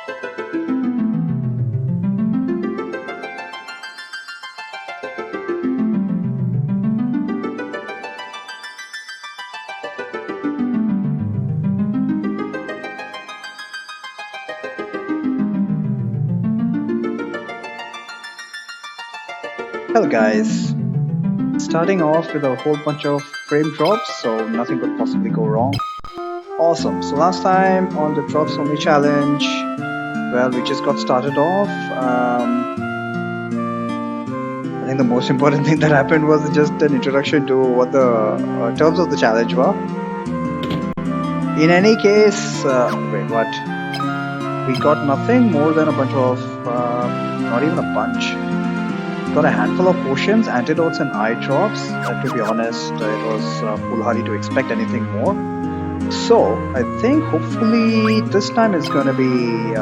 Hello guys, starting off with a whole bunch of frame drops, so nothing could possibly go wrong. Awesome, so last time on the drops only challenge, well, we just got started off. I think the most important thing that happened was just an introduction to what the terms of the challenge were. In any case, wait, what? We got nothing more than a bunch of, not even a bunch. Got a handful of potions, antidotes, and eye drops. To be honest, it was foolhardy to expect anything more. So I think hopefully this time it's going to be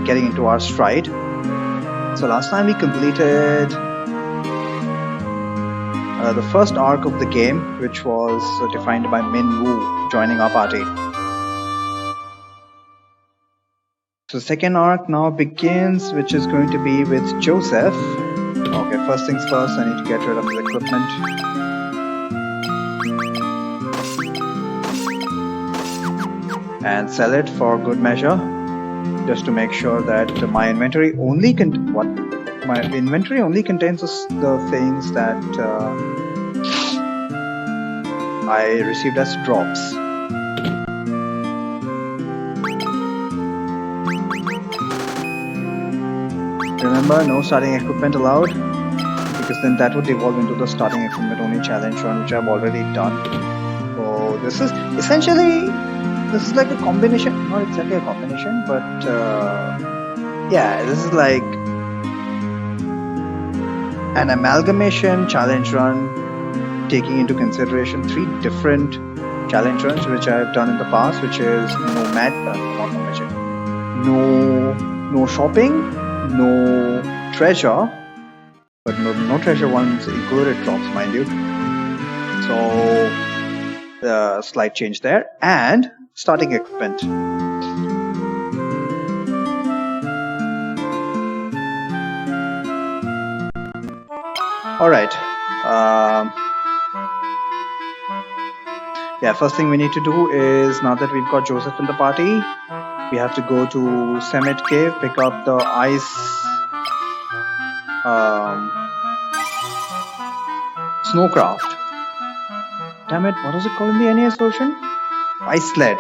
getting into our stride. So last time we completed the first arc of the game, which was defined by Min Woo joining our party. So the second arc now begins, which is going to be with Joseph. Okay, first things first, I need to get rid of his equipment. And sell it for good measure, just to make sure that my inventory only contains the things that I received as drops. Remember, no starting equipment allowed, because then that would devolve into the starting equipment only challenge run, which I've already done. So this is essentially, this is like a combination, not exactly a combination, but yeah, this is like an amalgamation challenge run, taking into consideration 3 different challenge runs which I have done in the past, which is no shopping, no treasure, but no treasure ones included drops, mind you. So the slight change there, and starting equipment. All right. Yeah, first thing we need to do is, now that we've got Joseph in the party, we have to go to Summit Cave, pick up the ice snowcraft. Damn it, what was it called in the NES version? Ice sled.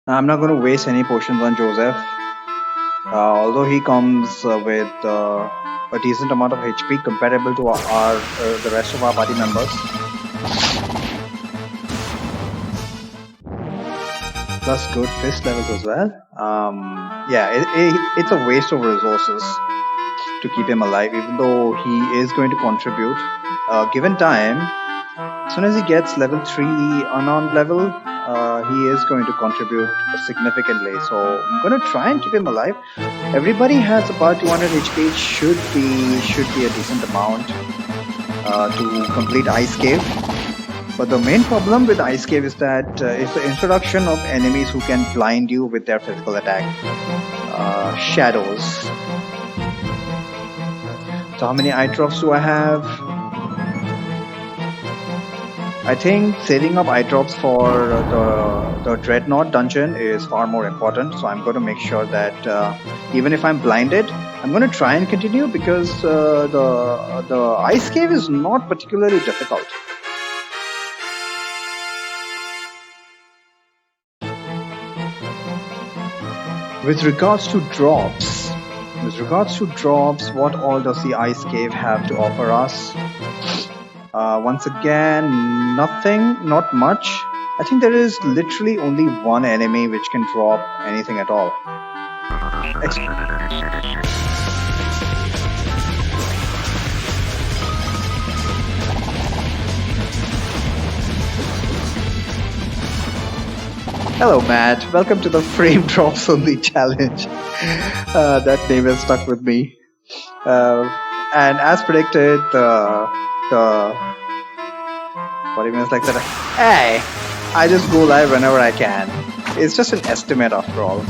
I'm not going to waste any potions on Joseph, although he comes with a decent amount of HP comparable to the rest of our party members. Plus good fist levels as well. Yeah, it's a waste of resources to keep him alive, even though he is going to contribute. Given time, as soon as he gets level 3 unarmed level, he is going to contribute significantly. So I'm going to try and keep him alive. Everybody has about 200 HP. It should be a decent amount to complete Ice Cave. But the main problem with Ice Cave is that it's the introduction of enemies who can blind you with their physical attack. Shadows. So how many eye drops do I have? I think saving up eye drops for the Dreadnought dungeon is far more important. So I'm going to make sure that even if I'm blinded, I'm going to try and continue, because the Ice Cave is not particularly difficult. With regards to drops, what all does the Ice Cave have to offer us? Once again, nothing, not much. I think there is literally only one enemy which can drop anything at all. Hello, Matt. Welcome to the Frame Drops Only Challenge. That name has stuck with me. Uh, and as predicted, the 40 minutes like that. Hey, I just go live whenever I can. It's just an estimate after all.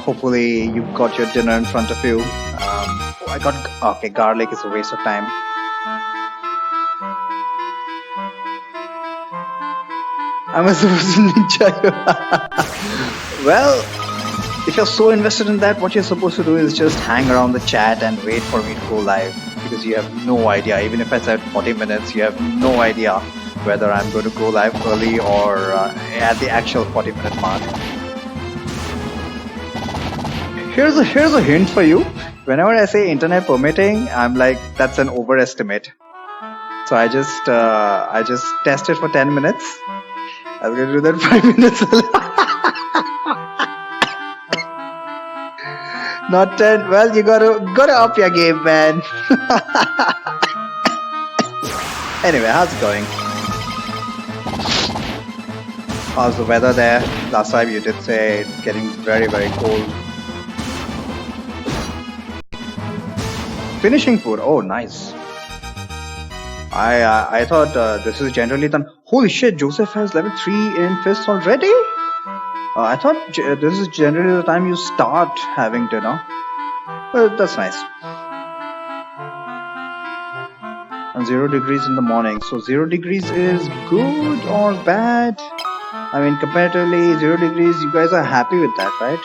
Hopefully you've got your dinner in front of you. Okay, garlic is a waste of time. Am I supposed to ninja you? Well, if you're so invested in that, what you're supposed to do is just hang around the chat and wait for me to go live, because you have no idea. Even if I said 40 minutes, you have no idea whether I'm going to go live early or at the actual 40-minute mark. Here's a hint for you. Whenever I say internet permitting, I'm like, that's an overestimate. So I just test it for 10 minutes. I was going to do that 5 minutes. Not 10. Well, you gotta up your game, man. Anyway, how's it going? How's the weather there? Last time you did say it's getting very, very cold. Finishing food. Oh, nice. I thought this is generally done. Holy shit, Joseph has level 3 in fists already? I thought this is generally the time you start having dinner. Well, that's nice. And 0 degrees in the morning. So 0 degrees is good or bad? I mean, comparatively, 0 degrees, you guys are happy with that, right?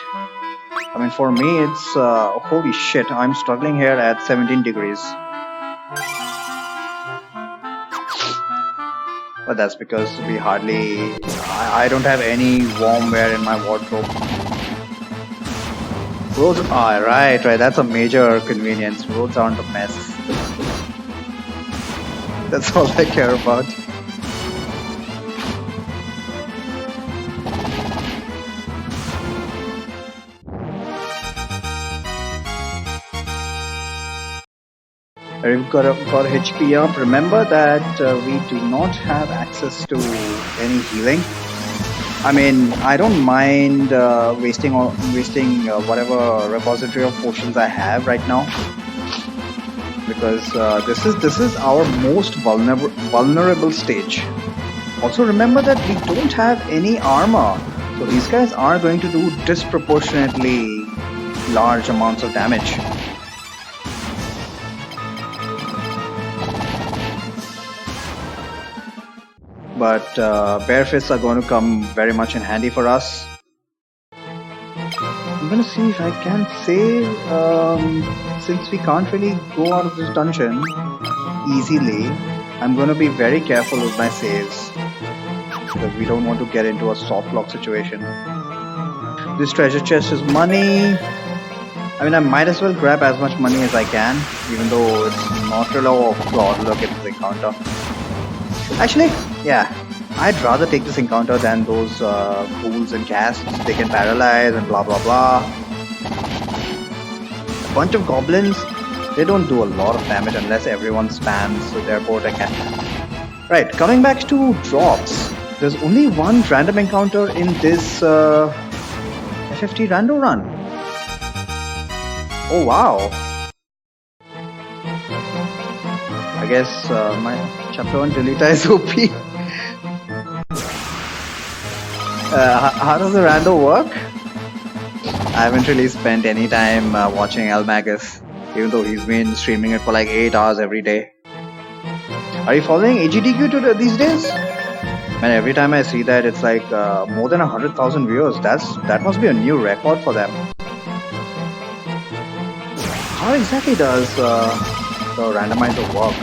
I mean, for me, it's holy shit. I'm struggling here at 17 degrees. But that's because we hardly... I don't have any warm wear in my wardrobe. Roads... right. That's a major convenience. Roads aren't a mess. That's all I care about. We've got HP up. Remember that we do not have access to any healing. I mean, I don't mind wasting whatever repository of potions I have right now, because this is our most vulnerable stage. Also, remember that we don't have any armor, so these guys are going to do disproportionately large amounts of damage. But bare fists are going to come very much in handy for us. I'm going to see if I can save, since we can't really go out of this dungeon easily. I'm going to be very careful with my saves, because we don't want to get into a soft lock situation. This treasure chest is money. I mean, I might as well grab as much money as I can, even though it's not really... Oh god, look at this encounter. Actually, yeah, I'd rather take this encounter than those ghouls and casts. They can paralyze and blah blah blah. A bunch of goblins, they don't do a lot of damage unless everyone spams their board attack. Right, coming back to drops, there's only one random encounter in this FFT rando run. Oh wow. I guess my chapter 1 Delita is OP. How does the rando work? I haven't really spent any time watching Almagus, even though he's been streaming it for like 8 hours every day. Are you following AGDQ these days? Man, every time I see that, it's like more than 100,000 viewers. That must be a new record for them. How exactly does the randomizer work?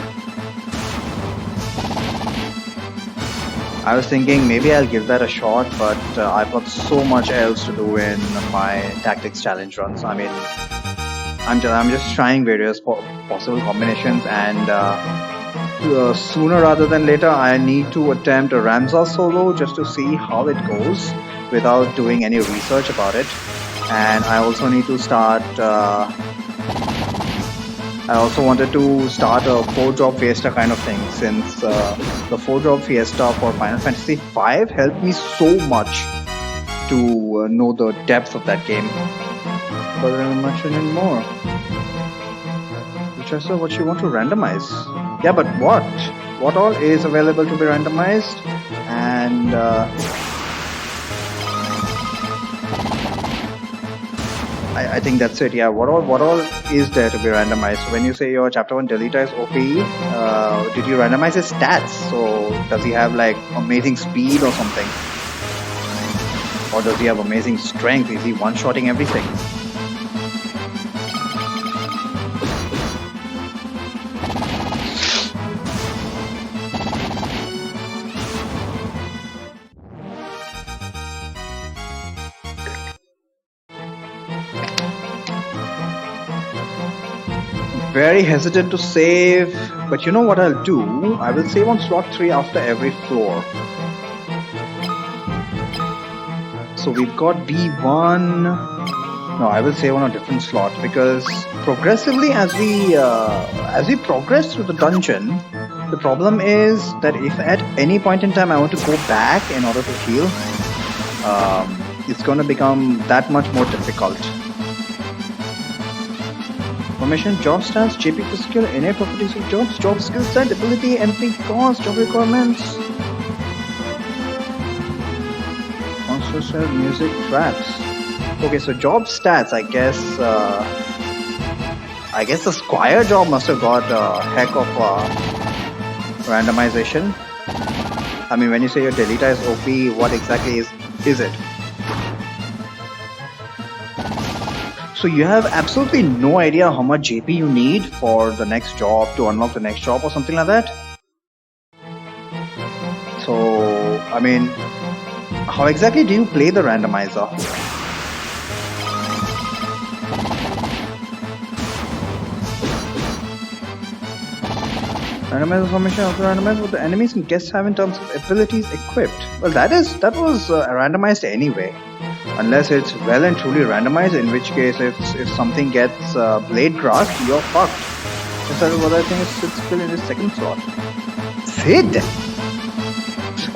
I was thinking maybe I'll give that a shot, but I've got so much else to do in my tactics challenge runs. I mean, I'm just trying various possible combinations, and sooner rather than later, I need to attempt a Ramza solo just to see how it goes without doing any research about it. And I also need to start I also wanted to start a 4-job fiesta kind of thing, since the 4-job fiesta for Final Fantasy V helped me so much to know the depth of that game. But I don't mention it more. Just what you want to randomize. Yeah, but what? What all is available to be randomized? And I think that's it. Yeah, what all is there to be randomized? So when you say your chapter 1 Delita is OP, did you randomize his stats? So does he have like amazing speed or something? Or does he have amazing strength? Is he one-shotting everything? Very hesitant to save, but you know what I'll do? I will save on slot 3 after every floor. So we've got B1. No, I will save on a different slot, because progressively as we progress through the dungeon, the problem is that if at any point in time I want to go back in order to heal, it's going to become that much more difficult. Formation, job stats, JP physical, innate properties of jobs, job skill set, ability, MP cost, job requirements, monster set, music, traps. Okay, so job stats, I guess the Squire job must have got a heck of randomization. I mean, when you say your Delita is OP, what exactly is it? So you have absolutely no idea how much JP you need for the next job, to unlock the next job or something like that? So, I mean, how exactly do you play the randomizer? Randomizer formation also randomize what the enemies and guests have in terms of abilities equipped. Well, that was randomized anyway. Unless it's well and truly randomized, in which case if something gets blade grasped, you're fucked. That's what I think is Sid's skill in his second slot. Sid?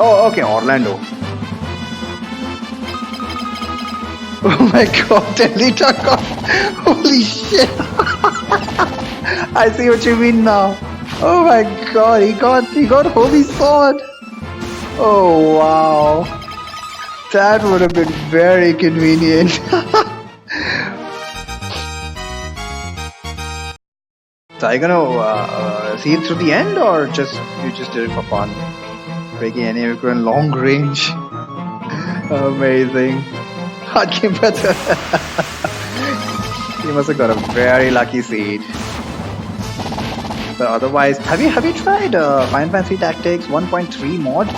Oh, okay, Orlando. Oh my god, Delita got... Holy shit! I see what you mean now. Oh my god, he got Holy Sword! Oh wow. That would have been very convenient. So are you gonna see it through the end, or you just did it for fun? Breaking any equivalent long range. Amazing. Hard game better. You must have got a very lucky seed. But otherwise, have you tried Final Fantasy Tactics 1.3 mod?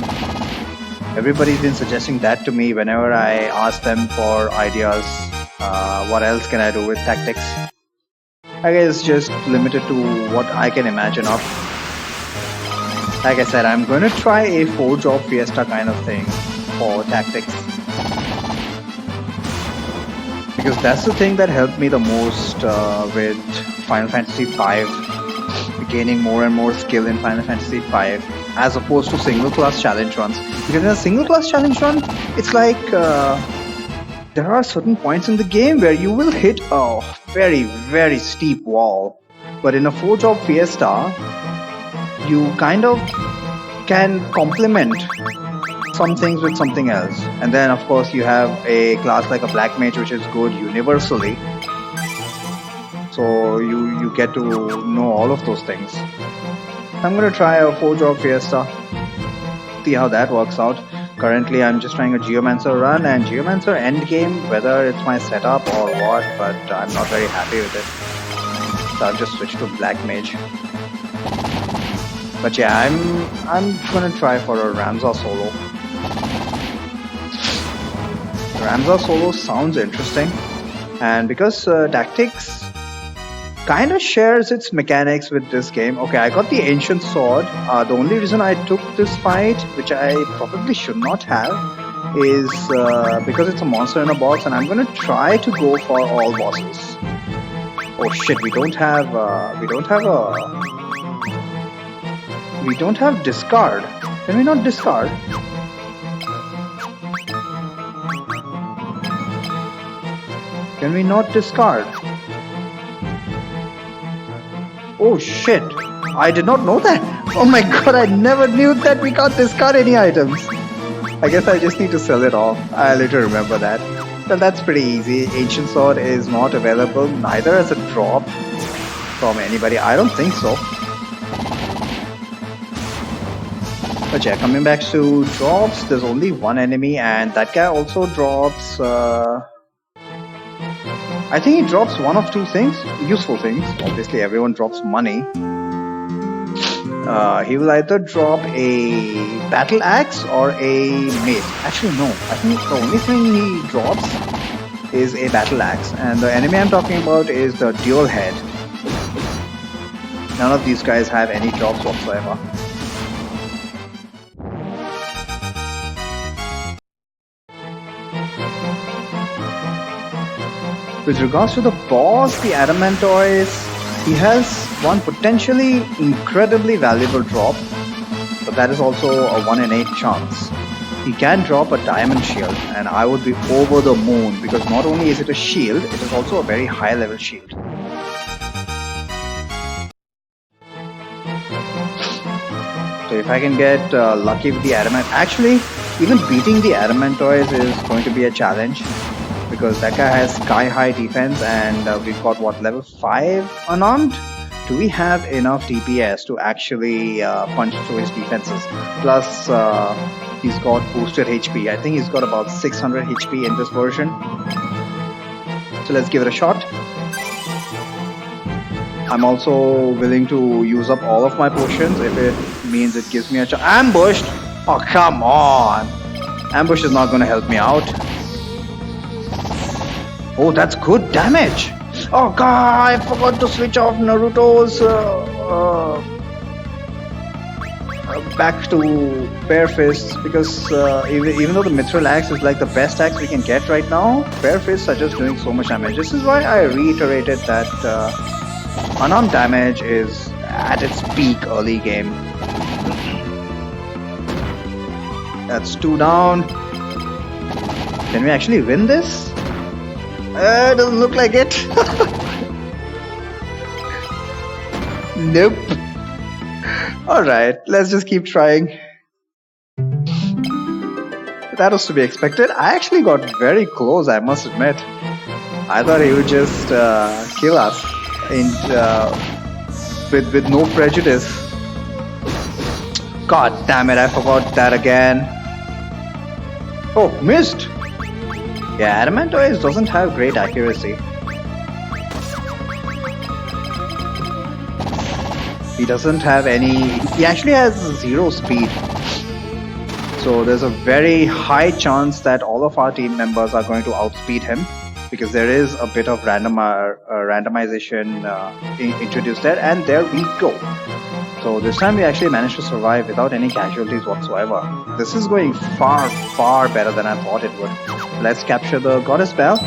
Everybody's been suggesting that to me whenever I ask them for ideas. What else can I do with Tactics? I guess just limited to what I can imagine of. Like I said, I'm going to try a 4-job fiesta kind of thing for Tactics. Because that's the thing that helped me the most with Final Fantasy V. Gaining more and more skill in Final Fantasy V, as opposed to single class challenge runs. Because in a single class challenge run, it's like there are certain points in the game where you will hit a very, very steep wall. But in a 4-job fiesta, you kind of can complement some things with something else. And then of course you have a class like a black mage, which is good universally. So you get to know all of those things. I'm going to try a 4-job fiesta, see how that works out. Currently I'm just trying a Geomancer run, and Geomancer endgame, whether it's my setup or what, but I'm not very happy with it. So I've just switched to black mage. But yeah, I'm going to try for a Ramza solo. Ramza solo sounds interesting, and because Tactics kind of shares its mechanics with this game. Okay, I got the Ancient Sword. The only reason I took this fight, which I probably should not have, is because it's a monster in a box, and I'm going to try to go for all bosses. Oh shit, we don't have discard. Can we not discard? Can we not discard? Oh shit, I did not know that. Oh my god, I never knew that we can't discard any items. I guess I just need to sell it off. I later remember that. Well, that's pretty easy. Ancient Sword is not available, neither as a drop from anybody. I don't think so. But yeah, coming back to drops, there's only one enemy, and that guy also drops. I think he drops one of two things, useful things. Obviously, everyone drops money. He will either drop a battle axe or a mace. Actually, no. I think the only thing he drops is a battle axe, and the enemy I'm talking about is the dual head. None of these guys have any drops whatsoever. With regards to the boss, the Adamantoise, he has one potentially incredibly valuable drop, but that is also a 1 in 8 chance. He can drop a diamond shield, and I would be over the moon because not only is it a shield, it is also a very high level shield. So if I can get lucky with the Adamant, actually even beating the Adamantoise is going to be a challenge, because that guy has sky high defense, and we've got what, level 5 unarmed? Do we have enough DPS to actually punch through his defenses? Plus he's got boosted HP. I think he's got about 600 HP in this version. So let's give it a shot. I'm also willing to use up all of my potions if it means it gives me a chance. Ambushed? Oh, come on. Ambush is not going to help me out. Oh, that's good damage. Oh god, I forgot to switch off Naruto's back to bare fists, because even though the Mithril axe is like the best axe we can get right now, bare fists are just doing so much damage. This is why I reiterated that unarmed damage is at its peak early game. That's 2 down. Can we actually win this? Doesn't look like it. Nope. Alright, let's just keep trying. That was to be expected. I actually got very close, I must admit. I thought he would just kill us with no prejudice. God damn it, I forgot that again. Oh, missed! Yeah, Adamantoise doesn't have great accuracy. He doesn't have any... He actually has 0 speed. So there's a very high chance that all of our team members are going to outspeed him, because there is a bit of randomization introduced there, and there we go. So this time we actually managed to survive without any casualties whatsoever. This is going far, far better than I thought it would. Let's capture the Goddess Bell.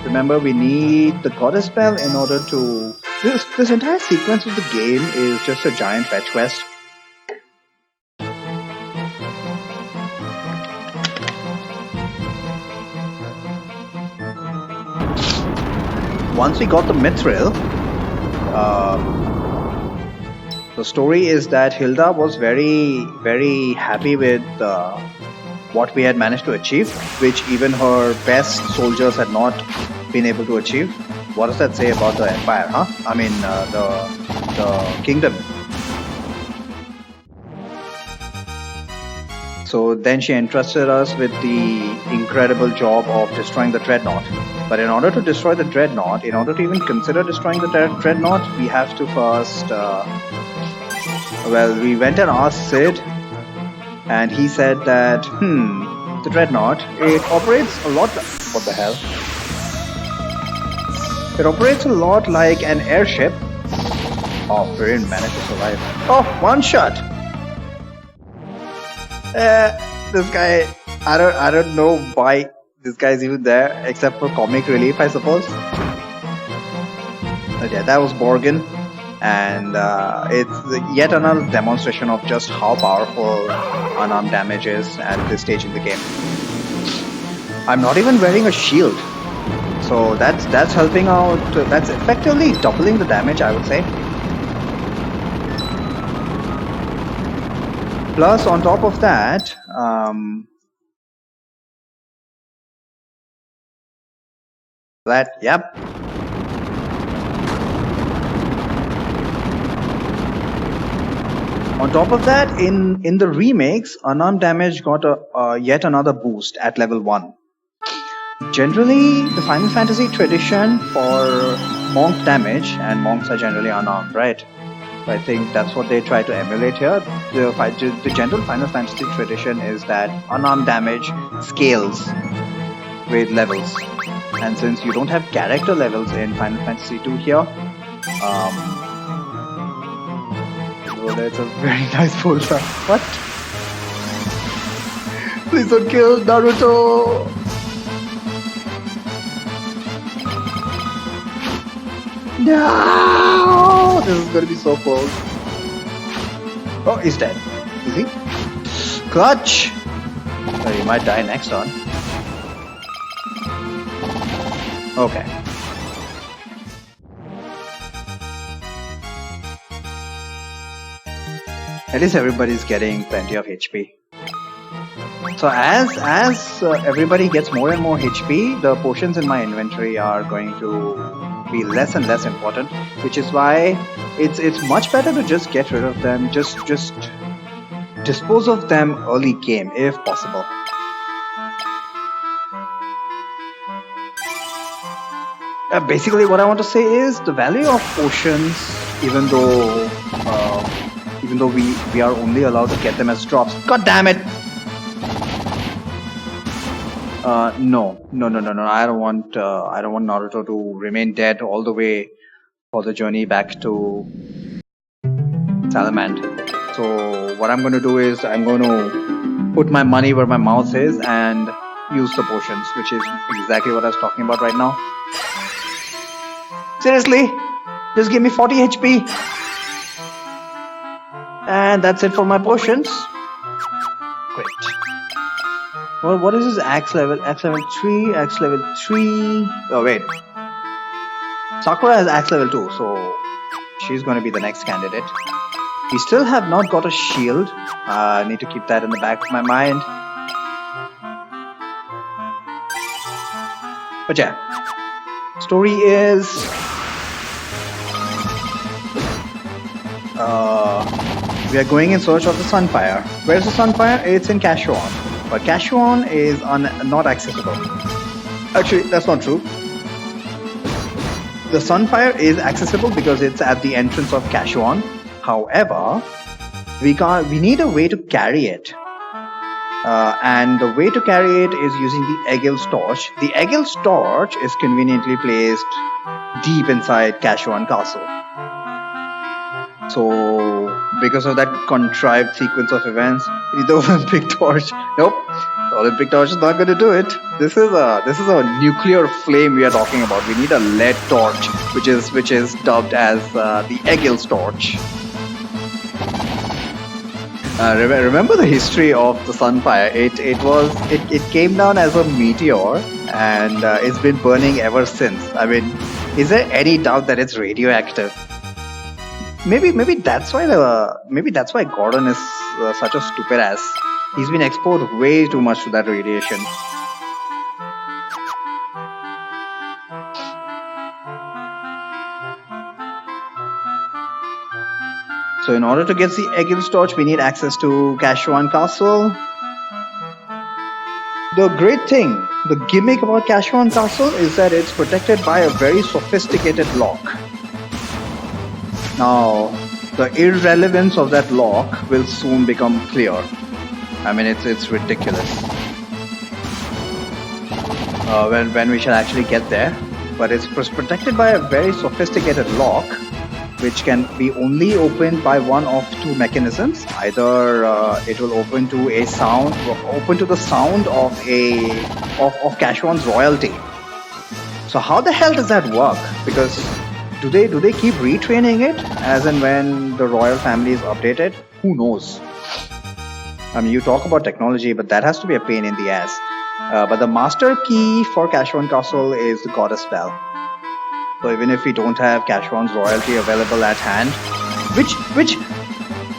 Remember, we need the Goddess Bell in order to... This entire sequence of the game is just a giant fetch quest. Once we got the Mithril, the story is that Hilda was very, very happy with what we had managed to achieve, which even her best soldiers had not been able to achieve. What does that say about the empire, huh? I mean, the kingdom. So then she entrusted us with the incredible job of destroying the Dreadnought. But in order to destroy the Dreadnought, in order to even consider destroying the Dreadnought, we have to first... well, we went and asked Sid, and he said that, the Dreadnought, it operates a lot... What the hell? It operates a lot like an airship. Oh, we didn't manage to survive. Oh, one shot! This guy, I don't know why this guy is even there, except for comic relief, I suppose. But yeah, that was Borgin, and it's yet another demonstration of just how powerful unarmed damage is at this stage in the game. I'm not even wearing a shield, so that's helping out. That's effectively doubling the damage, I would say. Plus, on top of that, yep. On top of that, in the remakes, unarmed damage got a yet another boost at level 1. Generally, the Final Fantasy tradition for monk damage, and monks are generally unarmed, right? So I think that's what they try to emulate here. The general Final Fantasy tradition is that unarmed damage scales with levels. And since you don't have character levels in Final Fantasy 2 here, well, that's a very nice folder. What? Please don't kill Naruto! No! This is gonna be so close. Oh, he's dead. Is he? Clutch! Oh, he might die next on. Okay. At least everybody's getting plenty of HP. So as everybody gets more and more HP, the potions in my inventory are going to be less and less important, which is why it's much better to just get rid of them, just dispose of them early game if possible. Basically, what I want to say is the value of potions, even though we are only allowed to get them as drops. God damn it! No. I don't want Naruto to remain dead all the way for the journey back to Salamand. So what I'm going to do is I'm going to put my money where my mouth is and use the potions, which is exactly what I was talking about right now. Seriously, just give me 40 HP, and that's it for my potions. Great. Well, what is his axe level? Axe level 3, axe level 3. Oh, wait. Sakura has axe level 2, so she's going to be the next candidate. We still have not got a shield. I need to keep that in the back of my mind. But yeah. Story is... we are going in search of the Sunfire. Where's the Sunfire? It's in Kashuan. But Kashuan is not accessible. Actually, that's not true. The Sunfire is accessible because it's at the entrance of Kashuan. However, we need a way to carry it. And the way to carry it is using the Egil's torch. The Egil's torch is conveniently placed deep inside Kashuan Castle. So, because of that contrived sequence of events, we need the Olympic torch. Nope, the Olympic torch is not going to do it. This is a nuclear flame we are talking about. We need a lead torch, which is dubbed as the Egil's torch. Remember the history of the Sunfire? It came down as a meteor, and it's been burning ever since. I mean, is there any doubt that it's radioactive? Maybe that's why Gordon is such a stupid ass. He's been exposed way too much to that radiation. So in order to get the Egil's torch, we need access to Kashuan Castle. The great thing, the gimmick about Kashuan Castle is that it's protected by a very sophisticated lock. Now, the irrelevance of that lock will soon become clear. I mean, it's ridiculous. When we shall actually get there. But it's protected by a very sophisticated lock, which can be only opened by one of two mechanisms. Either it will open to the sound of Kashuan's royalty. So how the hell does that work? Because Do they keep retraining it as and when the royal family is updated? Who knows? I mean, you talk about technology, but that has to be a pain in the ass. But the master key for Cashwan Castle is the goddess bell. So even if we don't have Cashwan's royalty available at hand, which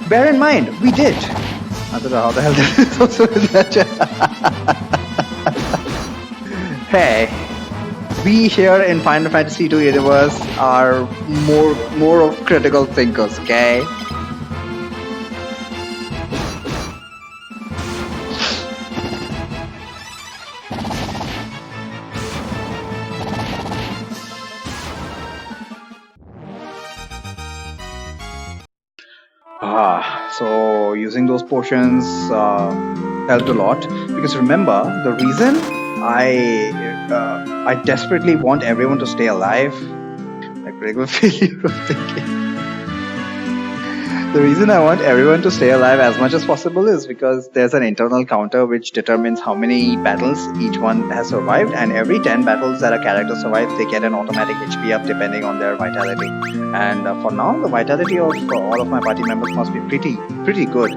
bear in mind, we did. I don't know how the hell that is also in that. Hey, we here in Final Fantasy II universe are more of critical thinkers, okay? So using those potions helped a lot, because remember, the reason I desperately want everyone to stay alive, like regular failure of thinking. The reason I want everyone to stay alive as much as possible is because there's an internal counter which determines how many battles each one has survived, and every 10 battles that a character survives, they get an automatic HP up depending on their vitality. And for now, the vitality of all of my party members must be pretty good.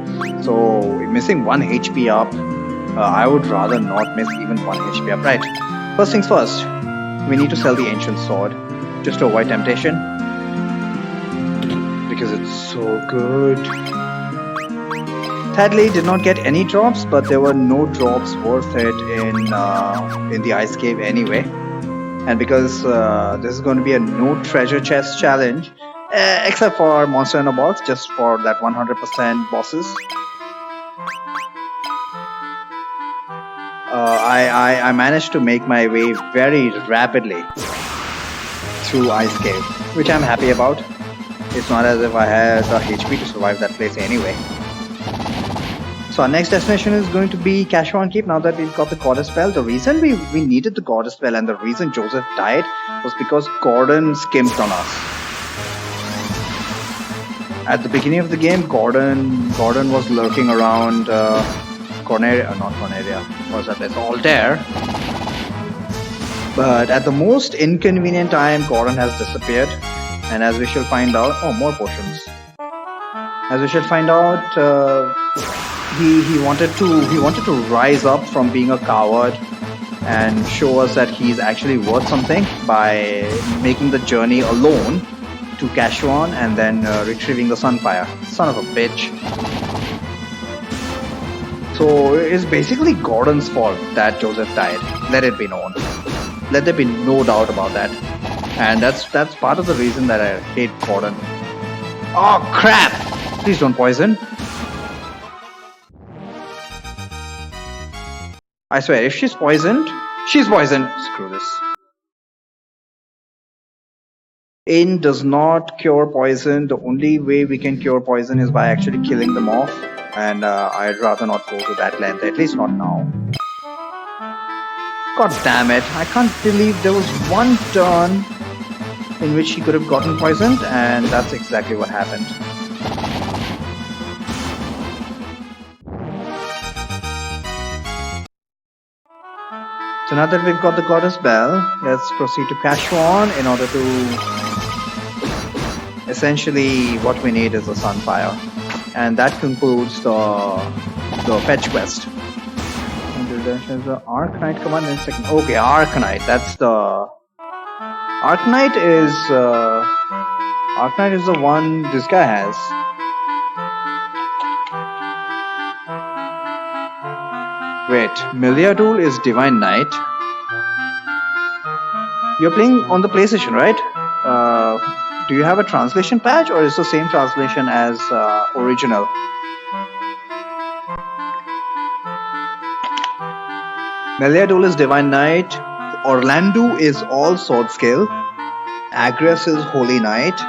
So missing 1 HP up, I would rather not miss even 1 HP up. Right. First things first, we need to sell the ancient sword just to avoid temptation, because it's so good. Tadley did not get any drops, but there were no drops worth it in the ice cave anyway. And because this is going to be a no treasure chest challenge, except for Monster in a Box, just for that 100% bosses, I managed to make my way very rapidly through Ice Cave, which I'm happy about. It's not as if I had the HP to survive that place anyway. So our next destination is going to be Cashwan Keep, now that we've got the goddess spell. The reason we needed the goddess spell and the reason Joseph died was because Gordon skimped on us. At the beginning of the game, Gordon was lurking around Corneria, what's that place? Altair. But at the most inconvenient time, Gordon has disappeared. And as we shall find out, more potions. As we shall find out, he wanted to rise up from being a coward and show us that he's actually worth something by making the journey alone to Cashwan and then retrieving the Sunfire. Son of a bitch. So it's basically Gordon's fault that Joseph died. Let it be known. Let there be no doubt about that. And that's part of the reason that I hate Gordon. Oh crap! Please don't poison. I swear, if she's poisoned, she's poisoned. Screw this. Ain does not cure poison. The only way we can cure poison is by actually killing them off. And I'd rather not go to that length, at least not now. God damn it, I can't believe there was one turn in which he could have gotten poisoned, and that's exactly what happened. So now that we've got the goddess bell, let's proceed to Cashwan in order to... Essentially, what we need is a Sunfire. And that concludes the fetch quest. And the Arcanite command in a second. Okay, Arcanite, that's the... Arcanite is the one this guy has. Wait, Miliadul is Divine Knight. You're playing on the PlayStation, right? Do you have a translation patch, or is it the same translation as original? Miliadul is Divine Knight. Orlando is all sword skill. Agres is Holy Knight.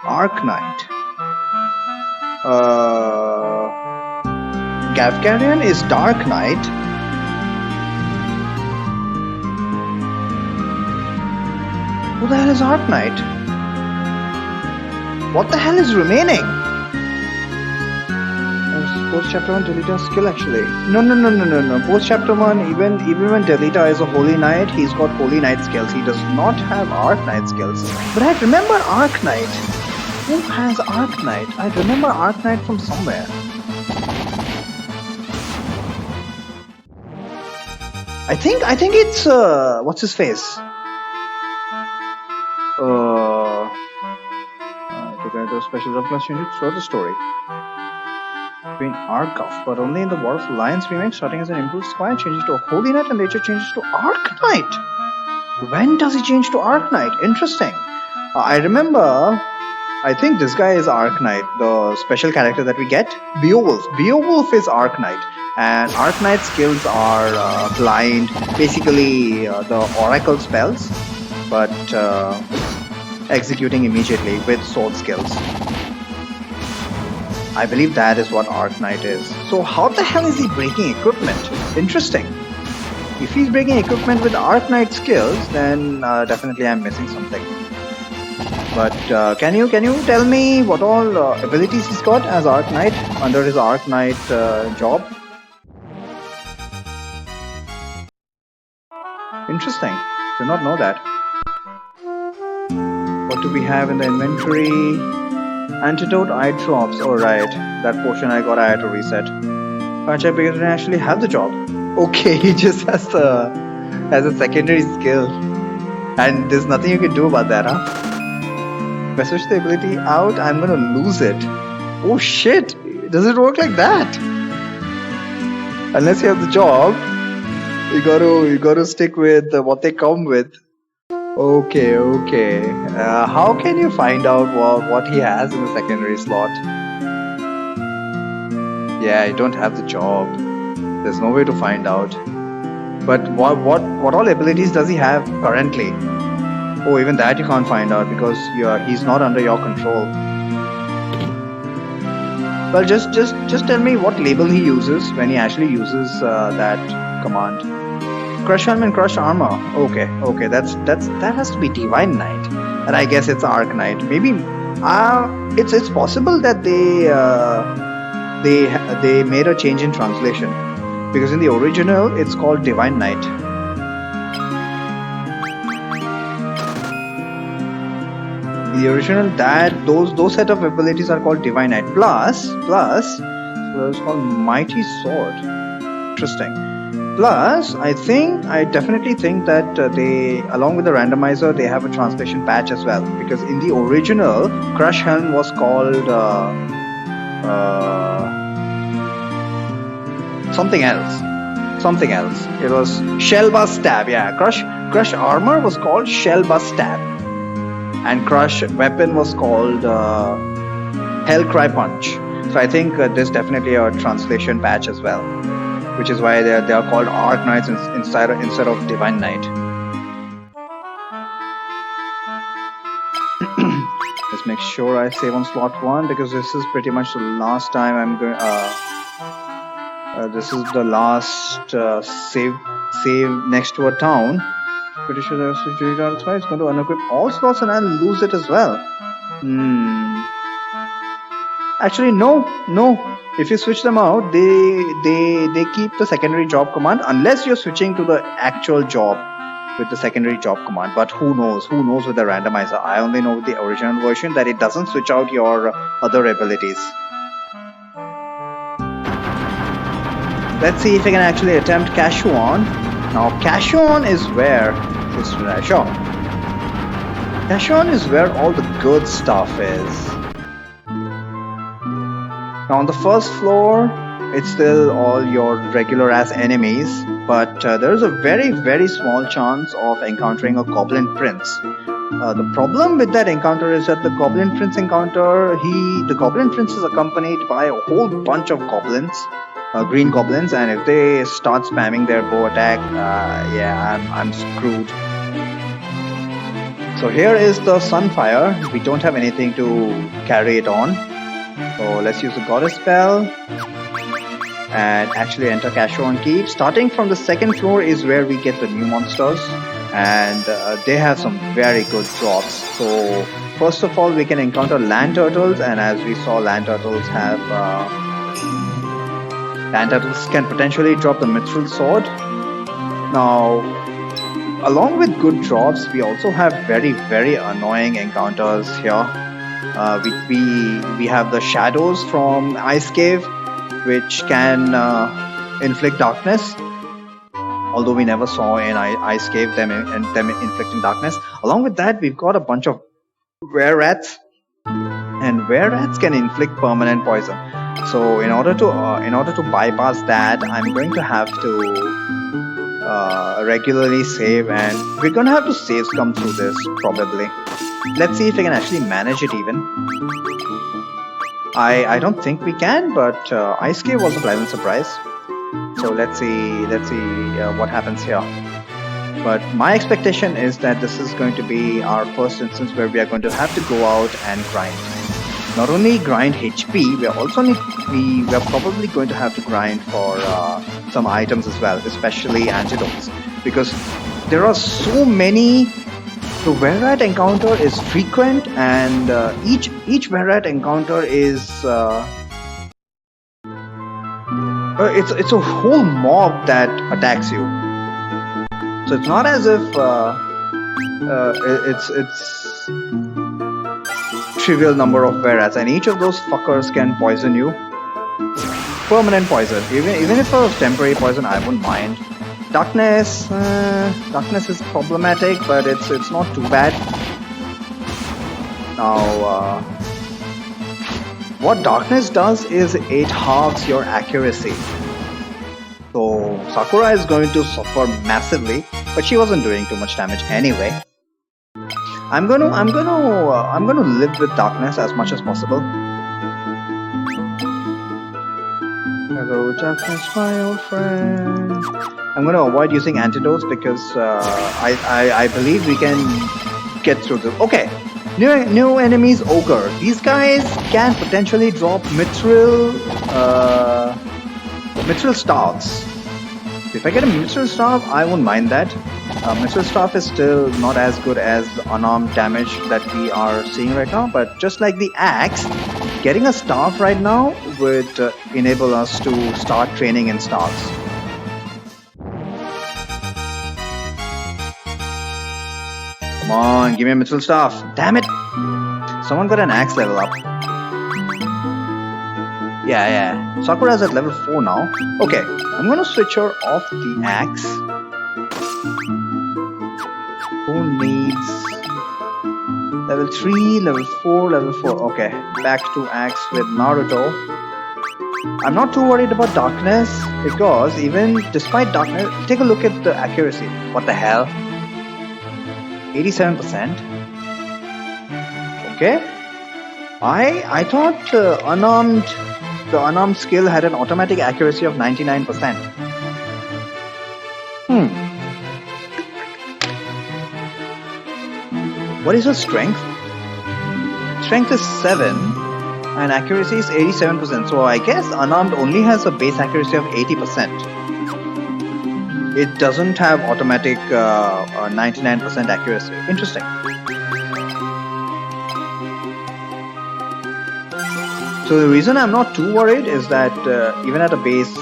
Arc Knight. Gavkarian is Dark Knight. Who the hell is Arc Knight? What the hell is remaining? Post chapter 1 Delita skill actually. No. Post chapter 1, even when Delita is a Holy Knight, he's got Holy Knight skills. He does not have Arc Knight skills. But I remember Arc Knight. Who has Arc Knight? I remember Arc Knight from somewhere. I think it's what's his face? To get those special subclass changes throughout the story. Between Arcuff, but only in the War of Lions remake, starting as an improved squire, changes to a Holy Knight, and later changes to Arc Knight. When does he change to Arc Knight? Interesting. I remember. I think this guy is Arc Knight, the special character that we get. Beowulf. Beowulf is Arc Knight. And Arc Knight skills are blind, basically the oracle spells, but executing immediately with sword skills. I believe that is what Arc Knight is. So how the hell is he breaking equipment? Interesting. If he's breaking equipment with Arc Knight skills, then definitely I'm missing something. But can you tell me what all abilities he's got as Arc Knight under his Arc Knight job? Interesting. Did not know that. What do we have in the inventory? Antidote eye drops. Alright. That portion I got, I had to reset. Can't check because I didn't actually have the job. Okay, he just has a secondary skill. And there's nothing you can do about that, huh? If I switch the ability out, I'm gonna lose it. Oh shit! Does it work like that? Unless you have the job, you gotta stick with what they come with. Okay. How can you find out what he has in the secondary slot? Yeah, I don't have the job. There's no way to find out. But what all abilities does he have currently? Oh, even that you can't find out because he's not under your control. Well, just tell me what label he uses when he actually uses that command. Crush Helm and Crush Armor. Okay, that has to be Divine Knight, and I guess it's Arc Knight. Maybe it's possible that they made a change in translation because in the original it's called Divine Knight. In the original, those set of abilities are called Divine Knight. Plus, so it's called Mighty Sword. Interesting. Plus, I definitely think that they, along with the randomizer, they have a translation patch as well. Because in the original, Crush Helm was called something else. It was Shellbuzz Stab. Yeah, Crush Armor was called Shellbuzz Stab, and Crush Weapon was called Hellcry Punch. So I think there's definitely a translation patch as well, which is why they are called Arc Knights instead of Divine Knight. Let's make sure I save on slot 1 because this is pretty much the last time I'm going. This is the last save next to a town. Pretty sure that's why it's going to unequip all slots and I'll lose it as well. Actually, no. If you switch them out, they keep the secondary job command unless you're switching to the actual job with the secondary job command. But who knows with the randomizer? I only know with the original version that it doesn't switch out your other abilities. Let's see if I can actually attempt Kashuan. Now Kashuan is where Kashuan is where all the good stuff is. Now on the first floor, it's still all your regular ass enemies, but there is a very, very small chance of encountering a Goblin Prince. The problem with that encounter is that the Goblin Prince encounter, the Goblin Prince is accompanied by a whole bunch of goblins, green goblins, and if they start spamming their bow attack, I'm screwed. So here is the Sunfire. We don't have anything to carry it on. So let's use the Goddess spell and actually enter Kashuan Keep. Starting from the second floor is where we get the new monsters, and they have some very good drops. So first of all, we can encounter land turtles, and as we saw, land turtles have Tentacles can potentially drop the mithril sword. Now, along with good drops, we also have very annoying encounters here. We have the shadows from Ice Cave, which can inflict darkness. Although we never saw in Ice Cave them inflicting darkness. Along with that, we've got a bunch of were rats, and were rats can inflict permanent poison. So in order to bypass that, I'm going to have to regularly save, and we're gonna have to save scum through this probably. Let's see if we can actually manage it even. I don't think we can, but Ice Cave was a pleasant surprise. So let's see what happens here. But my expectation is that this is going to be our first instance where we are going to have to go out and grind. Not only grind HP, we are probably going to have to grind for some items as well, especially antidotes, because there are so many. The were-rat encounter is frequent, and each were-rat encounter is it's a whole mob that attacks you. So it's not as if it's trivial number of were-rats, and each of those fuckers can poison you. Permanent poison. Even if it was temporary poison, I wouldn't mind. Darkness is problematic, but it's not too bad. Now, what darkness does is it halves your accuracy. So Sakura is going to suffer massively, but she wasn't doing too much damage anyway. I'm gonna live with darkness as much as possible. Hello, darkness, my old friend. I'm gonna avoid using antidotes because I believe we can get through this. Okay, new enemies, ogre. These guys can potentially drop mithril staffs. If I get a mithril staff, I won't mind that. Mithril staff is still not as good as unarmed damage that we are seeing right now, but just like the axe, getting a staff right now would enable us to start training in staffs. Come on, give me a mithril staff. Damn it! Someone got an axe level up. Yeah. Sakura's at level 4 now. Okay, I'm gonna switch her off the axe. Who needs level 3, level 4, level 4? Okay, back to axe with Naruto. I'm not too worried about darkness because even despite darkness, take a look at the accuracy. What the hell? 87%. Okay. I thought the unarmed skill had an automatic accuracy of 99%. What is her strength? Strength is 7 and accuracy is 87%. So I guess unarmed only has a base accuracy of 80%. It doesn't have automatic 99% accuracy. Interesting. So the reason I'm not too worried is that even at a base,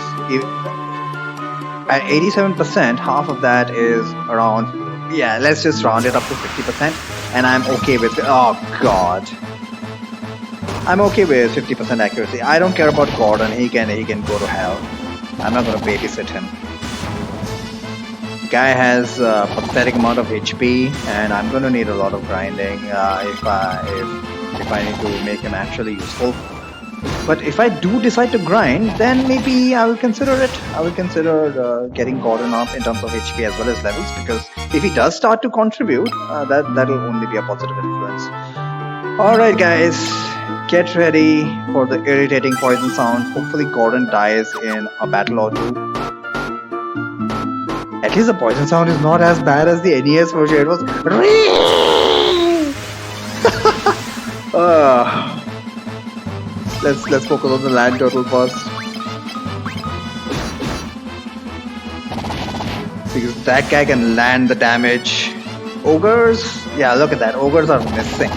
at 87%, half of that is around, let's just round it up to 50%, and I'm okay with, oh god. I'm okay with 50% accuracy. I don't care about Gordon, he can go to hell. I'm not gonna babysit him. Guy has a pathetic amount of HP, and I'm gonna need a lot of grinding if I need to make him actually useful. But if I do decide to grind, then maybe I will consider it. I will consider getting Gordon up in terms of HP as well as levels, because if he does start to contribute, that'll only be a positive influence. Alright guys, get ready for the irritating poison sound. Hopefully Gordon dies in a battle or two. At least the poison sound is not as bad as the NES version. It was Let's focus on the land turtle first, because that guy can land the damage. Ogres, look at that. Ogres are missing.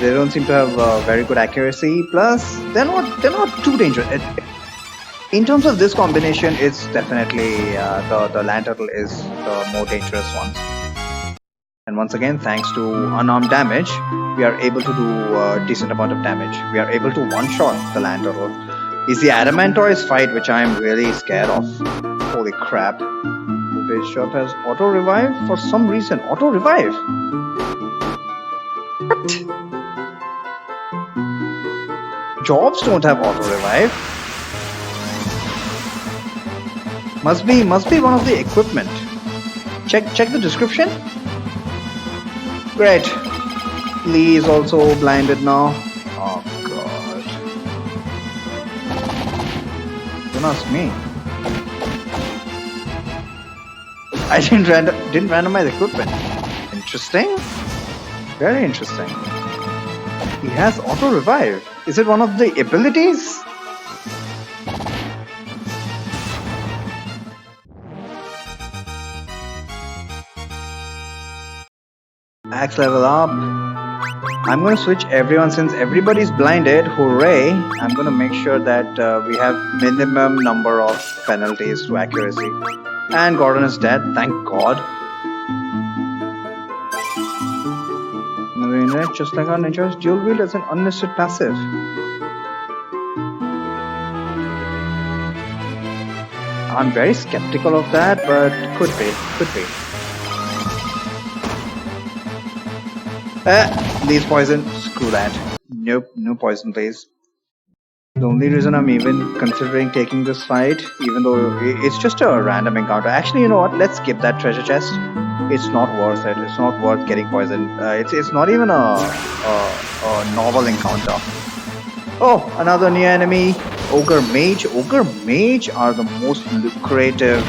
They don't seem to have very good accuracy. Plus, they're not too dangerous. In terms of this combination, it's definitely the land turtle is the more dangerous one. And once again, thanks to unarmed damage, we are able to do a decent amount of damage. We are able to one-shot the land turtle. It's the Adamantoise fight which I am really scared of. Holy crap. The bishop has auto-revive for some reason. Auto-revive? What? Jobs don't have auto-revive. Must be one of the equipment. Check the description. Great. Lee is also blinded now. Oh god. Don't ask me. I didn't randomize equipment. Interesting. Very interesting. He has auto revive. Is it one of the abilities? Axe level up. I'm going to switch everyone since everybody's blinded. Hooray! I'm going to make sure that we have minimum number of penalties to accuracy. And Gordon is dead. Thank God. Just like our ninjas, dual wield as an unlisted passive. I'm very skeptical of that, but could be. Lee's poison. Screw that. Nope, no poison please. The only reason I'm even considering taking this fight, even though it's just a random encounter. Actually, you know what? Let's skip that treasure chest. It's not worth it. It's not worth getting poisoned. It's not even a novel encounter. Oh, another new enemy. Ogre Mage. Ogre Mage are the most lucrative.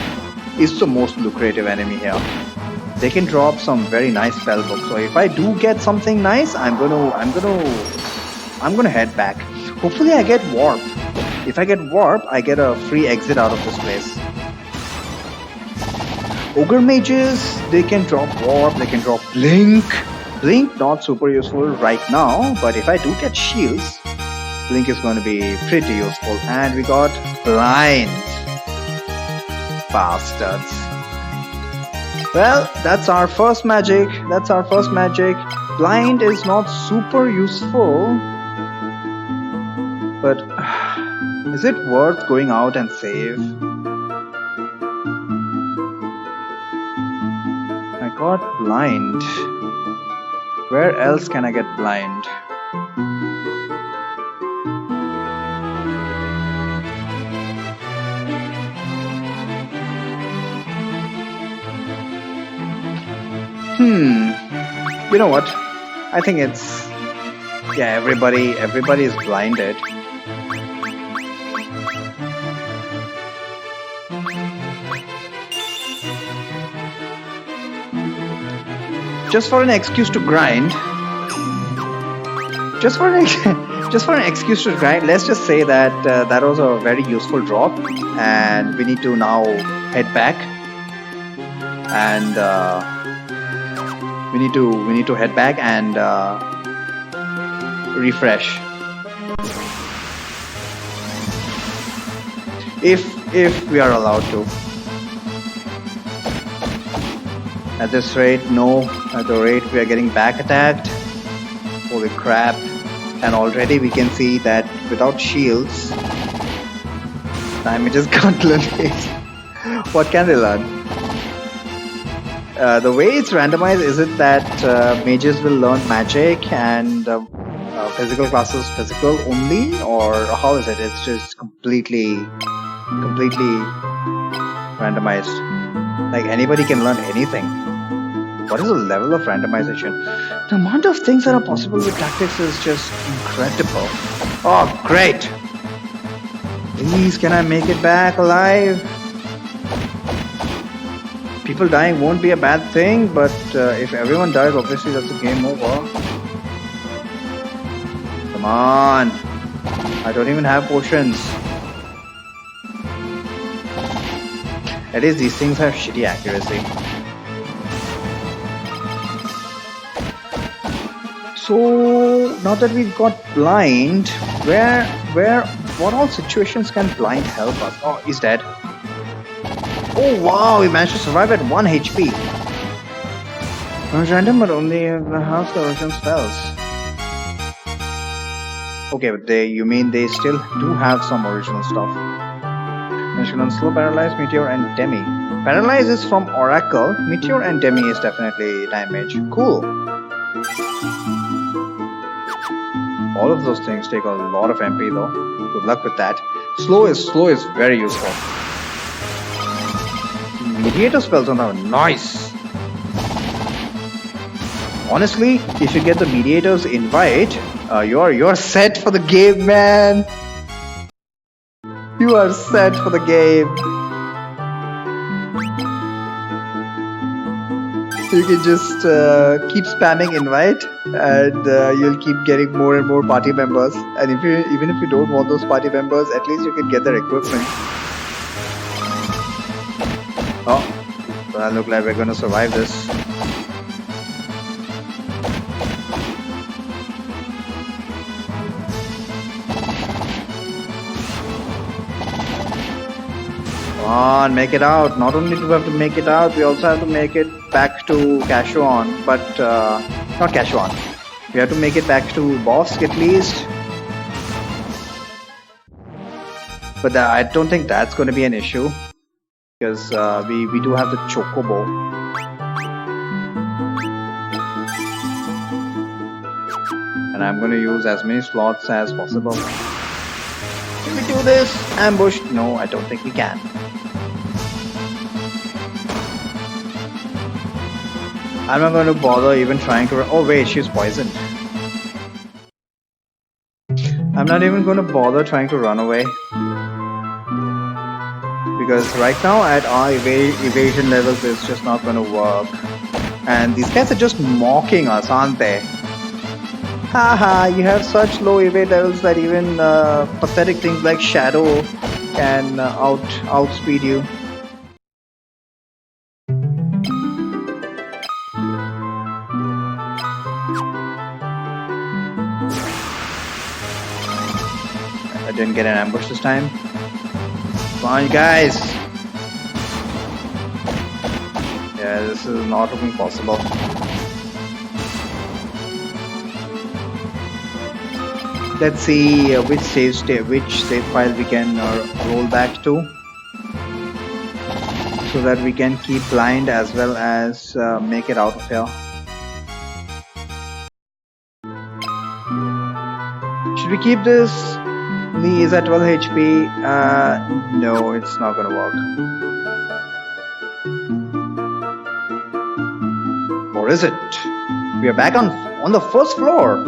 Is the most lucrative enemy here. They can drop some very nice spell books. So if I do get something nice, I'm gonna head back. Hopefully I get warp. If I get warp, I get a free exit out of this place. Ogre mages, they can drop warp, they can drop blink. Blink not super useful right now, but if I do get shields, blink is going to be pretty useful. And we got blind. Bastards. Well, that's our first magic. Blind is not super useful. But is it worth going out and save? I got blind. Where else can I get blind? You know what? I think it's... yeah, everybody is blinded. Just for an excuse to grind. Just for an excuse to grind. Let's just say that that was a very useful drop, and we need to now head back. And we need to head back and refresh. If we are allowed to. At this rate, no. At the rate we are getting back attacked. Holy crap. And already we can see that without shields, damage is can't learn it. What can they learn? The way it's randomized, is it that mages will learn magic and physical classes physical only? Or how is it? It's just completely randomized. Like anybody can learn anything. What is the level of randomization? The amount of things that are possible with tactics is just incredible. Oh, great! Please, can I make it back alive? People dying won't be a bad thing, but if everyone dies, obviously that's a game over. Come on! I don't even have potions. At least these things have shitty accuracy. So now that we've got blind, where what all situations can blind help us? Oh, he's dead. Oh wow, he managed to survive at 1 HP. Random, but only half the original spells. Okay, but you mean they still do have some original stuff. Mention Slow, Paralyze, Meteor, and Demi. Paralyze is from Oracle. Meteor and Demi is definitely damage. Cool. All of those things take a lot of MP though. Good luck with that. Slow is very useful. Mediator spells on that. Nice. Honestly, if you get the Mediator's invite, you're set for the game, man. You are set for the game. You can just keep spamming invite, and you'll keep getting more and more party members. And even if you don't want those party members, at least you can get their equipment. Oh, well, look like we're gonna survive this. Come on, make it out. Not only do we have to make it out, we also have to make it back to Cashuan, but not Cashuan. We have to make it back to Bosk at least. But I don't think that's going to be an issue, because we do have the Chocobo. And I'm going to use as many slots as possible. Can we do this? Ambush? No, I don't think we can. I'm not going to bother even trying to... Oh wait, she's poisoned. I'm not even going to bother trying to run away. Because right now at our evasion levels, it's just not going to work. And these guys are just mocking us, aren't they? Haha, you have such low evade levels that even pathetic things like Shadow can outspeed you. I didn't get an ambush this time. Come on, guys! Yeah, this is not looking possible. Let's see which save file we can roll back to, so that we can keep blind as well as make it out of here. Should we keep this? Lee is at 12 HP. No, it's not gonna work. Or is it? We are back on the first floor.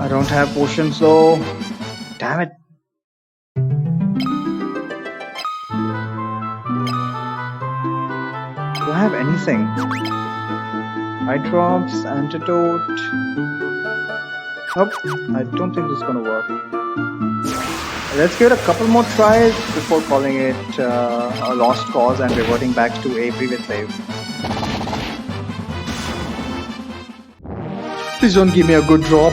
I don't have potions though. Damn it. Do I have anything? Eye drops, antidote. Nope, I don't think this is gonna work. Let's give it a couple more tries before calling it a lost cause and reverting back to a previous save. Please don't give me a good drop.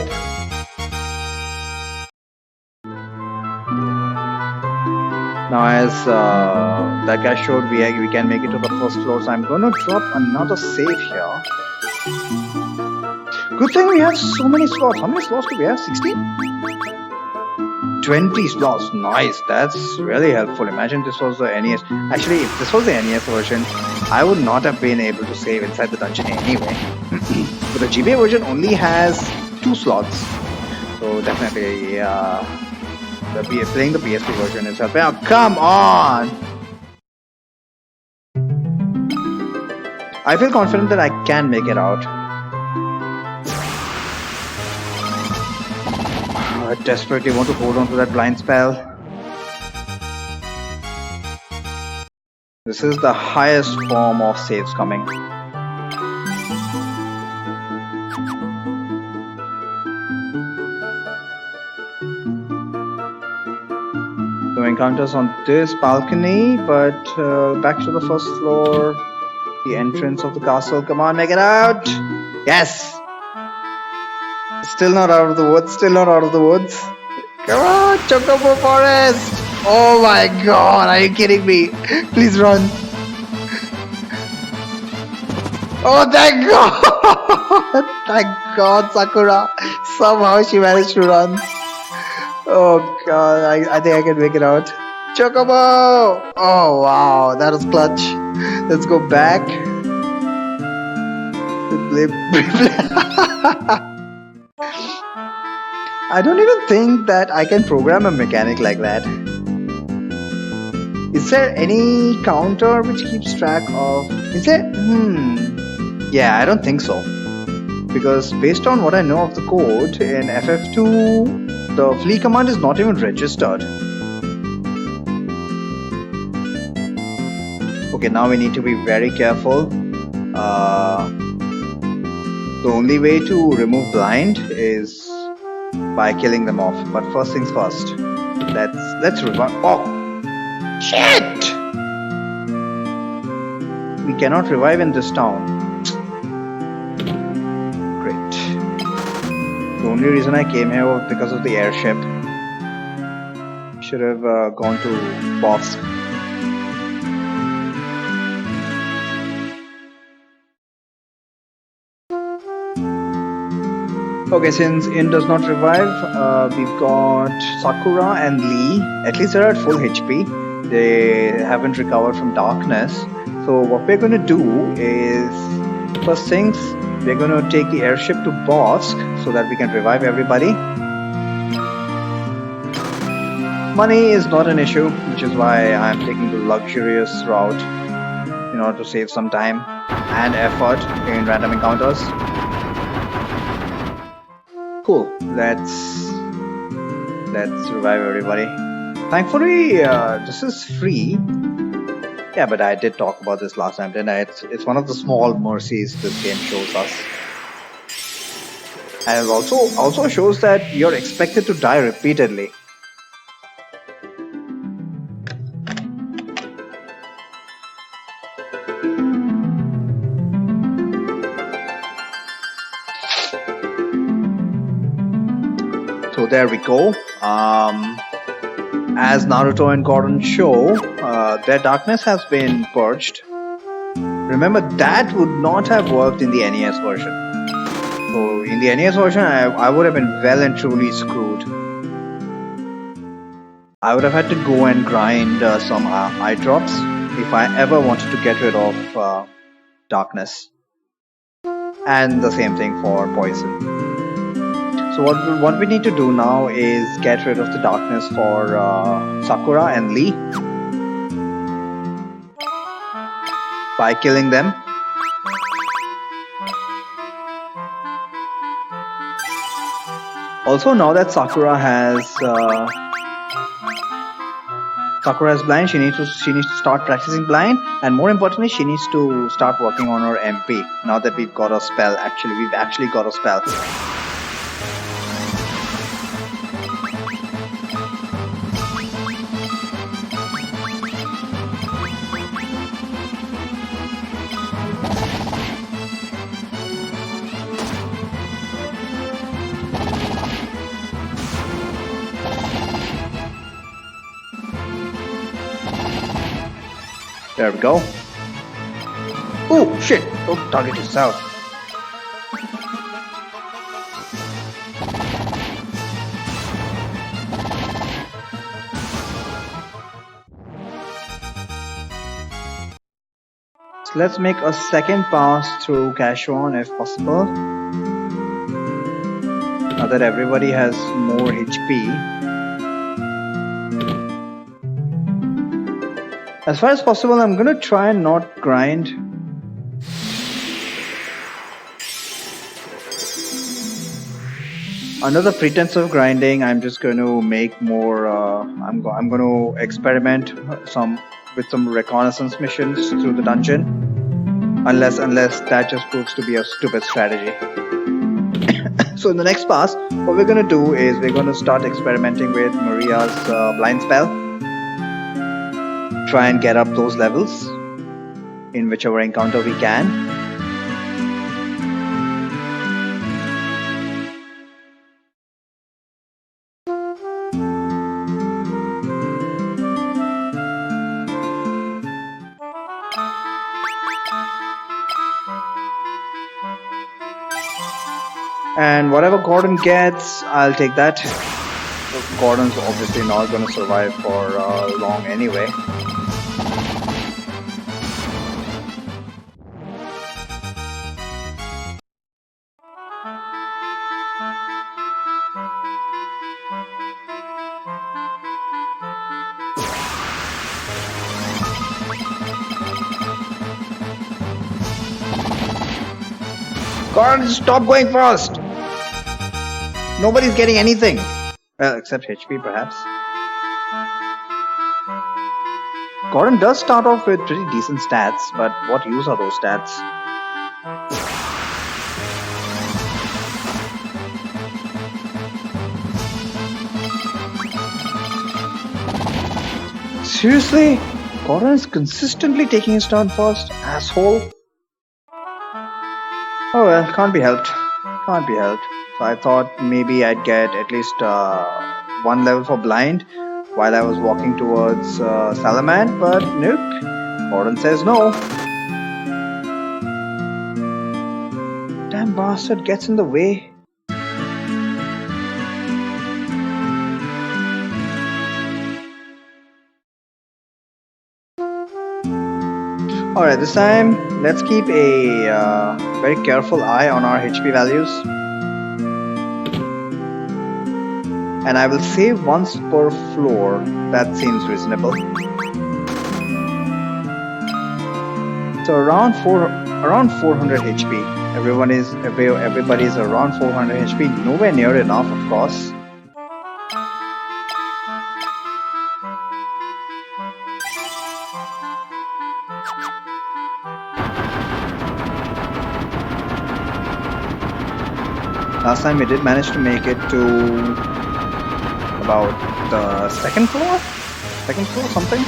Now, as that guy showed, we can make it to the first floor, so I'm gonna drop another save here. Good thing we have so many slots. How many slots do we have? 16? 20 slots. Nice. That's really helpful. Imagine this was the NES. Actually, if this was the NES version, I would not have been able to save inside the dungeon anyway. But the GBA version only has 2 slots. So definitely, playing the PSP version is helping. Oh, come on! I feel confident that I can make it out. I desperately want to hold on to that blind spell. This is the highest form of saves coming. No encounters on this balcony, but back to the first floor. The entrance of the castle. Come on, make it out! Yes! Still not out of the woods. Still not out of the woods. Come on, Chocobo Forest! Oh my god, are you kidding me? Please run. Oh, thank god! Thank god, Sakura. Somehow she managed to run. Oh god, I think I can make it out. Chocobo! Oh wow, that was clutch. Let's go back. I don't even think that I can program a mechanic like that. Is there any counter which keeps track of... Is there... Yeah, I don't think so. Because based on what I know of the code, in FF2, the flee command is not even registered. Okay, now we need to be very careful. The only way to remove blind is by killing them off. But first things first. Let's revive... Oh! Shit! We cannot revive in this town. Great. The only reason I came here was because of the airship. Should have gone to Bosk. Okay, since In does not revive, we've got Sakura and Lee. At least they're at full HP. They haven't recovered from darkness. So what we're going to do is, first things, we're going to take the airship to Bosk so that we can revive everybody. Money is not an issue, which is why I'm taking the luxurious route in order to save some time and effort in random encounters. Cool. Let's revive everybody. Thankfully, this is free. Yeah, but I did talk about this last time, didn't I? It's one of the small mercies this game shows us. And it also shows that you're expected to die repeatedly. So there we go. As Naruto and Gordon show, their darkness has been purged. Remember, that would not have worked in the NES version. So in the NES version, I would have been well and truly screwed. I would have had to go and grind some eye drops if I ever wanted to get rid of darkness. And the same thing for poison. So what we need to do now is get rid of the darkness for Sakura and Lee by killing them. Also, now that Sakura has blind, she needs to start practicing blind, and more importantly, she needs to start working on her MP. Now that we've got a spell, we've actually got a spell. There we go. Oh shit! Don't target yourself. So let's make a second pass through Cashon if possible. Now that everybody has more HP. As far as possible, I'm gonna try and not grind. Under the pretense of grinding, I'm just going to make more. I'm going to experiment with some reconnaissance missions through the dungeon, unless that just proves to be a stupid strategy. So in the next pass, what we're going to do is we're going to start experimenting with Maria's blind spell. Try and get up those levels in whichever encounter we can. And whatever Gordon gets, I'll take that. Gordon's obviously not going to survive for long anyway. Gordon, stop going fast! Nobody's getting anything. Well, except HP perhaps. Gordon does start off with pretty decent stats, but what use are those stats? Seriously? Gordon is consistently taking his turn first, asshole. Oh well, can't be helped. Can't be helped. So I thought maybe I'd get at least one level for blind while I was walking towards Salamand, but nope. Gordon says no. Damn bastard gets in the way. Alright, this time let's keep a very careful eye on our HP values. And I will save once per floor. That seems reasonable. So around 400 HP. Everybody is around 400 HP. Nowhere near enough, of course. Last time we did manage to make it to about the second floor something.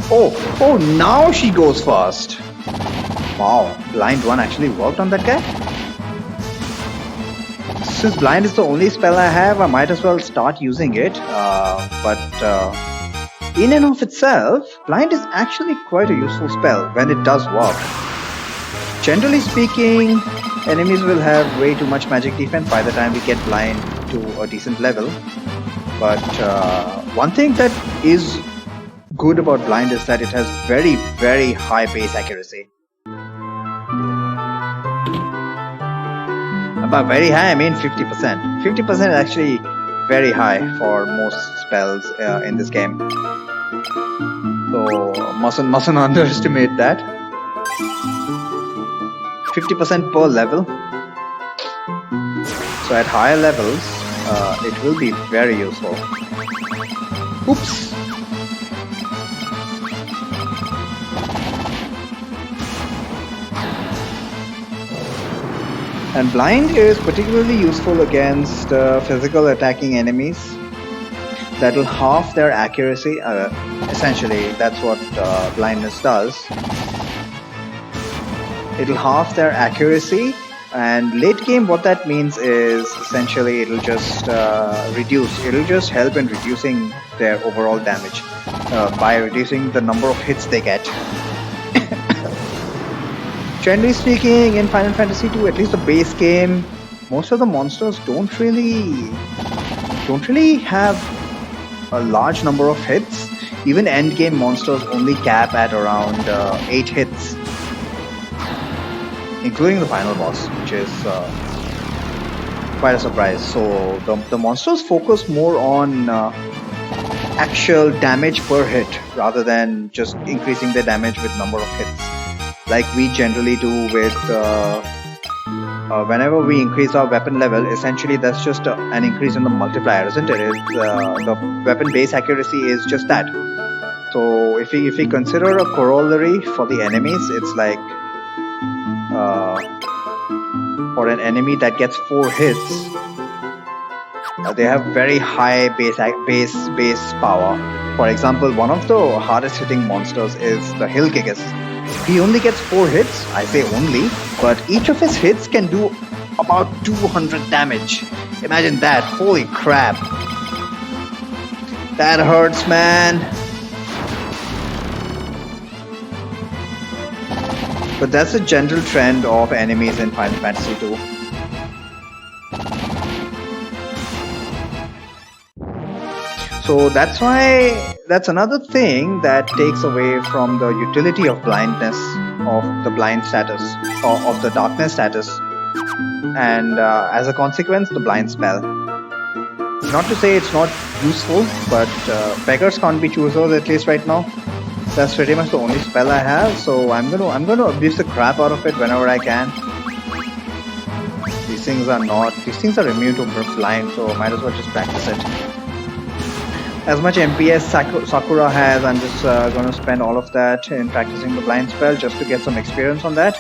Oh, now she goes fast. Wow, blind one actually worked on that guy. Since blind is the only spell I have, I might as well start using it. But in and of itself, blind is actually quite a useful spell when it does work. Generally speaking, enemies will have way too much magic defense by the time we get blind to a decent level. But one thing that is good about blind is that it has very, very high base accuracy. By very high, I mean 50%. 50% is actually very high for most spells in this game. So mustn't underestimate that. 50% per level. So at higher levels, it will be very useful. Oops. And blind is particularly useful against physical attacking enemies. That will halve their accuracy. Essentially, that's what blindness does. It'll halve their accuracy, and late game what that means is essentially it'll just it'll just help in reducing their overall damage by reducing the number of hits they get. Generally speaking, in Final Fantasy II, at least the base game, most of the monsters don't really have a large number of hits. Even end game monsters only cap at around 8 hits. Including the final boss, which is quite a surprise. So the monsters focus more on actual damage per hit rather than just increasing their damage with number of hits, like we generally do with whenever we increase our weapon level. Essentially, that's just an increase in the multiplier, isn't it? The weapon base accuracy is just that. So if we consider a corollary for the enemies, it's like for an enemy that gets 4 hits, they have very high base power. For example, one of the hardest hitting monsters is the Hill Gigas. He only gets 4 hits, I say only, but each of his hits can do about 200 damage. Imagine that, holy crap. That hurts, man. But that's the general trend of enemies in Final Fantasy 2. So that's another thing that takes away from the utility of blindness, of the blind status, or of the darkness status, and as a consequence, the blind spell. Not to say it's not useful, but beggars can't be choosers, at least right now. That's pretty much the only spell I have, so I'm gonna abuse the crap out of it whenever I can. These things are immune to blind, so might as well just practice it. As much MP as Sakura has, I'm just gonna spend all of that in practicing the blind spell just to get some experience on that.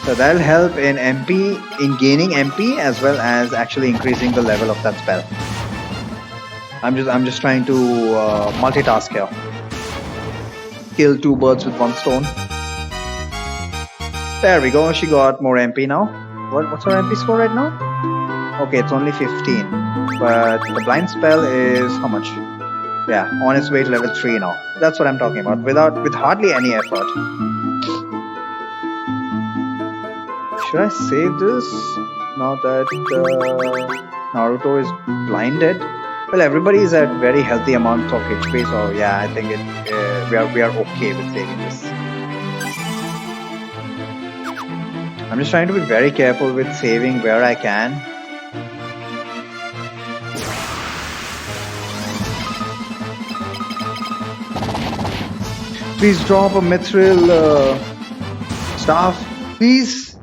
So that'll help in gaining MP as well as actually increasing the level of that spell. I'm just trying to multitask here. Kill two birds with one stone. There we go. She got more MP now. What's her MP score right now? Okay, it's only 15. But the blind spell is how much? Yeah, on its way to level 3 now. That's what I'm talking about. With hardly any effort. Should I save this now that Naruto is blinded? Well, everybody is at very healthy amounts of HP, so yeah, I think we are okay with saving this. I'm just trying to be very careful with saving where I can. Please drop a mithril staff, please.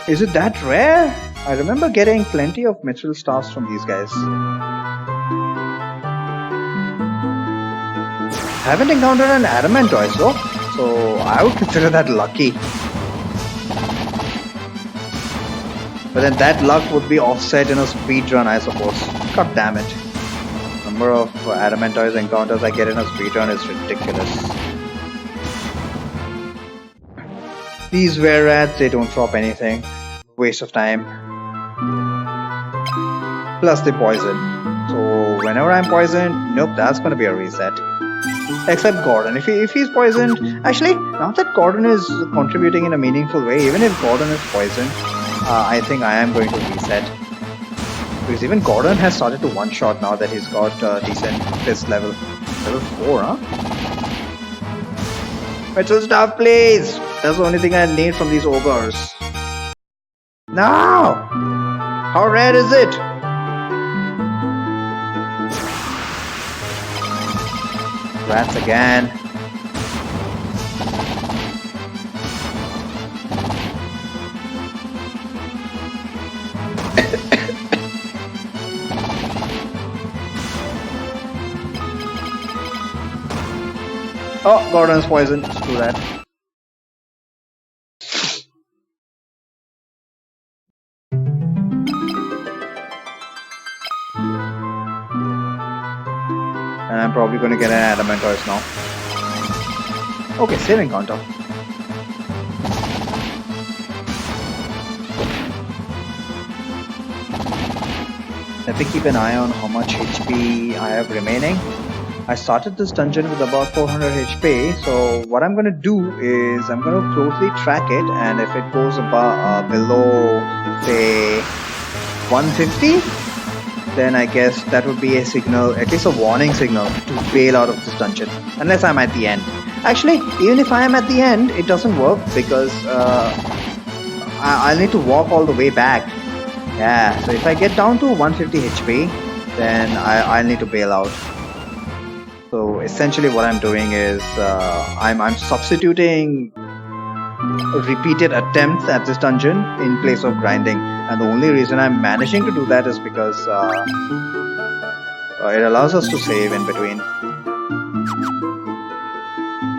Is it that rare? I remember getting plenty of mithril staffs from these guys. Haven't encountered an adamantoise though, so I would consider that lucky. But then that luck would be offset in a speedrun, I suppose. God damn it. The number of adamantoise encounters I get in a speedrun is ridiculous. These were rats, they don't drop anything. Waste of time. Plus they poison. So whenever I'm poisoned, nope, that's gonna be a reset. Except Gordon. If he's poisoned, actually, now that Gordon is contributing in a meaningful way, even if Gordon is poisoned, I think I am going to reset. Because even Gordon has started to one-shot now that he's got decent fist level. Level 4, huh? Metal staff, please! That's the only thing I need from these ogres. No! How rare is it? Rats again. Oh, Gordon's poisoned. Screw that. And I'm probably going to get an adamantoise now. Okay, save encounter. Let me keep an eye on how much HP I have remaining. I started this dungeon with about 400 HP, so what I'm going to do is I'm going to closely track it, and if it goes below, say, 150, then I guess that would be a signal, at least a warning signal, to bail out of this dungeon, unless I'm at the end. Actually, even if I am at the end, it doesn't work because I'll need to walk all the way back. Yeah, so if I get down to 150 HP, then I'll need to bail out. So essentially what I'm doing is I'm substituting repeated attempts at this dungeon in place of grinding, and the only reason I'm managing to do that is because it allows us to save in between.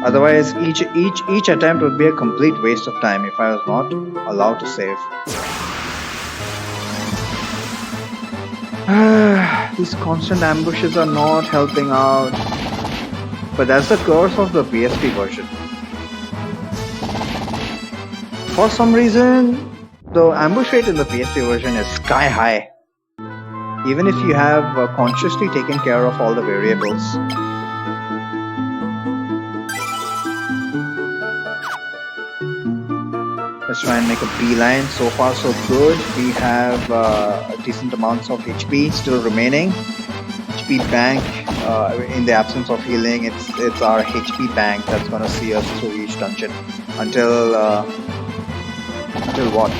Otherwise each attempt would be a complete waste of time if I was not allowed to save. These constant ambushes are not helping out. But that's the curse of the PSP version. For some reason, the ambush rate in the PSP version is sky high. Even if you have consciously taken care of all the variables. Let's try and make a beeline. So far so good. We have decent amounts of HP still remaining. HP bank, in the absence of healing, it's our HP bank that's gonna see us through each dungeon until what?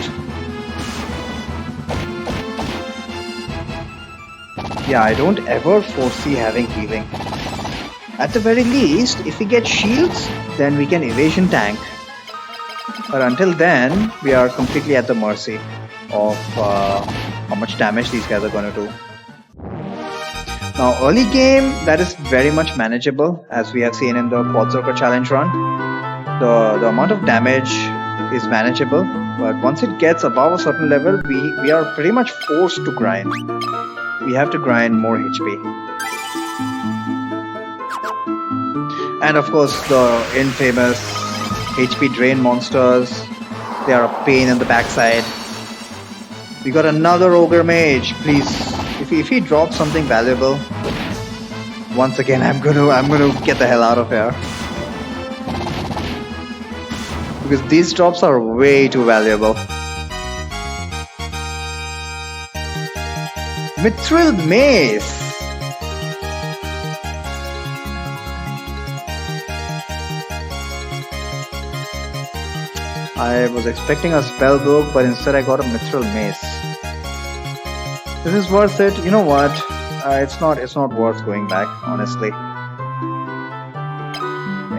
Yeah, I don't ever foresee having healing. At the very least, if we get shields, then we can evasion tank. But until then, we are completely at the mercy of how much damage these guys are gonna do. Now, early game, that is very much manageable, as we have seen in the Quad Circle Challenge run. The amount of damage is manageable, but once it gets above a certain level, we are pretty much forced to grind. We have to grind more HP. And of course, the infamous HP drain monsters, they are a pain in the backside. We got another Ogre Mage, please. If he drops something valuable, once again I'm gonna get the hell out of here. Because these drops are way too valuable. Mithril Mace! I was expecting a spell book, but instead I got a Mithril Mace. This is worth it. You know what? It's not worth going back, honestly.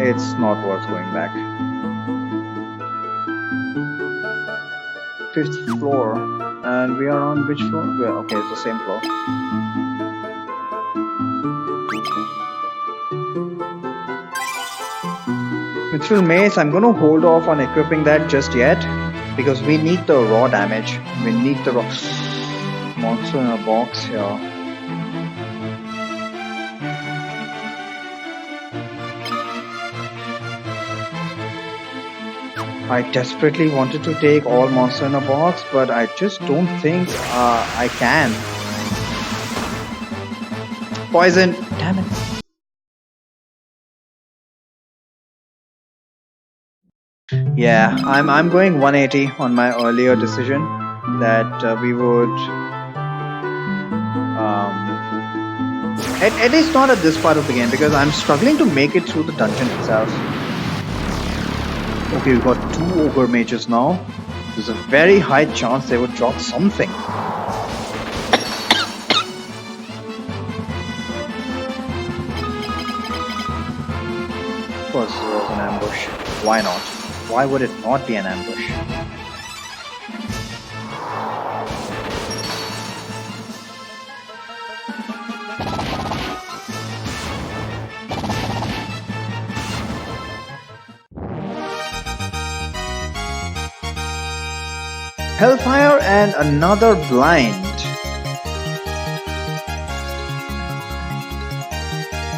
It's not worth going back. 5th floor. And we are on which floor? Yeah, okay, it's the same floor. Mithril Mace, I'm gonna hold off on equipping that just yet. Because we need the raw damage. We need the raw... monster in a box here. I desperately wanted to take all monster in a box, but I just don't think I can. Poison! Damn it. Yeah, I'm going 180 on my earlier decision that we would at least not at this part of the game, because I'm struggling to make it through the dungeon itself. Okay, we've got 2 Ogre Mages now. There's a very high chance they would drop something. Of course, there was an ambush. Why not? Why would it not be an ambush? Hellfire and another blind.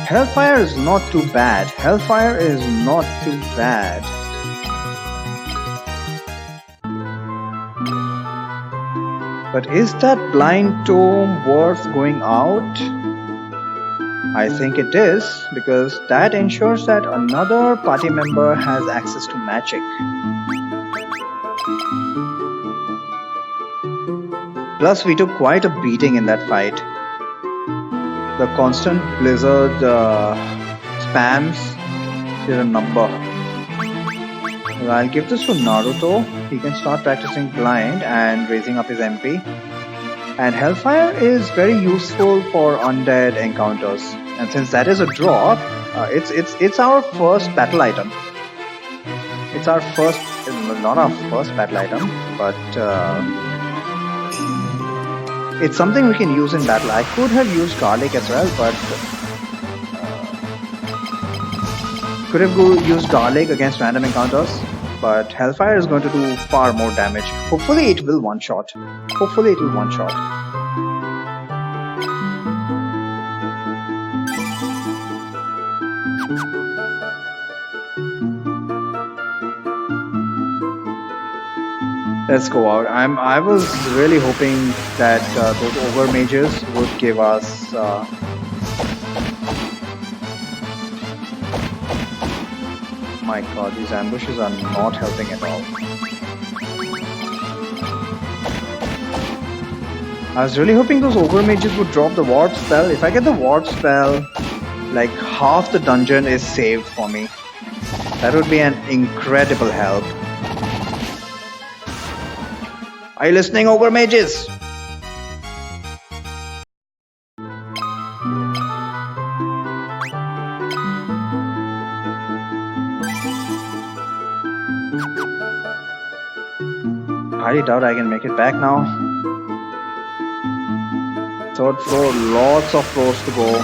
Hellfire is not too bad. Hellfire is not too bad. But is that blind tome worth going out? I think it is, because that ensures that another party member has access to magic. Plus, we took quite a beating in that fight. The constant blizzard spams did a number. Well, I'll give this to Naruto. He can start practicing blind and raising up his MP. And Hellfire is very useful for undead encounters. And since that is a drop, it's our first battle item. It's our first, not our first battle item, but it's something we can use in battle. I could have used garlic as well, but could have used garlic against random encounters. But Hellfire is going to do far more damage. Hopefully it will one-shot. Hopefully it will one-shot. Let's go out. I was really hoping that those Ogre Mages would give us my god, these ambushes are not helping at all. I was really hoping those ogre mages would drop the ward spell. If I get the ward spell, like half the dungeon is saved for me. That would be an incredible help. Are you listening, ogre mages? I doubt I can make it back now. Third floor, lots of floors to go.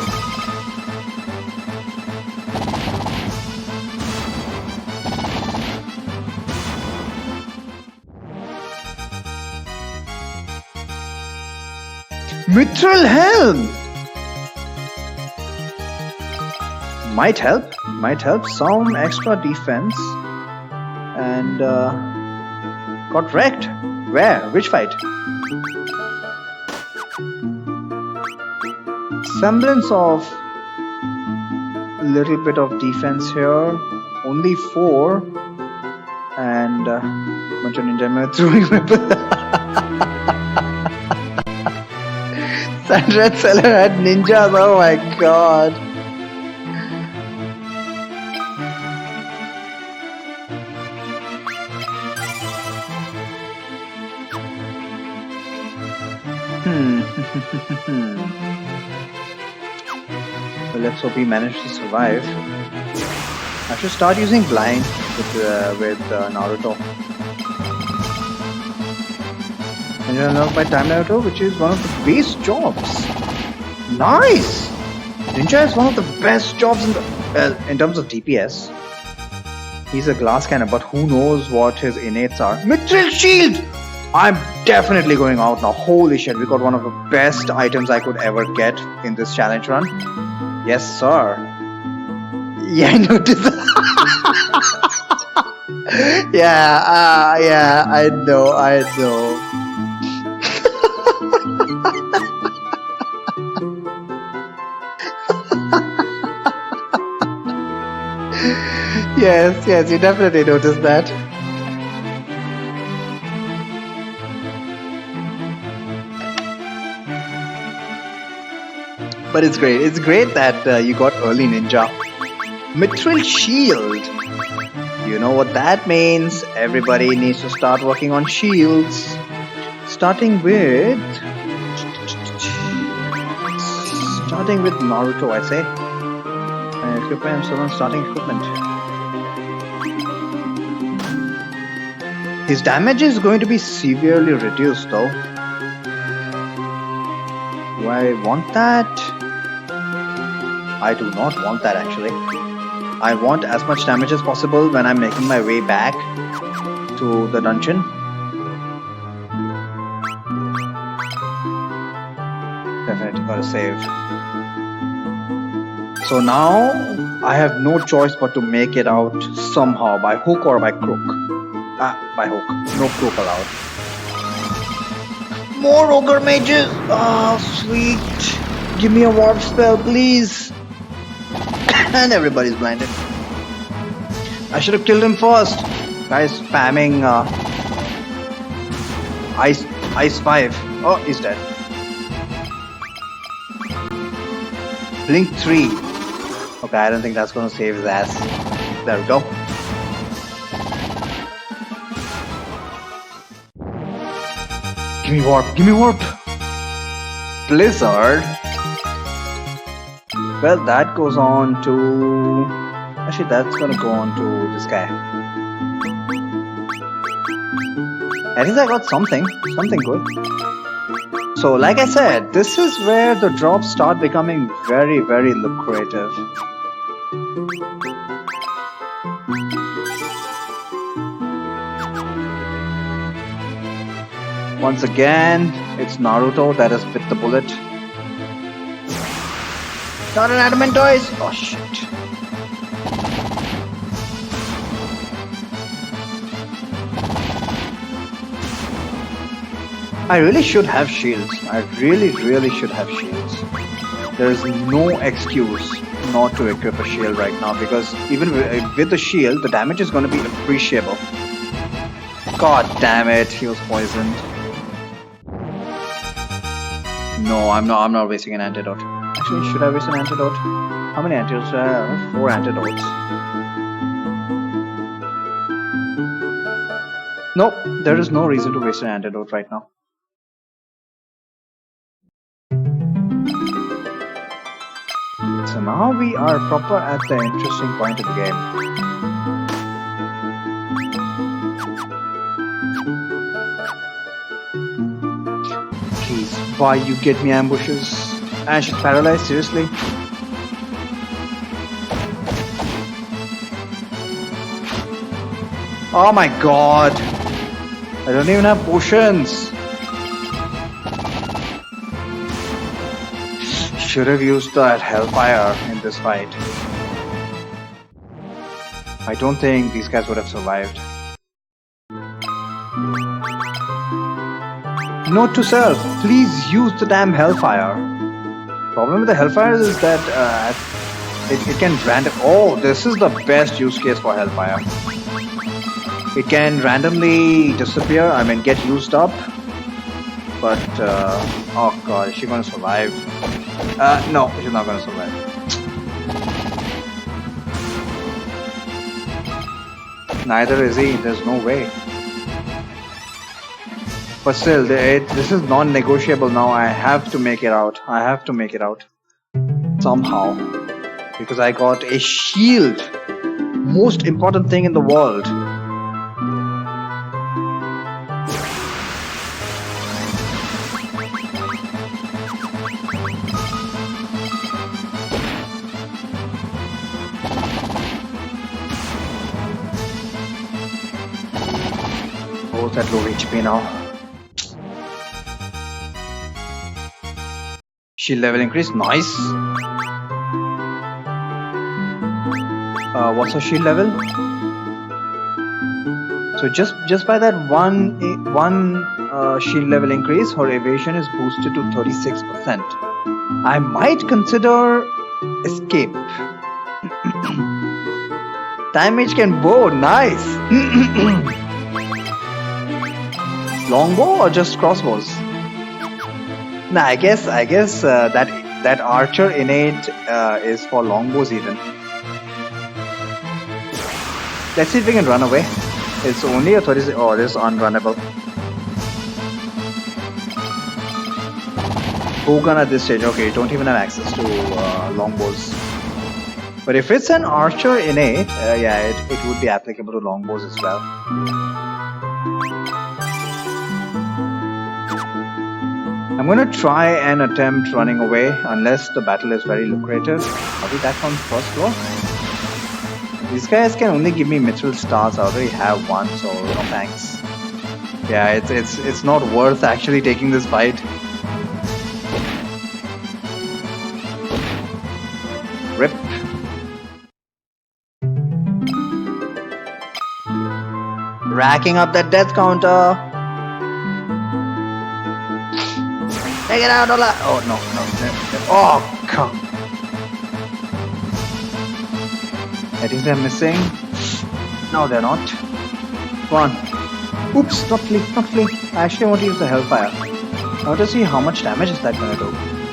Mithril Helm! Might help. Some extra defense. And got wrecked. Where? Which fight? Semblance of little bit of defense here. Only 4. And bunch of ninja men throwing weapons. Sandra Seller had ninjas, oh my god. Well, let's hope he managed to survive. I should start using blind with Naruto. And you unlock by time Naruto, which is one of the base jobs. Nice! Ninja is one of the best jobs in terms of DPS. He's a glass cannon, but who knows what his innates are. Mithril Shield! I'm definitely going out now. Holy shit, we got one of the best items I could ever get in this challenge run. Yes, sir. Yeah, I noticed that. Yeah, I know. Yes, you definitely noticed that. But it's great that you got early ninja. Mithril Shield. You know what that means. Everybody needs to start working on shields. Starting with Naruto, I say. Equipment, I'm still on starting equipment. His damage is going to be severely reduced though. Do I want that? I do not want that actually. I want as much damage as possible when I'm making my way back to the dungeon. Definitely gotta save. So now I have no choice but to make it out somehow, by hook or by crook. By hook. No crook allowed. More ogre mages! Oh, sweet. Give me a warp spell, please. And everybody's blinded. I should have killed him first. Guy's spamming Ice 5. Oh, he's dead. Blink 3. Okay, I don't think that's gonna save his ass. There we go. Give me warp. Blizzard. Well, that goes on to... Actually, that's gonna go on to this guy. At least I got something good. So, like I said, this is where the drops start becoming very, very lucrative. Once again, it's Naruto that has bit the bullet. Not an adamant toys! Oh shit. I really should have shields. I really should have shields. There is no excuse not to equip a shield right now, because even with the shield, the damage is going to be appreciable. God damn it, he was poisoned. No, I'm not. I'm not wasting an antidote. Actually, should I waste an antidote? How many antidotes do I have? 4 antidotes. Nope, there is no reason to waste an antidote right now. So now we are proper at the interesting point of the game. Please, why you get me ambushes? And she's paralyzed, seriously? Oh my god! I don't even have potions! Should have used that Hellfire in this fight. I don't think these guys would have survived. Note to self, please use the damn Hellfire. Problem with the Hellfire is that it can random. Oh, this is the best use case for Hellfire. It can randomly disappear, I mean get used up. But, oh god, is she gonna survive? No, she's not gonna survive. Neither is he, there's no way. But still, this is non-negotiable now. I have to make it out. I have to make it out. Somehow. Because I got a shield. Most important thing in the world. Both at low HP now. Shield level increase, nice. What's her shield level? So just by that one shield level increase, her evasion is boosted to 36%. I might consider escape. Damage can bow, nice. Longbow or just crossbows? Nah, I guess that archer innate is for longbows even. Let's see if we can run away. It's only a 36. Oh, this is unrunnable. Bowgun at this stage. Okay, you don't even have access to longbows. But if it's an archer innate, yeah, it would be applicable to longbows as well. I'm gonna try and attempt running away unless the battle is very lucrative. Are we back on first floor? These guys can only give me mithril stars. I already have one, so no thanks. Yeah, it's not worth actually taking this fight. Rip. Racking up that death counter. Take it out, Ola! Oh, no. Oh, come. I think they're missing. No, they're not. Come on. Oops, not flee. I actually want to use the Hellfire. I want to see how much damage is that going to do.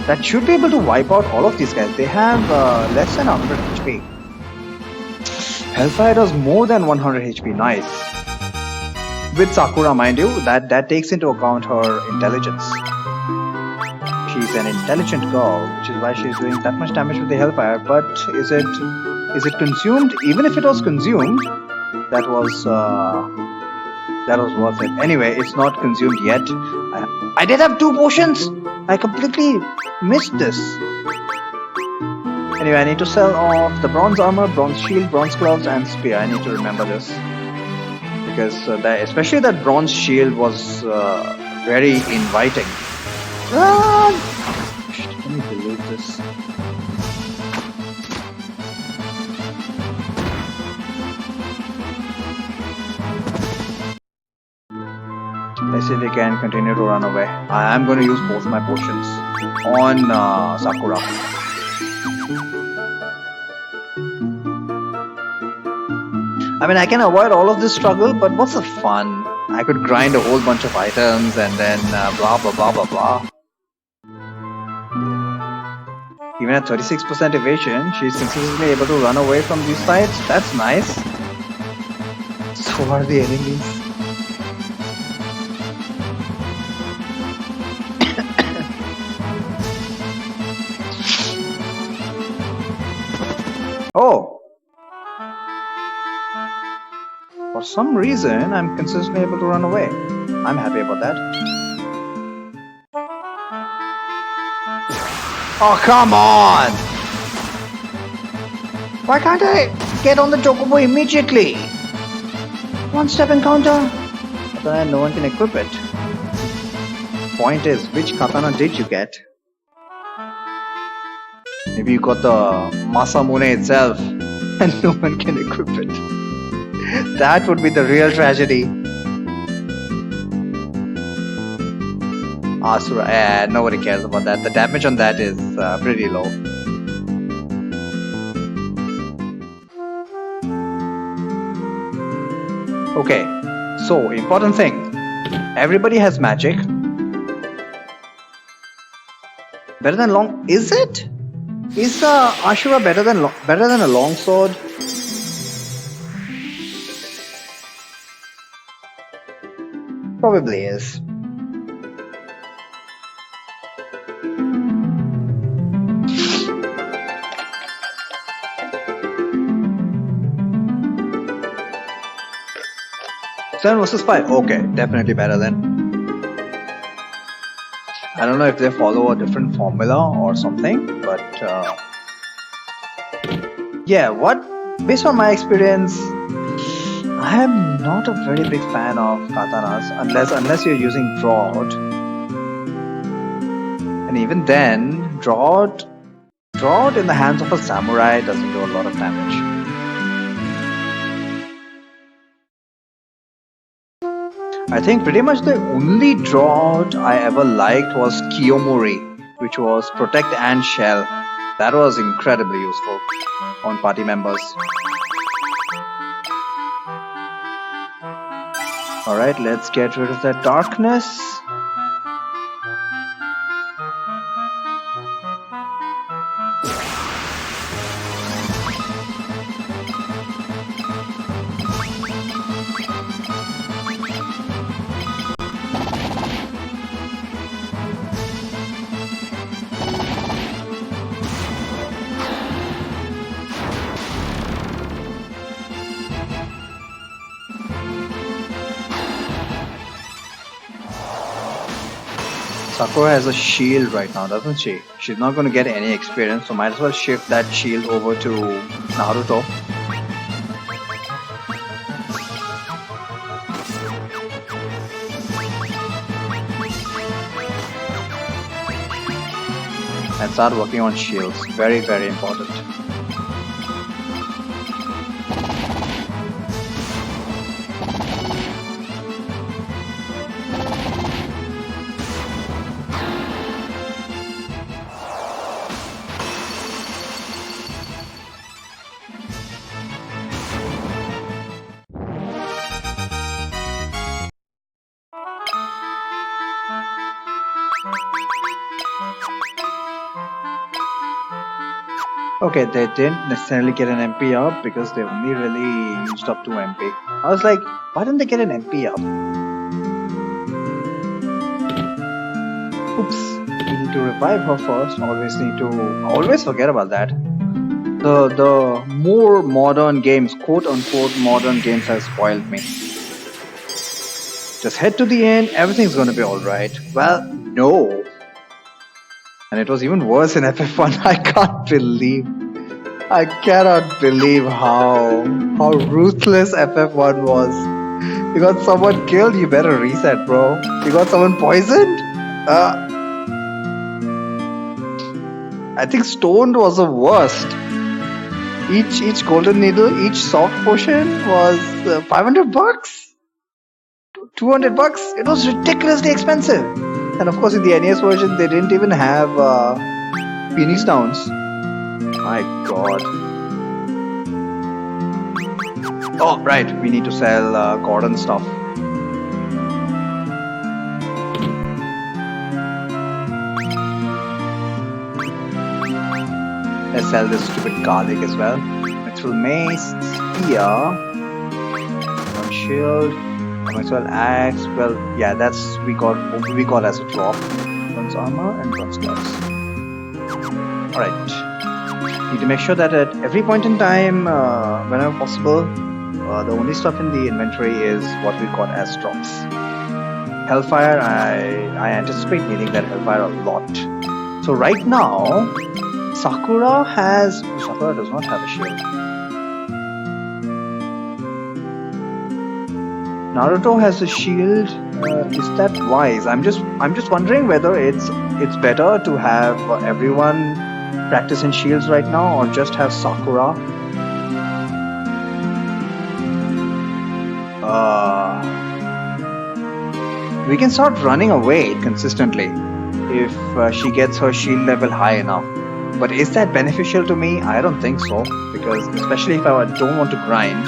That should be able to wipe out all of these guys. They have less than 100 HP. Hellfire does more than 100 HP. Nice. With Sakura, mind you, that takes into account her intelligence. She's an intelligent girl, which is why she's doing that much damage with the Hellfire. But is it consumed? Even if it was consumed, that was worth it. Anyway, it's not consumed yet. I did have 2 potions. I completely missed this. Anyway, I need to sell off the bronze armor, bronze shield, bronze gloves, and spear. I need to remember this because especially that bronze shield was very inviting. Run! Let me delete this. Let's see if we can continue to run away. I am going to use both my potions on Sakura. I mean, I can avoid all of this struggle, but what's the fun? I could grind a whole bunch of items and then blah blah blah blah blah. Even at 36% evasion, she's consistently able to run away from these fights. That's nice. So are the enemies. Oh! For some reason, I'm consistently able to run away. I'm happy about that. Oh, come on! Why can't I get on the Chocobo immediately? One step encounter? But then no one can equip it. Point is, which katana did you get? Maybe you got the Masamune itself and no one can equip it. That would be the real tragedy. Asura, nobody cares about that. The damage on that is pretty low. Okay, so important thing. Everybody has magic. Better than long? Is it? Is Ashura better than a long sword? Probably is. Seven versus 5. Okay, definitely better then. I don't know if they follow a different formula or something, but yeah, based on my experience, I am not a very big fan of katanas unless you're using drought. And even then, drought in the hands of a samurai doesn't do a lot of damage. I think pretty much the only drought I ever liked was Kiyomori, which was Protect and Shell. That was incredibly useful on party members. Alright, let's get rid of that darkness. Sakura has a shield right now, doesn't she? She's not going to get any experience, so might as well shift that shield over to Naruto. And start working on shields. Very, very important. Okay, they didn't necessarily get an MP up because they only really used up 2 MP. I was like, why didn't they get an MP up? Oops, we need to revive her first. Always forget about that. The more modern games, quote unquote modern games, have spoiled me. Just head to the end, everything's gonna be alright. Well, no. And it was even worse in FF1. I cannot believe how ruthless FF1 was. You got someone killed, you better reset, bro. You got someone poisoned? I think stoned was the worst. Each golden needle, each soft potion was $500? $200? It was ridiculously expensive. And of course in the NES version they didn't even have Phoenix Downs. My god. Oh right, we need to sell Gordon stuff. Let's sell this stupid garlic as well. Mithril mace, spear, one shield, one axe. Well, yeah, that's we got as a drop. Bronze armor and bronze gloves. All right. Need to make sure that at every point in time, whenever possible, the only stuff in the inventory is what we got as drops. Hellfire, I anticipate needing that Hellfire a lot. So right now, Sakura does not have a shield. Naruto has a shield. Is that wise? I'm just wondering whether it's better to have everyone practice in shields right now or just have Sakura. We can start running away consistently if she gets her shield level high enough. But is that beneficial to me? I don't think so, because especially if I don't want to grind.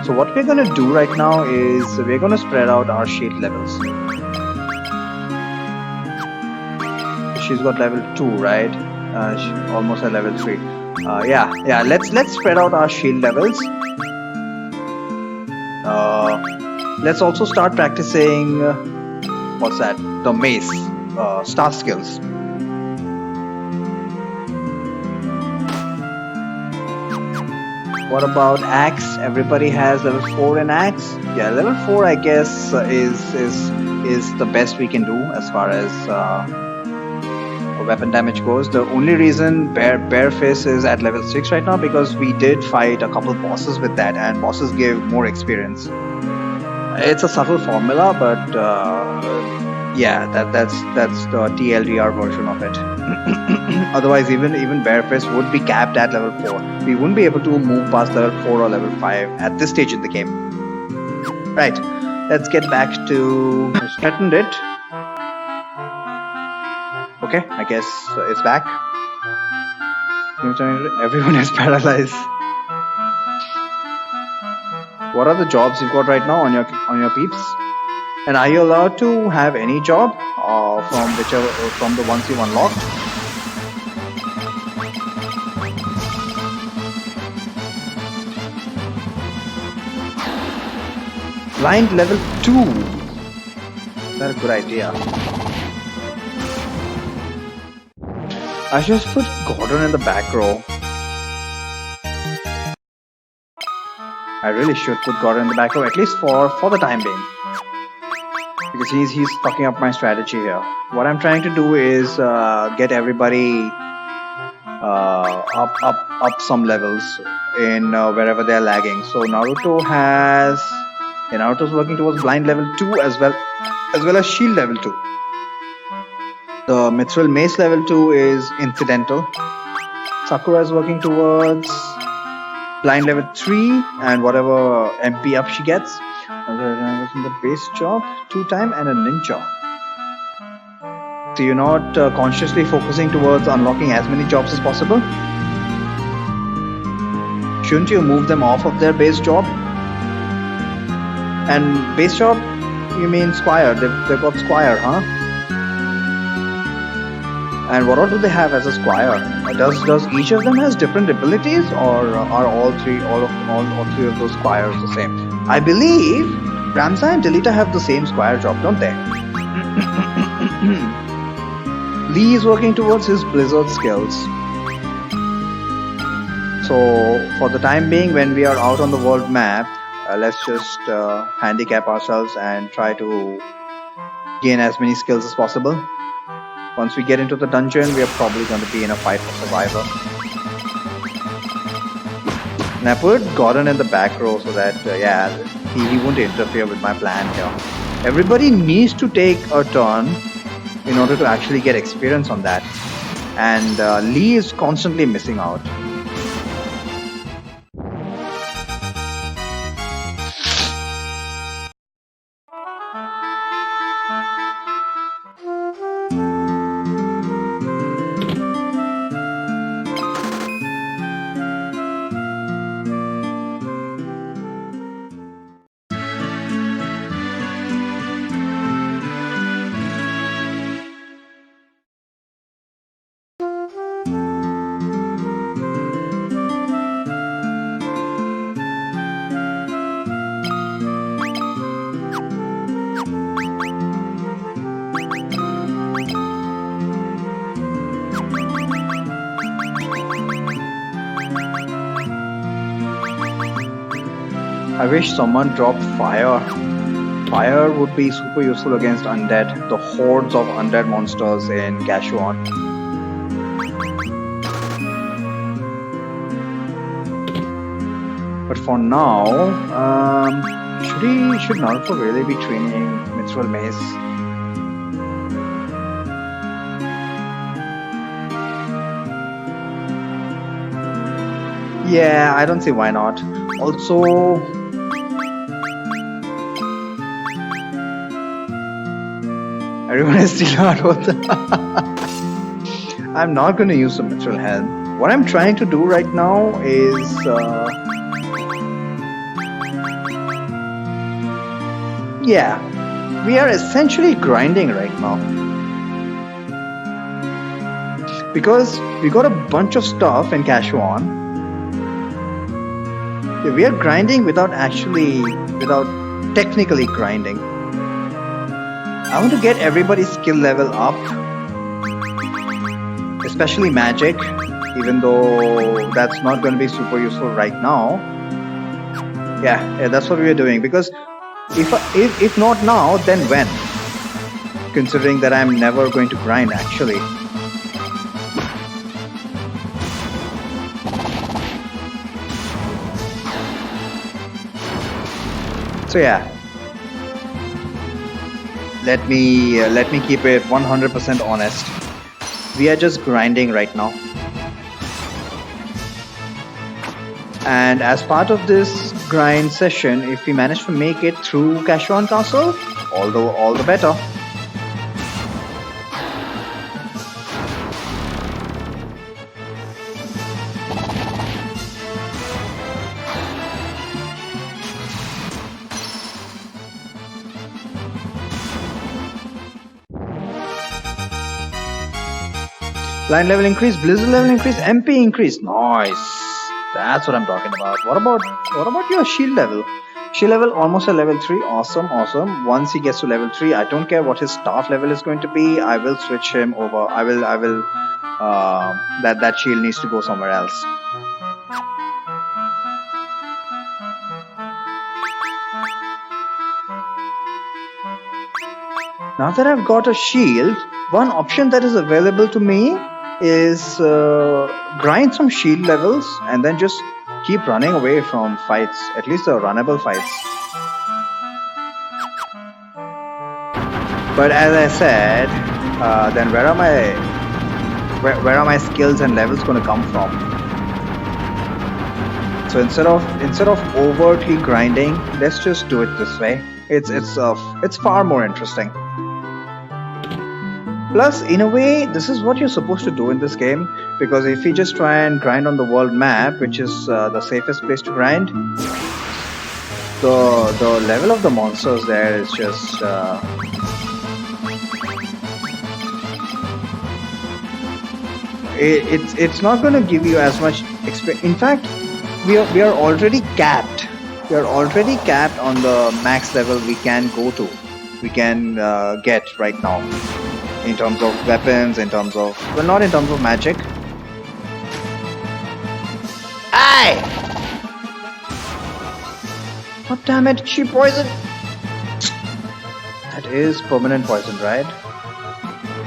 So what we're going to do right now is we're going to spread out our shield levels. She's got level 2, right? Almost at level 3. Yeah. Let's spread out our shield levels. Let's also start practicing. What's that? The mace, star skills. What about axe? Everybody has level 4 in axe. Yeah, level 4 I guess is the best we can do as far as weapon damage goes. The only reason Bear Fist is at level 6 right now because we did fight a couple bosses with that, and bosses give more experience. It's a subtle formula, but yeah, that's the TLDR version of it. Otherwise, even Bear Fist would be capped at level 4. We wouldn't be able to move past level 4 or level 5 at this stage in the game. Right, let's get back to threatened it. Okay, I guess it's back. Everyone is paralyzed. What are the jobs you've got right now on your peeps? And are you allowed to have any job from the ones you unlocked? Blind level 2. That's a good idea. I should just put Gordon in the back row. I really should put Gordon in the back row, at least for the time being. Because he's fucking up my strategy here. What I'm trying to do is get everybody up some levels in wherever they're lagging. So Naruto's working towards blind level 2 as well as shield level 2. The Mithril Mace level 2 is incidental. Sakura is working towards blind level 3 and whatever MP up she gets. The base job 2 time and a ninja. So you're not consciously focusing towards unlocking as many jobs as possible? Shouldn't you move them off of their base job? And base job, you mean Squire? They've got Squire, huh? And what all do they have as a Squire? Does each of them has different abilities, or are all three of those Squires the same? I believe Ramza and Delita have the same Squire job, don't they? Lee is working towards his Blizzard skills. So for the time being, when we are out on the world map, let's just handicap ourselves and try to gain as many skills as possible. Once we get into the dungeon, we are probably going to be in a fight for survival. And I put Gordon in the back row so that, he won't interfere with my plan here. Everybody needs to take a turn in order to actually get experience on that. And Lee is constantly missing out. I wish someone dropped fire. Fire would be super useful against undead, the hordes of undead monsters in Gashuan. But for now, should Naruto really be training Mithril Mace? Yeah, I don't see why not. Also, everyone is still Naruto. I'm not going to use the Mithril Helm. What I'm trying to do right now is yeah, we are essentially grinding right now. Because we got a bunch of stuff in Gashuan. We are grinding without technically grinding. I want to get everybody's skill level up, especially magic, even though that's not going to be super useful right now. Yeah, that's what we are doing. Because if not now, then when? Considering that I'm never going to grind actually. So yeah, let me keep it 100% honest. We are just grinding right now, and as part of this grind session, if we manage to make it through Gashuan Castle, all the better. Blind level increase, blizzard level increase, MP increase. Nice. That's what I'm talking about. What about your shield level? Shield level almost at level 3. Awesome. Once he gets to level 3, I don't care what his staff level is going to be. I will switch him over. I will that shield needs to go somewhere else. Now that I've got a shield, one option that is available to me is grind some shield levels and then just keep running away from fights, at least the runnable fights. But as I said, then where are my skills and levels going to come from? So instead of overtly grinding, let's just do it this way. It's far more interesting. Plus, in a way, this is what you're supposed to do in this game, because if you just try and grind on the world map, which is the safest place to grind, the level of the monsters there is just it's not going to give you as much experience. In fact, we are already capped. We are already capped on the max level we can go to. We can get right now. In terms of weapons, in terms of... well, not in terms of magic. Aye! God damn it, she poisoned! That is permanent poison, right?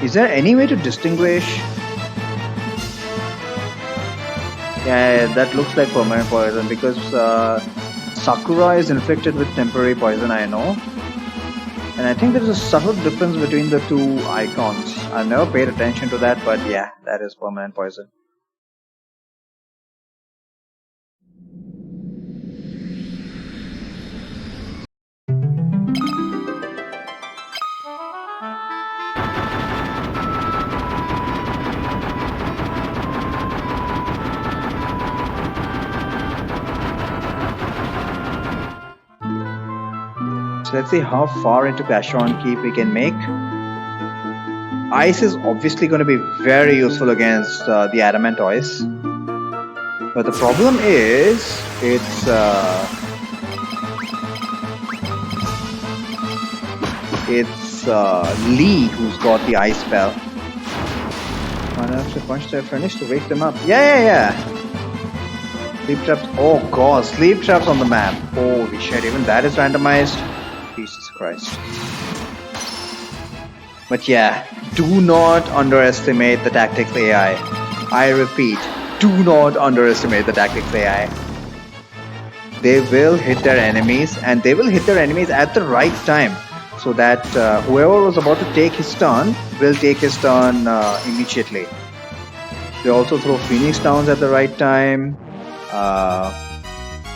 Is there any way to distinguish? Yeah, that looks like permanent poison because Sakura is inflicted with temporary poison, I know. And I think there is a subtle difference between the two icons. I've never paid attention to that, but yeah, that is permanent poison. So let's see how far into Gashuan Keep we can make. Ice is obviously going to be very useful against the Adamantoise. But the problem is, it's Lee who's got the ice spell. I have to punch their furnace to wake them up. Yeah. Sleep traps. Oh god, sleep traps on the map. Holy shit, even that is randomized. Jesus Christ. But yeah, do not underestimate the tactics AI. I repeat, do not underestimate the tactics AI. They will hit their enemies, and they will hit their enemies at the right time, so that whoever was about to take his turn will take his turn immediately. They also throw Phoenix Downs at the right time.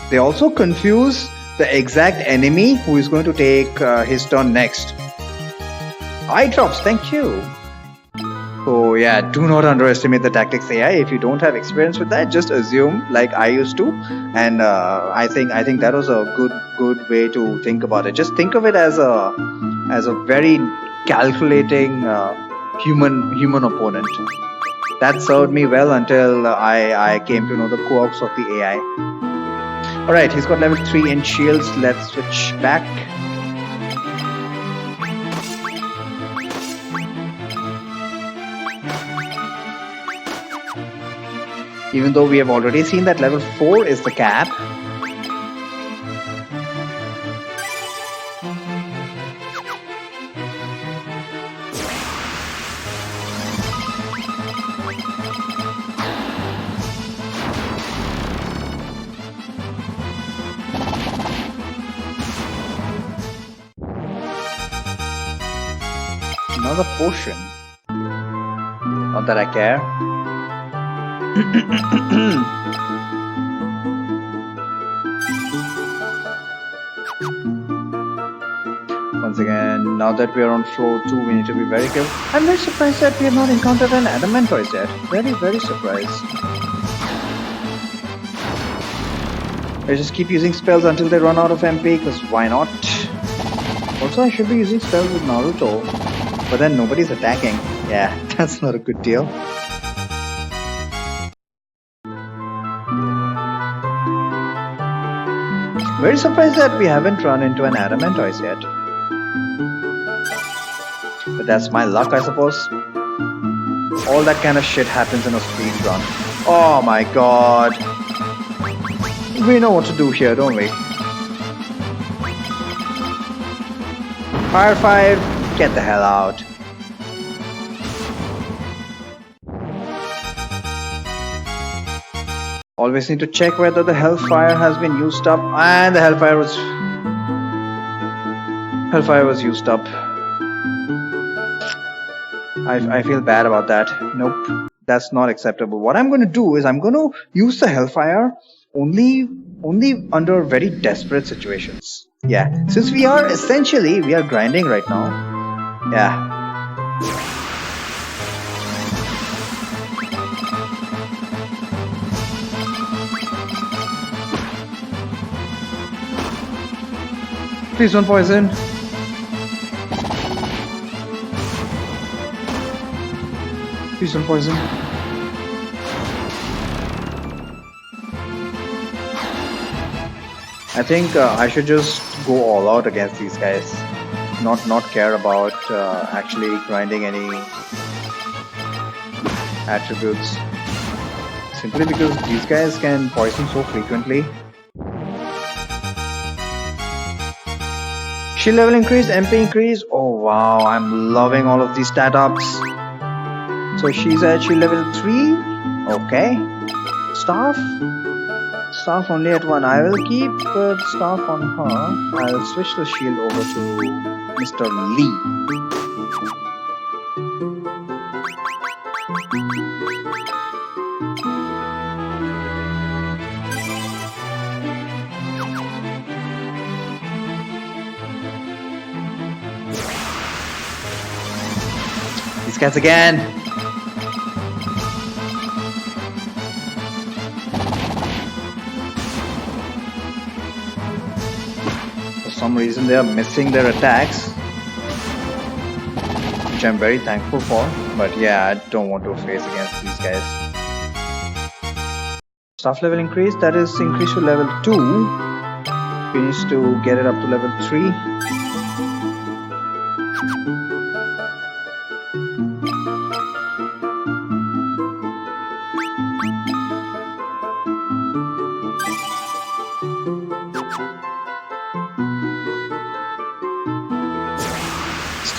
They also confuse the exact enemy who is going to take his turn next. Eye drops, thank you. So yeah, do not underestimate the tactics AI. If you don't have experience with that, just assume like I used to, and I think that was a good way to think about it. Just think of it as a very calculating human opponent. That served me well until I came to know the quirks of the AI. Alright, he's got level 3 in shields. Let's switch back. Even though we have already seen that level 4 is the cap. Another potion. Not that I care. Once again, now that we are on floor 2, we need to be very careful. I'm very surprised that we have not encountered an Adamantoise yet. Very surprised. I just keep using spells until they run out of MP, because why not? Also, I should be using spells with Naruto, but then nobody's attacking. Yeah, that's not a good deal. Very surprised that we haven't run into an Adamantoise yet. But that's my luck, I suppose. All that kind of shit happens in a speed run. Oh my god. We know what to do here, don't we? Fire 5, get the hell out. Always need to check whether the Hellfire has been used up, and the Hellfire was used up. I feel bad about that. Nope, that's not acceptable. What I'm going to do is I'm going to use the Hellfire only under very desperate situations. Yeah, since we are grinding right now. Yeah. Please don't poison. Please don't poison. I think I should just go all out against these guys. Not care about actually grinding any attributes. Simply because these guys can poison so frequently. Shield level increase, MP increase. Oh wow, I'm loving all of these stat ups. So she's at shield level 3. Okay. Staff only at 1. I will keep staff on her. I'll switch the shield over to Mr. Lee. These guys again. For some reason they are missing their attacks, which I'm very thankful for, but yeah, I don't want to face against these guys. Staff level increase, that is increased to level 2. We need to get it up to level 3.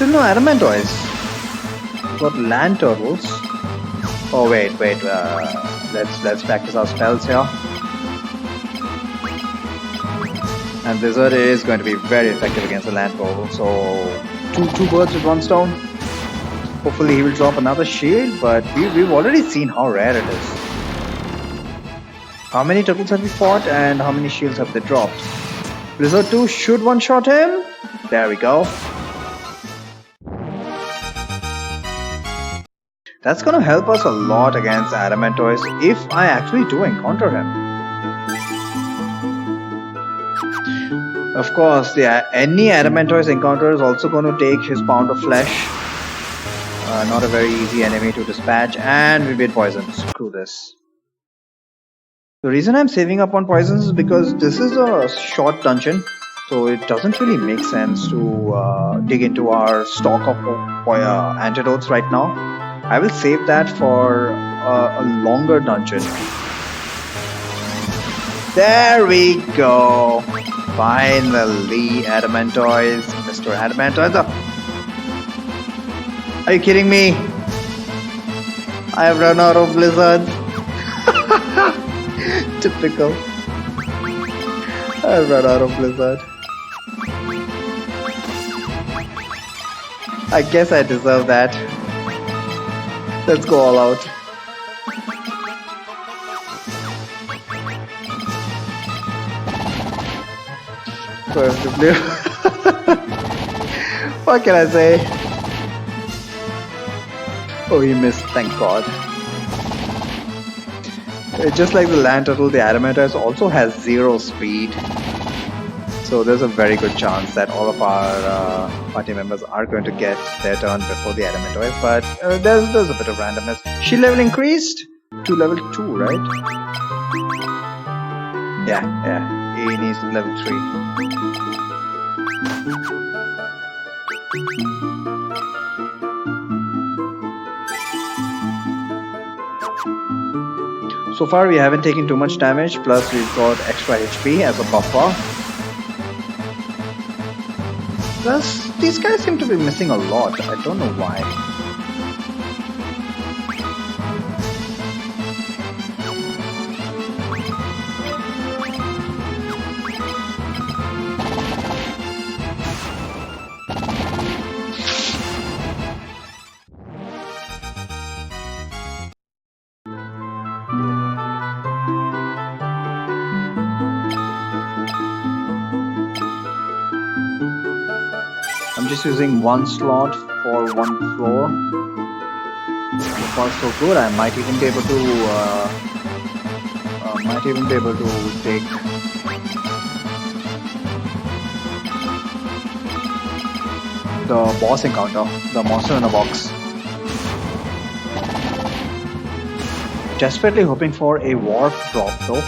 Still no adamantoids. Got land turtles. Oh wait. Let's practice our spells here. And Blizzard is going to be very effective against the land turtle. So two birds with one stone. Hopefully he will drop another shield, but we've already seen how rare it is. How many turtles have we fought and how many shields have they dropped? Blizzard 2 should one-shot him. There we go. That's gonna help us a lot against Adamantoise if I actually do encounter him. Of course, any Adamantoise encounter is also going to take his pound of flesh. Not a very easy enemy to dispatch, and we made poison. Screw this. The reason I'm saving up on poisons is because this is a short dungeon, so it doesn't really make sense to dig into our stock of antidotes right now. I will save that for a longer dungeon. There we go! Finally, Adamantoise, Mr. Adamantoise. Are you kidding me? I have run out of Blizzard. Typical. I've run out of Blizzard. I guess I deserve that. Let's go all out. What can I say? Oh, he missed, thank God. Just like the land turtle, the Adamantoise also has 0 speed. So there's a very good chance that all of our party members are going to get their turn before the Adamantoise. But there's a bit of randomness. Shield level increased to level 2, right? Yeah. He needs level 3. So far we haven't taken too much damage, plus we've got extra HP as a buffer. Plus, these guys seem to be missing a lot, I don't know why. I'm just using one slot for one floor. So far so good. I might even be able to take the boss encounter, the monster in a box. Desperately hoping for a warp drop though.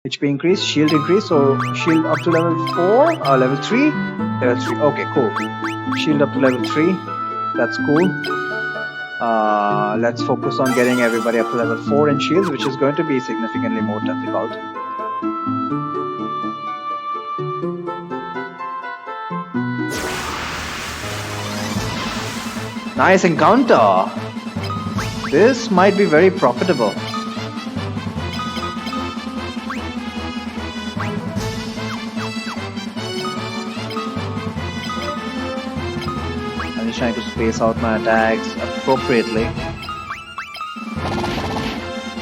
HP increase, shield increase, so shield up to level 4, level 3, level 3, okay, cool. Shield up to level 3, that's cool. Let's focus on getting everybody up to level 4 in shields, which is going to be significantly more difficult. Nice encounter! This might be very profitable. Trying to space out my attacks appropriately.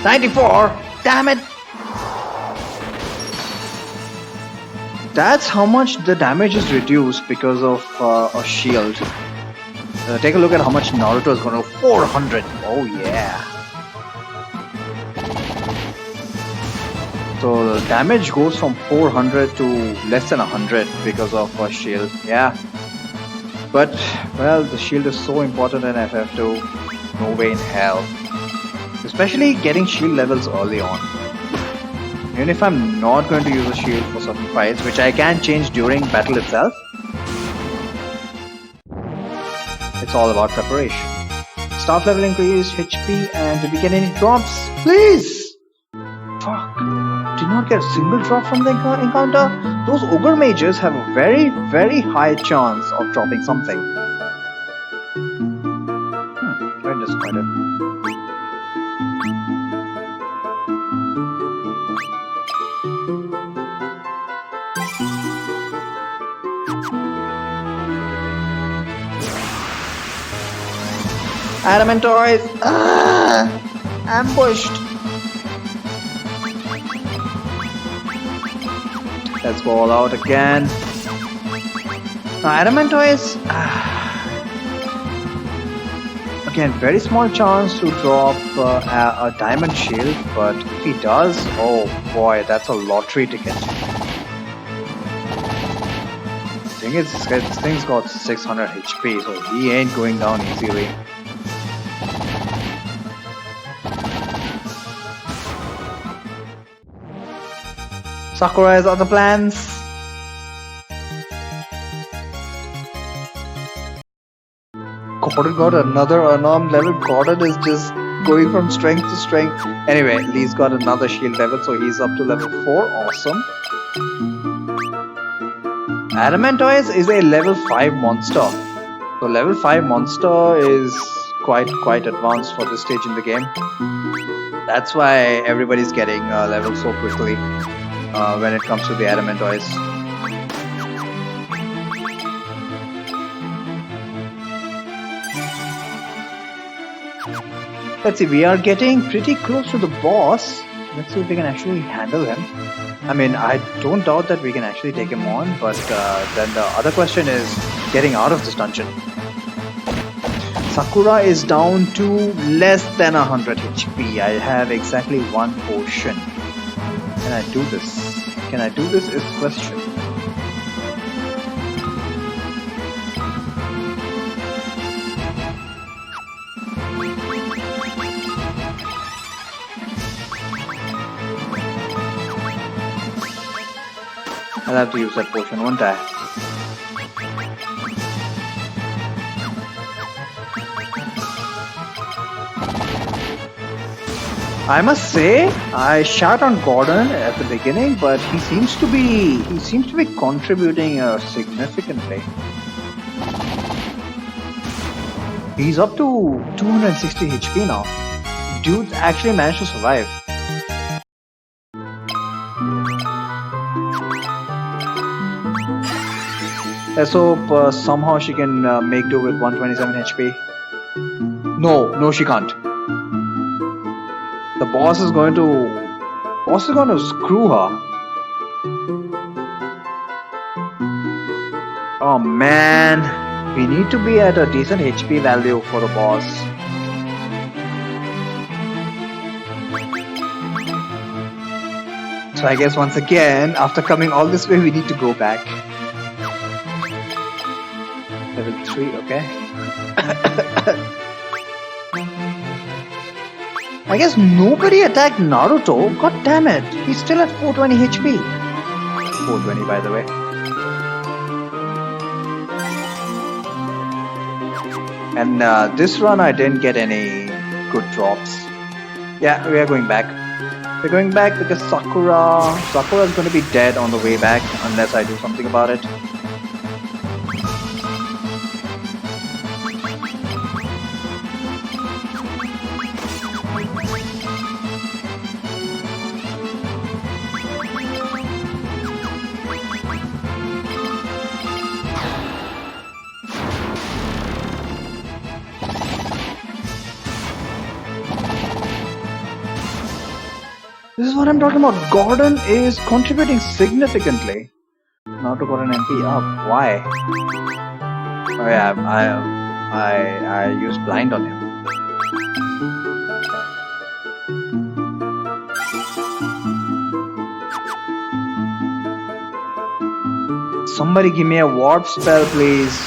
94! Damn it! That's how much the damage is reduced because of a shield. Take a look at how much Naruto is going to 400! Oh yeah! So the damage goes from 400 to less than 100 because of a shield. Yeah. But, well, the shield is so important in FF2, no way in hell. Especially getting shield levels early on. Even if I'm not going to use a shield for certain fights, which I can change during battle itself, it's all about preparation. Staff level increase, HP, and did we get any drops? Please! Fuck! Did not get a single drop from the encounter? those ogre mages have a very, very high chance of dropping something. Very disappointed. Adamantoise! Ambushed! Let's go all out again. Now, Adamantoise. Again, very small chance to drop a diamond shield, but if he does, oh boy, that's a lottery ticket. The thing is, this thing's got 600 HP, so he ain't going down easily. Sakura has other plans. Gordon got another unarmed level. Gordon is just going from strength to strength. Anyway, Lee's got another shield level, so he's up to level 4. Awesome. Adamantoise is a level 5 monster. So level 5 monster is quite advanced for this stage in the game. That's why everybody's getting level so quickly when it comes to the Adamantoise. Let's see, we are getting pretty close to the boss. Let's see if we can actually handle him. I mean, I don't doubt that we can actually take him on, but then the other question is getting out of this dungeon. Sakura is down to less than 100 HP. I have exactly 1 potion. Can I do this? Can I do this is the question. I'll have to use that potion, won't I? I must say, I shot on Gordon at the beginning, but he seems to be contributing significantly. He's up to 260 HP now. Dude actually managed to survive. Let's hope somehow she can make do with 127 HP. No, she can't. The boss is going to screw her. Oh man, we need to be at a decent HP value for the boss. So I guess once again, after coming all this way, we need to go back. Level 3, okay. I guess nobody attacked Naruto. God damn it. He's still at 420 HP. 420 by the way. And this run I didn't get any good drops. Yeah, we are going back. We're going back because Sakura is going to be dead on the way back unless I do something about it. This is what I'm talking about. Gordon is contributing significantly. Naruto got an MP up. Why? Oh yeah, I used blind on him. Somebody give me a warp spell, please.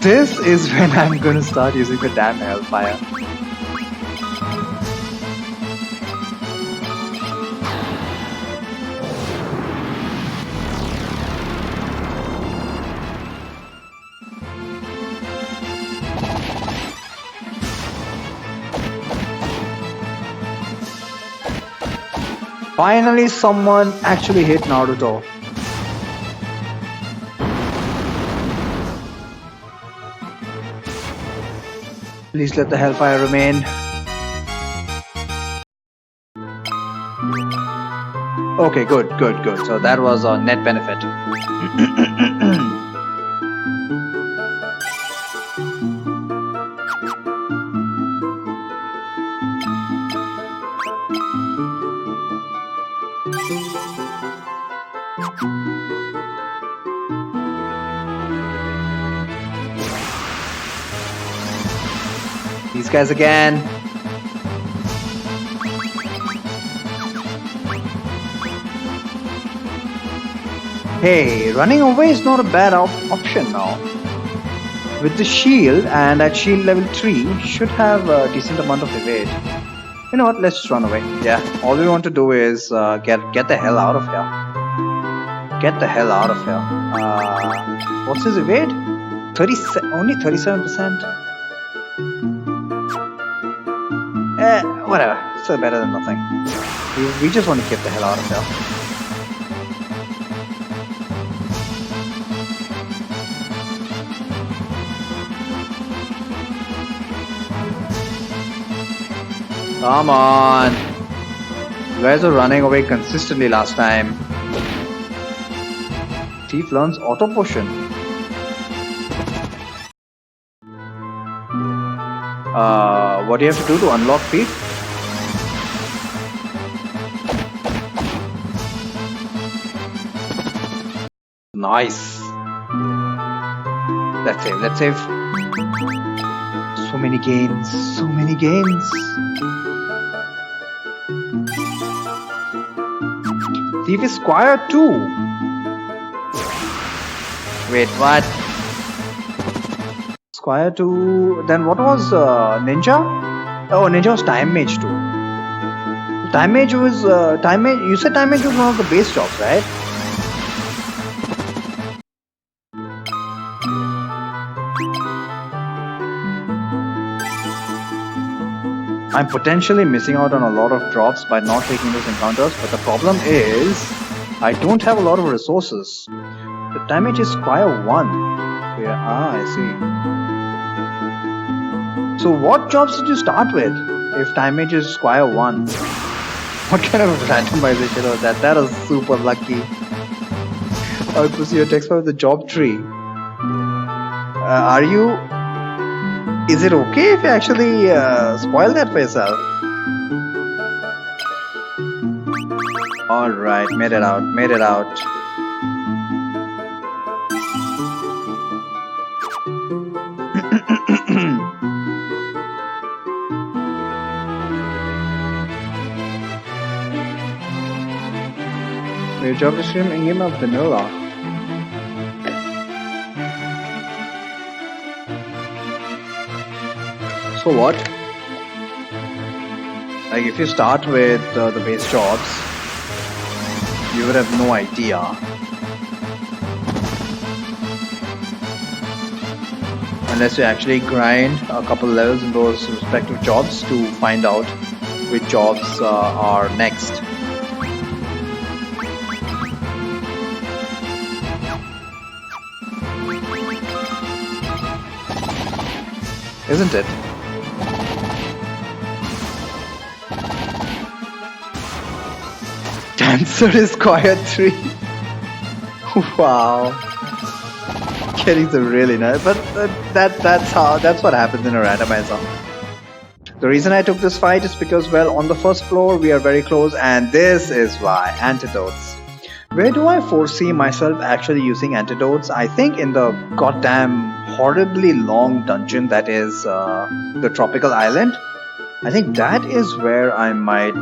This is when I'm gonna start using the damn Hellfire. Finally, someone actually hit Naruto. Please let the Hellfire remain. Okay, good, good, good. So that was a net benefit. These guys again. Hey, running away is not a bad option now. With the shield, and at shield level 3, should have a decent amount of evade. You know what, let's just run away. Yeah, all we want to do is get the hell out of here. Get the hell out of here. What's his evade? Only 37%? Whatever. Still better than nothing. We just want to get the hell out of here. Come on. You guys are running away consistently last time. Thief learns auto potion. What do you have to do to unlock Thief? Nice. Let's save. So many gains. So many gains. Thief is Squire 2. Wait, what? Squire 2. Then what was Ninja? Oh, Ninja was Time Mage 2. Time Mage was Time Mage. You said Time Mage was one of the base jobs, right? I'm potentially missing out on a lot of drops by not taking those encounters, but the problem is I don't have a lot of resources. The damage is Squire 1. Yeah, I see. So what jobs did you start with if damage is Squire 1? What kind of randomization was that? That is super lucky. I would pursue your text file with the job tree. Is it okay if you actually spoil that for yourself? Alright, made it out. Your job description in game of vanilla. So what? Like if you start with the base jobs, you would have no idea. Unless you actually grind a couple levels in those respective jobs to find out which jobs are next. Isn't it? Dancer is Squire 3. Wow. Getting some really nice, but that's what happens in a randomizer. The reason I took this fight is because, well, on the first floor we are very close, and this is why. Antidotes. Where do I foresee myself actually using antidotes? I think in the goddamn horribly long dungeon that is the tropical island. I think that is where I might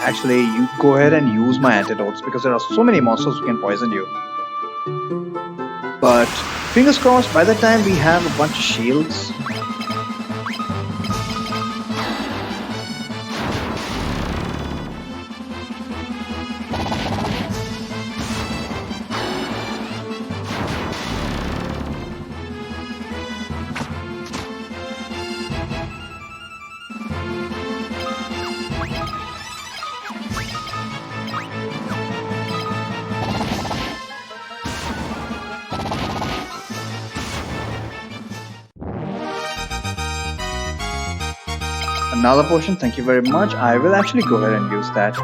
actually go ahead and use my antidotes, because there are so many monsters who can poison you. But fingers crossed, by the time we have a bunch of shields. Another potion, thank you very much. I will actually go ahead and use that.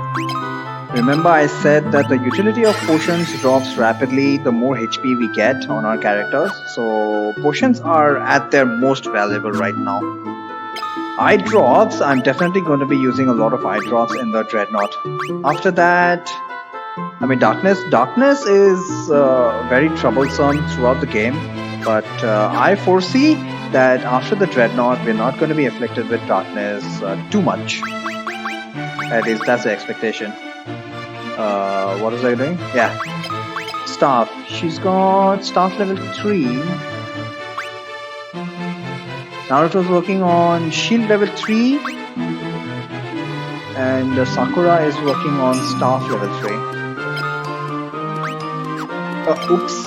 Remember I said that the utility of potions drops rapidly the more HP we get on our characters. So potions are at their most valuable right now. Eye drops, I'm definitely going to be using a lot of eye drops in the Dreadnought. After that, I mean darkness. Darkness is very troublesome throughout the game. But I foresee that after the Dreadnought, we're not going to be afflicted with darkness too much. At least that's the expectation. What was I doing? Yeah. Staff. She's got staff level 3. Naruto's working on shield level 3. And Sakura is working on staff level 3. Oops.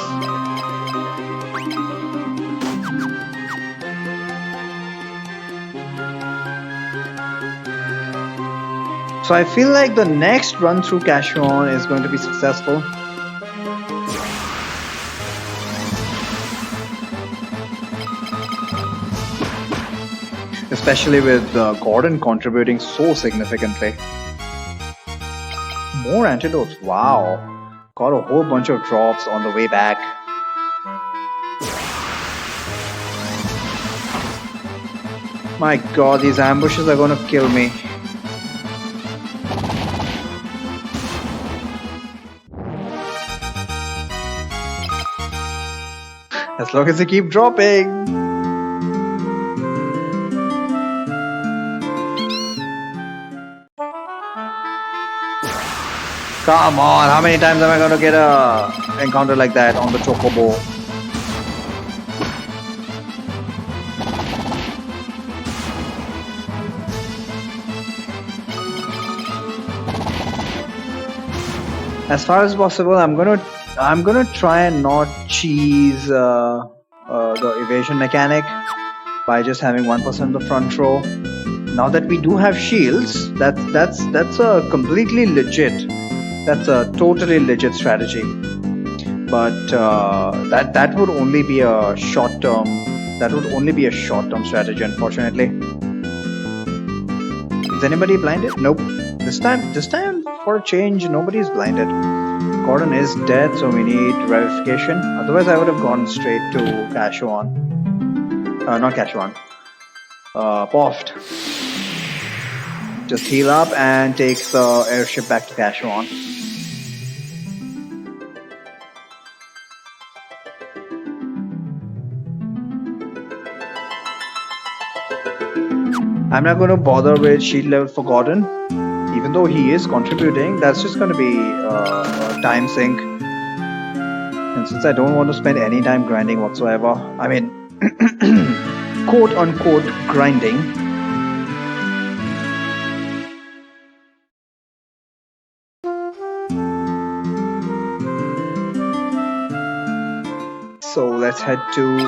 So I feel like the next run through Cashuon is going to be successful. Especially with Gordon contributing so significantly. More antidotes, wow. Got a whole bunch of drops on the way back. My god, these ambushes are gonna kill me. As long as they keep dropping. Come on, how many times am I going to get a encounter like that on the Chocobo? As far as possible, I'm gonna try and not cheese the evasion mechanic by just having 1% of the front row. Now that we do have shields, that's a completely legit. That's a totally legit strategy. But that would only be a short term. That would only be a short term strategy, unfortunately. Is anybody blinded? Nope. This time for a change, nobody's blinded. Gordon is dead, so we need revivification. Otherwise, I would have gone straight to Cashuon. Not Cashuon. Poft. Just heal up and take the airship back to Cashuon. I'm not going to bother with shield level for Gordon. Even though he is contributing, that's just going to be a time sink. And since I don't want to spend any time grinding whatsoever, I mean, quote unquote grinding. So let's head to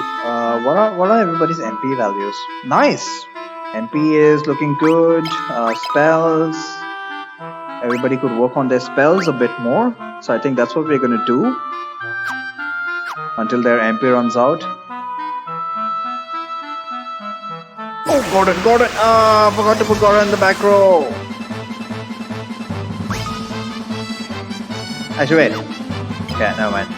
what are everybody's MP values? Nice. MP is looking good. Spells. Everybody could work on their spells a bit more. So I think that's what we're going to do until their MP runs out. Oh, Gordon! I forgot to put Gordon in the back row. Actually, wait. Okay, never mind.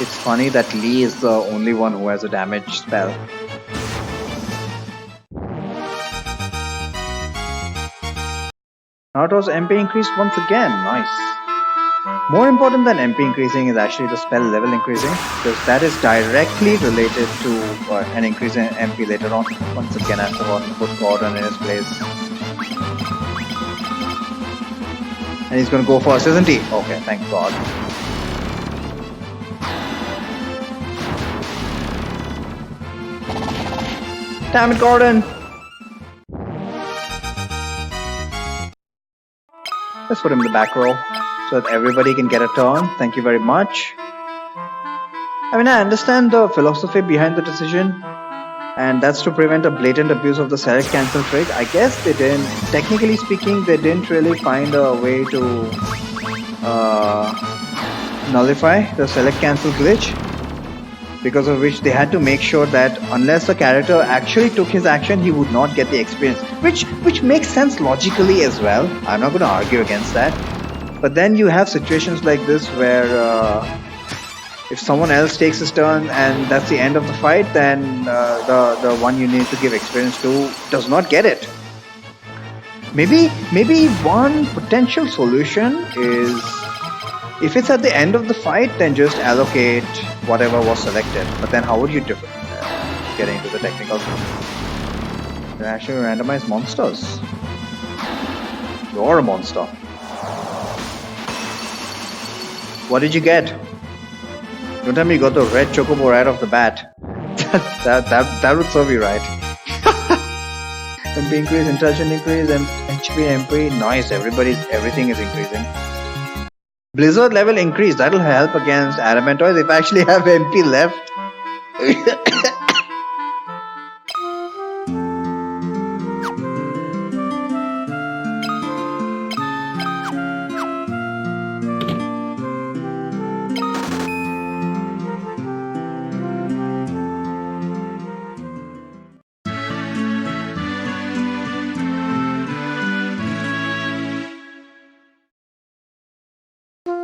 It's funny that Lee is the only one who has a damage spell. Naruto's MP increased once again. Nice. More important than MP increasing is actually the spell level increasing, because that is directly related to an increase in MP later on. Once again, I forgot to put Gordon in his place. And he's gonna go first, isn't he? Okay, thank God. Damn it, Gordon! Let's put him in the back row. so that everybody can get a turn. Thank you very much. I mean, I understand the philosophy behind the decision, and that's to prevent a blatant abuse of the select cancel trick. I guess they didn't, technically speaking, they didn't really find a way to nullify the select cancel glitch, because of which they had to make sure that unless the character actually took his action, he would not get the experience, which makes sense logically as well. I'm not going to argue against that. But then you have situations like this where if someone else takes his turn and that's the end of the fight, then the one you need to give experience to does not get it. Maybe one potential solution is, if it's at the end of the fight, then just allocate whatever was selected. But then how would you get into the technical thing? You actually randomize monsters. You're a monster. What did you get? Don't tell me you got the red chocobo right off the bat. that would serve you right. MP increase, intelligence increase, and HP MP. Nice, everything is increasing. Blizzard level increase, that'll help against Adamantoids if I actually have MP left.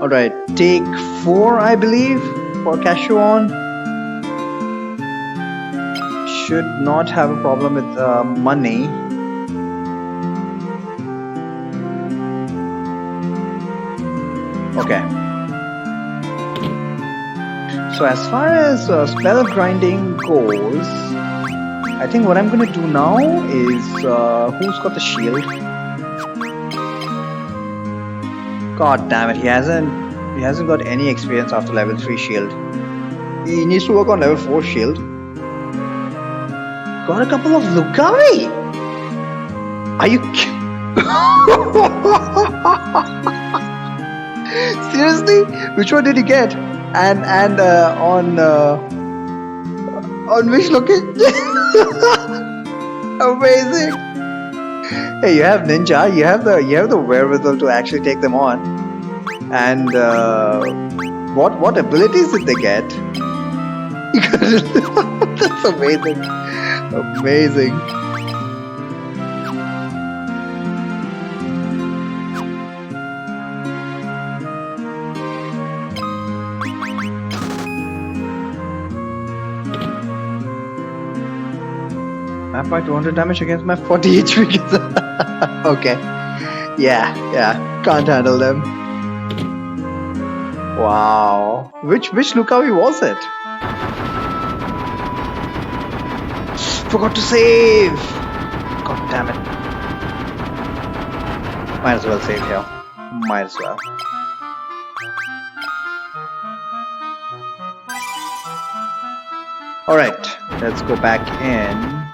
Alright, take 4 I believe for Cashuon. Should not have a problem with money. Okay. So as far as spell grinding goes, I think what I'm gonna do now is who's got the shield? God damn it, he hasn't got any experience after level 3 shield. He needs to work on level 4 shield. Got a couple of Lucavi! Are you seriously? Which one did you get? And on which location? Amazing! Hey, you have ninja. You have the wherewithal to actually take them on. And what abilities did they get? That's amazing. Amazing. Map by 200 damage against my 40 HP. Okay. Yeah. Can't handle them. Wow. Which Lucavi was it? Forgot to save. God damn it. Might as well save here. Might as well. Alright, let's go back in.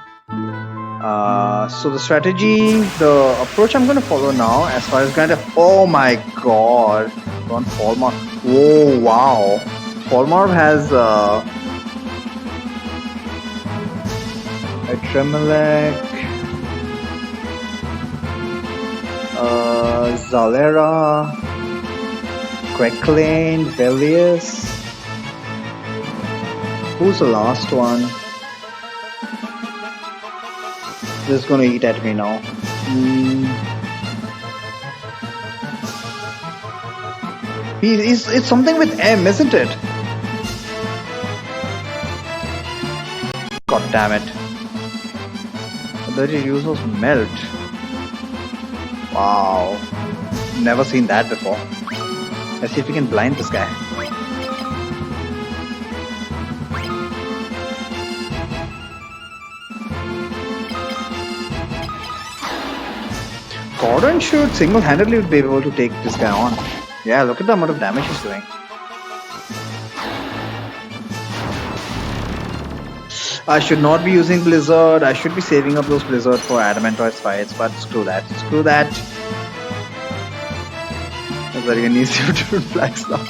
So the strategy, the approach I'm going to follow now as far as kind of, oh my god, on Falmar. Oh wow, Falmar has a Tremelec, Zalera, Quecklane, Velius. Who's the last one? This is gonna eat at me now. It's something with M, isn't it? God damn it. Ability to use those melt. Wow. Never seen that before. Let's see if we can blind this guy. Gordon should single-handedly be able to take this guy on. Yeah, look at the amount of damage he's doing. I should not be using Blizzard. I should be saving up those Blizzard for Adamantoid fights, but screw that. Screw that. that you need different flags now.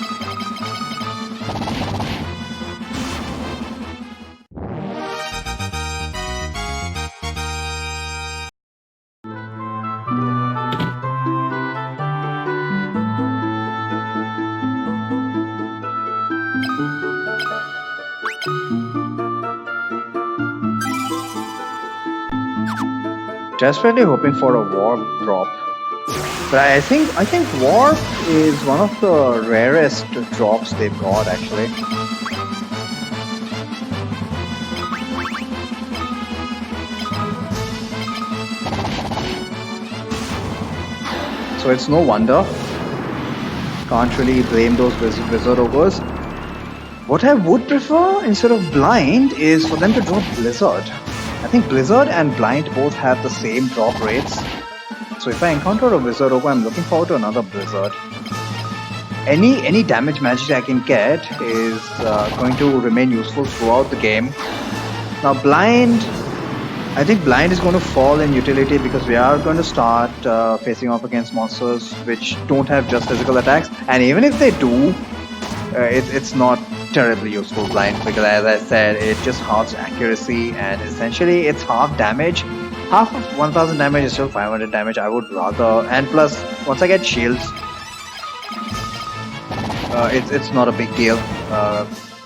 Desperately hoping for a warp drop. But I think warp is one of the rarest drops they've got actually. So it's no wonder. Can't really blame those wizard ogres. What I would prefer instead of blind is for them to drop blizzard. I think blizzard and blind both have the same drop rates. So if I encounter a wizard ogre, I'm looking forward to another blizzard. Any damage magic I can get is going to remain useful throughout the game. Now blind, I think blind is going to fall in utility because we are going to start facing off against monsters which don't have just physical attacks, and even if they do, it's not terribly useful blind, because as I said, it just halves accuracy and essentially it's half damage. Half of 1000 damage is still 500 damage. I would rather, and plus once I get shields, it's not a big deal.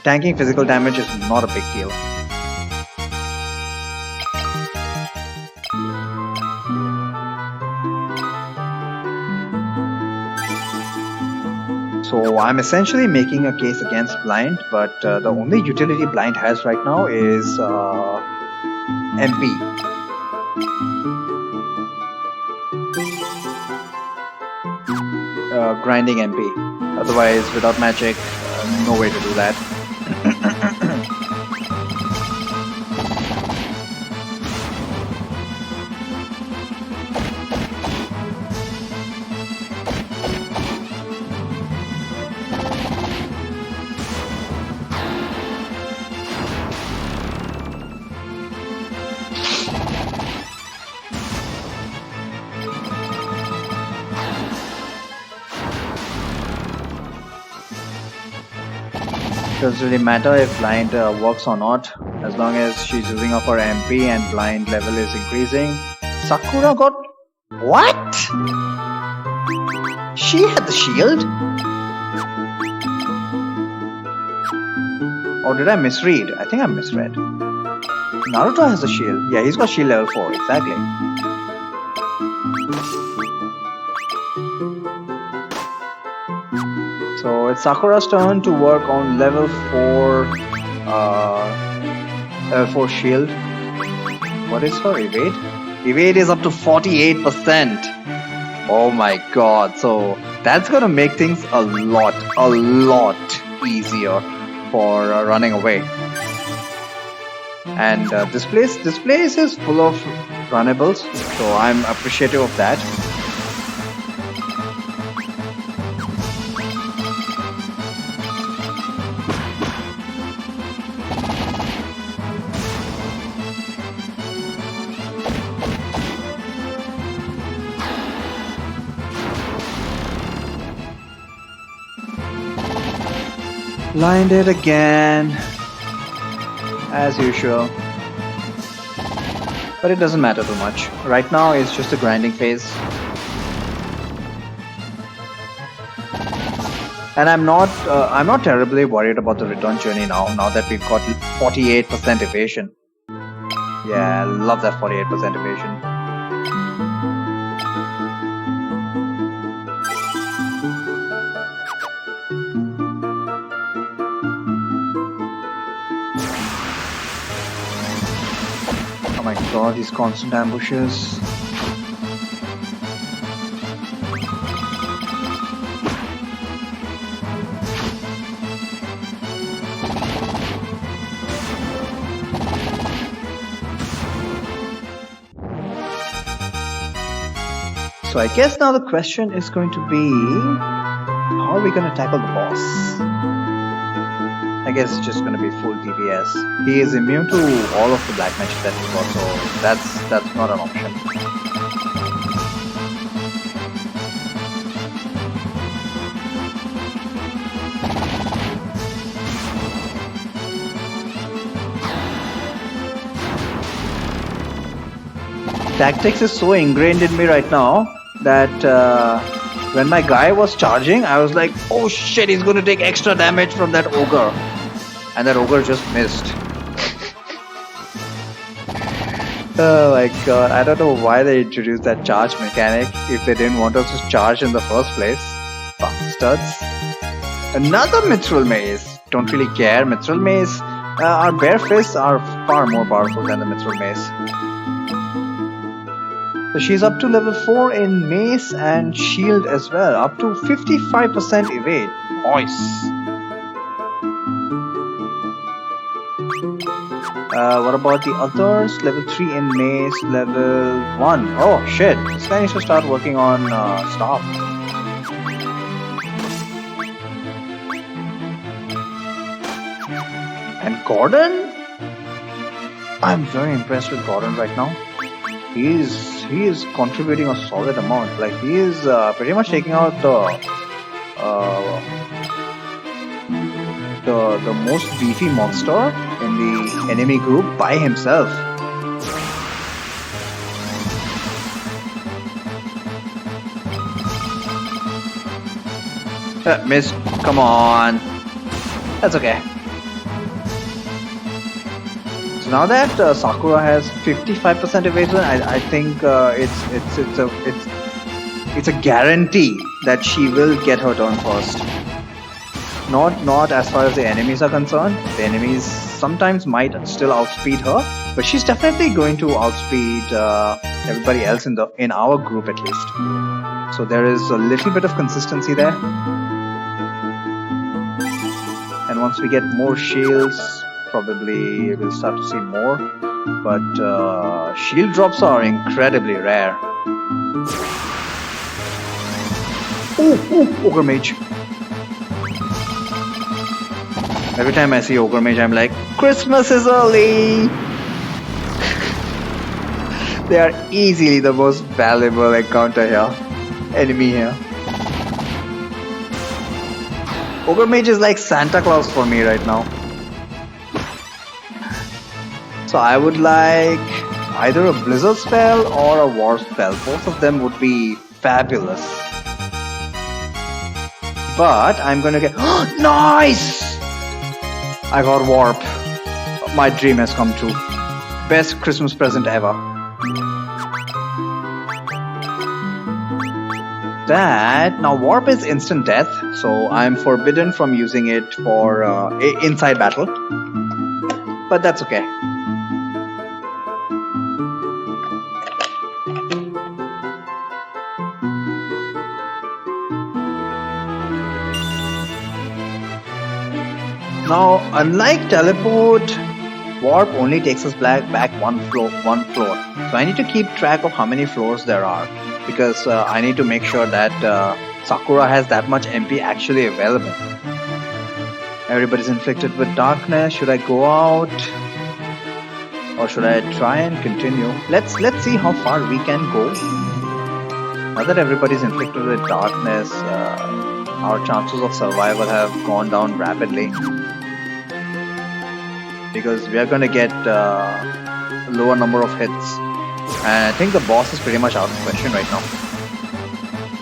Tanking physical damage is not a big deal. So I'm essentially making a case against blind, but the only utility blind has right now is MP. Grinding MP. Otherwise, without magic, no way to do that. Doesn't really matter if blind works or not, as long as she's using up her MP and blind level is increasing. Sakura got... What? She had the shield? Or did I misread? I think I misread. Naruto has the shield. Yeah, he's got shield level 4, exactly. So it's Sakura's turn to work on level 4 shield. What is her evade? Evade is up to 48%. Oh my god. So that's gonna make things a lot easier for running away. And this place is full of runnables, so I'm appreciative of that. Blinded again, as usual, but it doesn't matter too much. Right now it's just a grinding phase, and I'm not terribly worried about the return journey now that we've got 48% evasion. Yeah, I love that 48% evasion. Oh my god, these constant ambushes. So I guess now the question is going to be, how are we going to tackle the boss? I guess it's just going to be full DPS. He is immune to all of the black magic that we got, so that's not an option. Tactics is so ingrained in me right now that when my guy was charging, I was like, oh shit, he's going to take extra damage from that ogre. And that ogre just missed. Oh my god, I don't know why they introduced that charge mechanic if they didn't want us to charge in the first place. Bastards. Another mithril mace. Don't really care. Mithril mace, our bare fists are far more powerful than the mithril mace. So she's up to level 4 in mace and shield as well. Up to 55% evade. Nice. What about the others? Level 3 in mace, level 1. Oh shit, this guy needs to start working on staff. And Gordon? I'm very impressed with Gordon right now. He is contributing a solid amount. Like he is pretty much taking out the most beefy monster in the enemy group by himself. Missed. Come on. That's okay. So now that Sakura has 55% evasion, I think it's a guarantee that she will get her turn first. Not as far as the enemies are concerned. The enemies sometimes might still outspeed her, but she's definitely going to outspeed everybody else in our group at least. So there is a little bit of consistency there. And once we get more shields, probably we'll start to see more. But shield drops are incredibly rare. Ooh, Ogre Mage. Every time I see Ogre Mage, I'm like, Christmas is early! They are easily the most valuable encounter here. Enemy here. Ogre Mage is like Santa Claus for me right now. So I would like either a Blizzard spell or a War spell. Both of them would be fabulous. But I'm gonna get... Nice! I got Warp. My dream has come true. Best Christmas present ever. Now Warp is instant death, so I'm forbidden from using it for inside battle. But that's okay. Now, unlike teleport, Warp only takes us back one floor. So I need to keep track of how many floors there are, because I need to make sure that Sakura has that much MP actually available. Everybody's inflicted with darkness. Should I go out, or should I try and continue? Let's see how far we can go. Now that everybody's inflicted with darkness, our chances of survival have gone down rapidly, because we are going to get a lower number of hits, and I think the boss is pretty much out of question right now.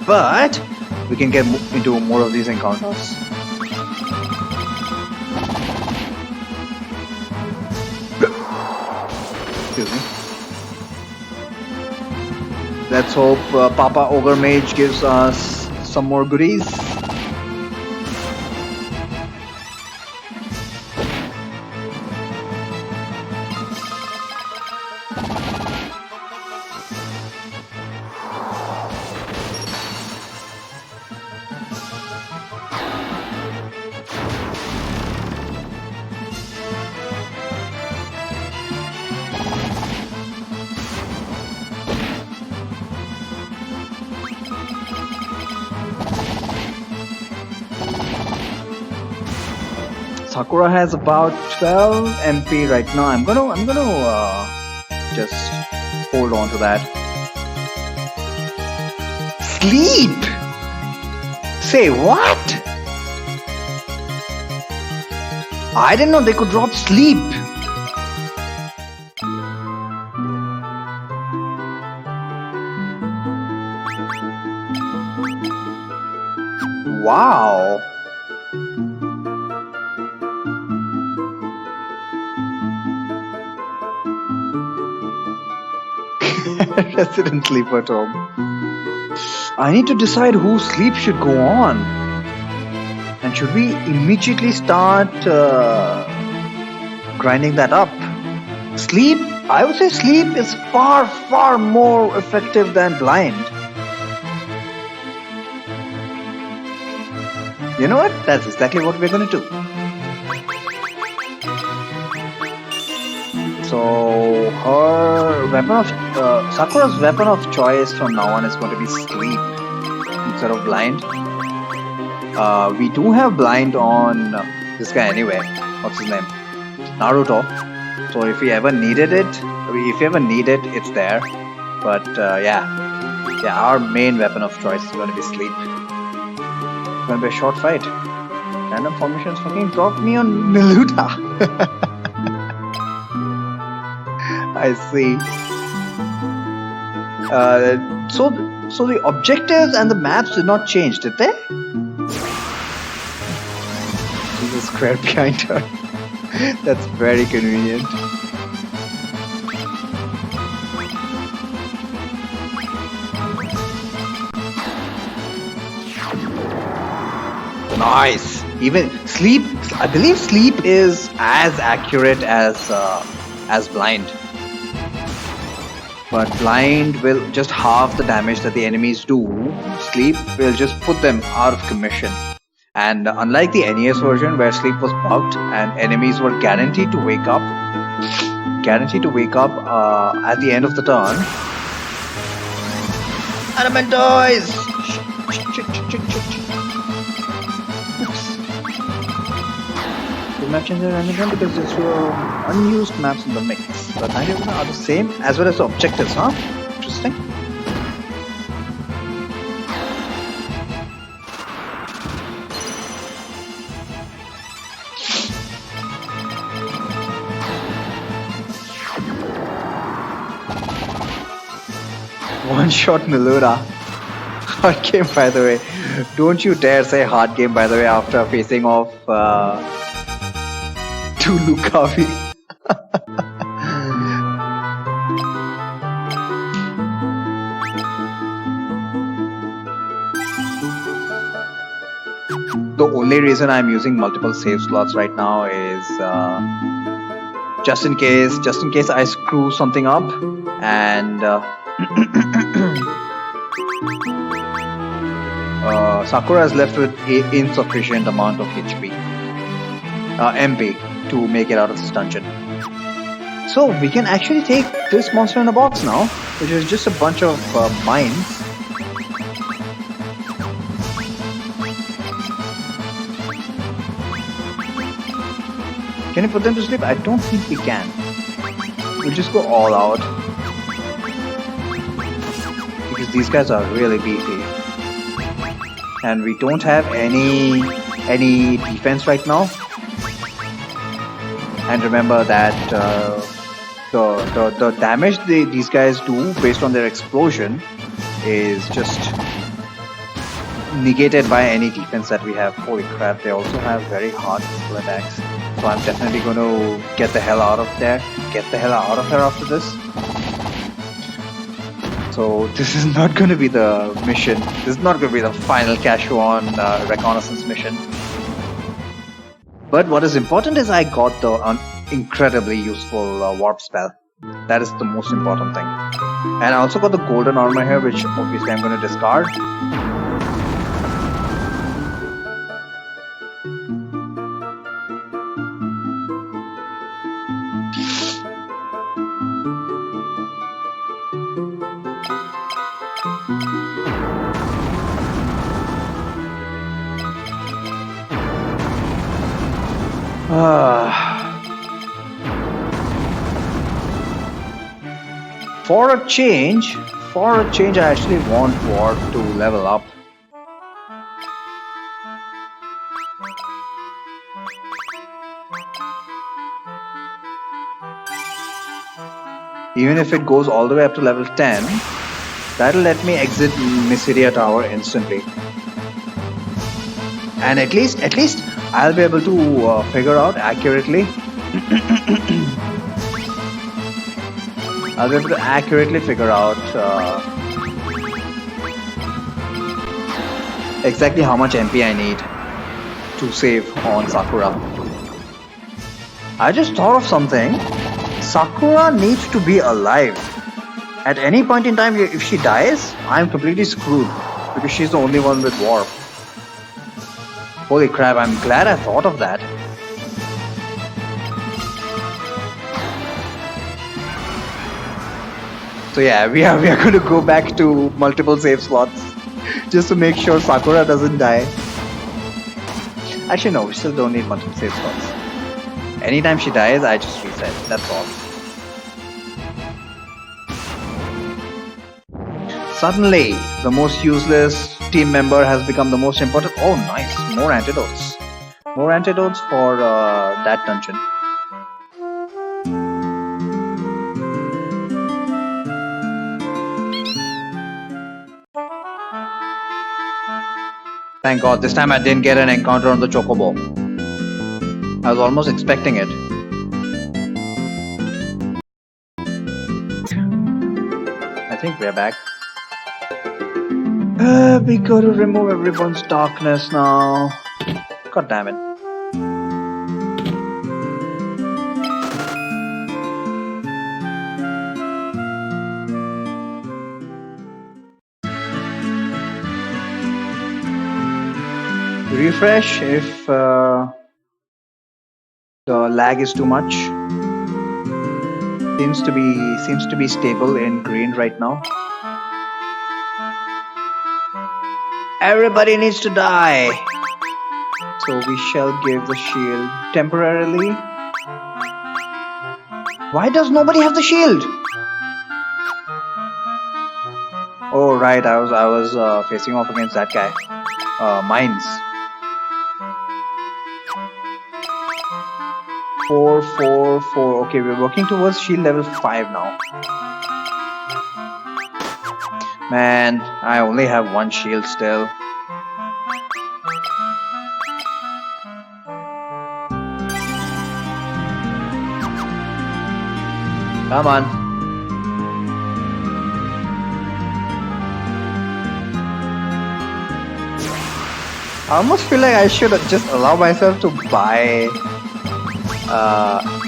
But we can get into more of these encounters. Excuse me. Let's hope Papa Ogre Mage gives us some more goodies. Sakura has about 12 MP right now. I'm gonna just hold on to that. Sleep? Say what? I didn't know they could drop sleep. Wow. Resident sleeper Tom. I need to decide whose sleep should go on. And should we immediately start grinding that up? Sleep, I would say sleep is far, far more effective than blind. You know what? That's exactly what we're going to do. So her weapon of Sakura's weapon of choice from now on is going to be sleep instead of blind. We do have blind on this guy anyway. What's his name? Naruto. So if we ever needed it, it's there. But yeah, our main weapon of choice is going to be sleep. It's going to be a short fight. Random formations fucking dropped me on Miluta. I see. So the objectives and the maps did not change, did they? There's a square behind her. That's very convenient. Nice. Even sleep. I believe sleep is as accurate as blind. But blind will just halve the damage that the enemies do. Sleep will just put them out of commission. And unlike the NES version where sleep was bugged and enemies were guaranteed to wake up at the end of the turn. Adamant dies! Map changes are random because there's unused maps in the mix. But 90% are the same as well as the objectives, huh? Interesting. One shot Milura. Hard game, by the way. Don't you dare say hard game, by the way, after facing off to Lukavi. The only reason I'm using multiple save slots right now is just in case I screw something up and Sakura is left with an insufficient amount of HP, MP to make it out of this dungeon. So we can actually take this monster in a box now, which is just a bunch of mines. Can you put them to sleep? I don't think we can. We'll just go all out. Because these guys are really beefy. And we don't have any defense right now. And remember that the damage these guys do based on their explosion is just negated by any defense that we have. Holy crap, they also have very hard physical attacks. So I'm definitely going to get the hell out of there. Get the hell out of here after this. So this is not going to be the mission. This is not going to be the final Kashuan reconnaissance mission. But what is important is I got the incredibly useful warp spell. That is the most important thing. And I also got the golden armor here, which obviously I'm going to discard. For a change, I actually want Warp to level up. Even if it goes all the way up to level 10, that'll let me exit Mysidia Tower instantly. and at least I'll be able to figure out accurately. I'll be able to accurately figure out exactly how much MP I need to save on Sakura. I just thought of something. Sakura needs to be alive. At any point in time, if she dies, I'm completely screwed because she's the only one with warp. Holy crap, I'm glad I thought of that. So yeah, we are going to go back to multiple save slots just to make sure Sakura doesn't die. Actually no, we still don't need multiple save slots. Anytime she dies, I just reset, that's all. Suddenly, the most useless team member has become the most important. Oh nice, more antidotes. More antidotes for that dungeon. Thank God, this time I didn't get an encounter on the Chocobo. I was almost expecting it. I think we're back. We gotta remove everyone's darkness now. God damn it. Refresh if the lag is too much. Seems to be stable in green right now. Everybody needs to die. So we shall give the shield temporarily. Why does nobody have the shield? Oh right, I was facing off against that guy. Mines. 4, 4, 4. Okay, we're working towards shield level 5 now. Man, I only have one shield still. Come on. I almost feel like I should just allow myself to buy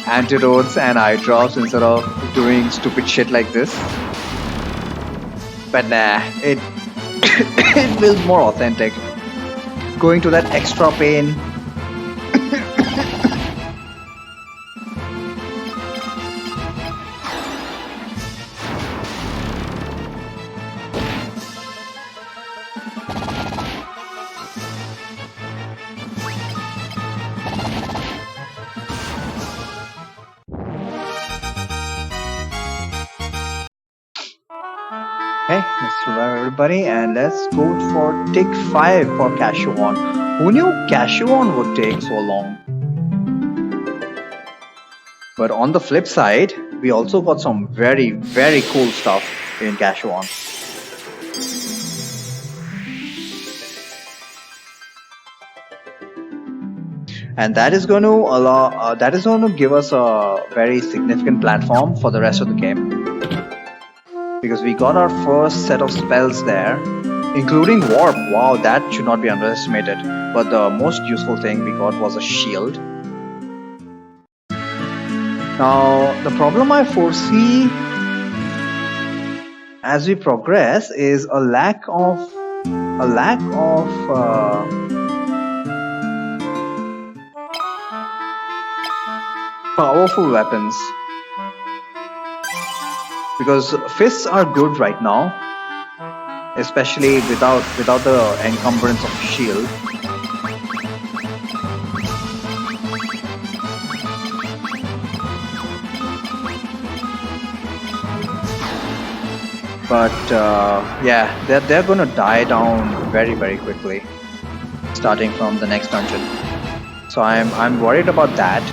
antidotes and eye drops instead of doing stupid shit like this. But nah, it it feels more authentic. Going to that extra pain. Okay, let's revive everybody and let's go for take 5 for Cashuon. Who knew Cashuon would take so long? But on the flip side, we also got some very, very cool stuff in Cashuon. And that is going to give us a very significant platform for the rest of the game. Because we got our first set of spells there, including warp. Wow, that should not be underestimated. But the most useful thing we got was a shield. Now, the problem I foresee as we progress is a lack of powerful weapons. Because fists are good right now, especially without the encumbrance of shield. But yeah, they're gonna die down very, very quickly, starting from the next dungeon. So I'm worried about that.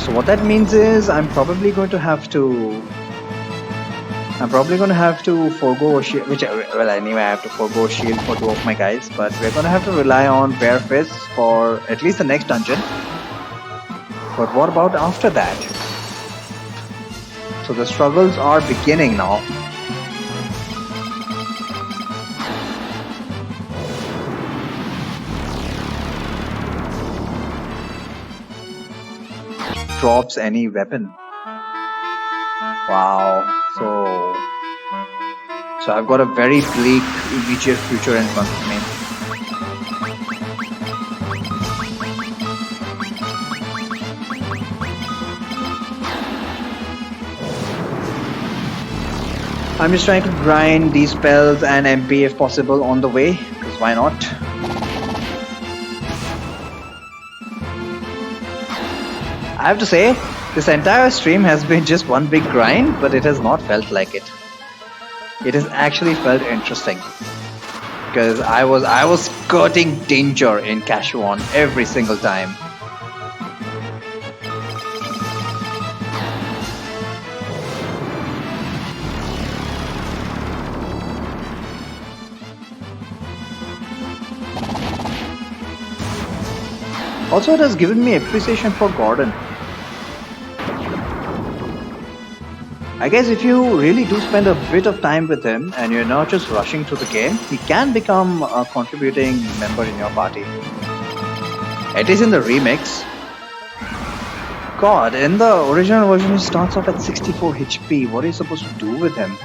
So what that means is I'm probably going to have to I'm probably going to have to forego a shield, well, anyway, I have to forego a shield for 2 of my guys, but we're going to have to rely on bare fists for at least the next dungeon. But what about after that? So the struggles are beginning now. Drops any weapon. Wow. So I've got a very bleak immediate future in front of me. I'm just trying to grind these spells and MP if possible on the way, because why not? I have to say, this entire stream has been just one big grind, but it has not felt like it. It has actually felt interesting, because I was skirting danger in Kashuan every single time. Also, it has given me appreciation for Gordon. I guess if you really do spend a bit of time with him and you're not just rushing through the game, he can become a contributing member in your party. At least in the remix. God, in the original version he starts off at 64 HP. What are you supposed to do with him?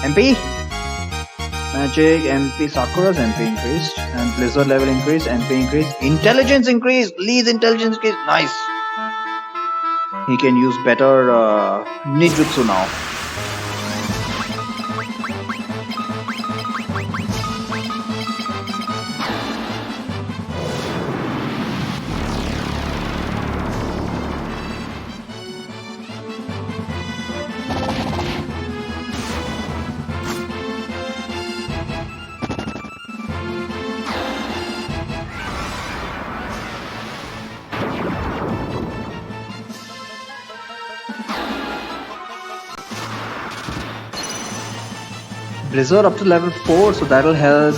MP? Magic, MP, Sakura's MP increased, and Blizzard level increased, MP increased, intelligence increased, Lee's intelligence increased, nice! He can use better ninjutsu now. Blizzard up to level 4, so that'll help.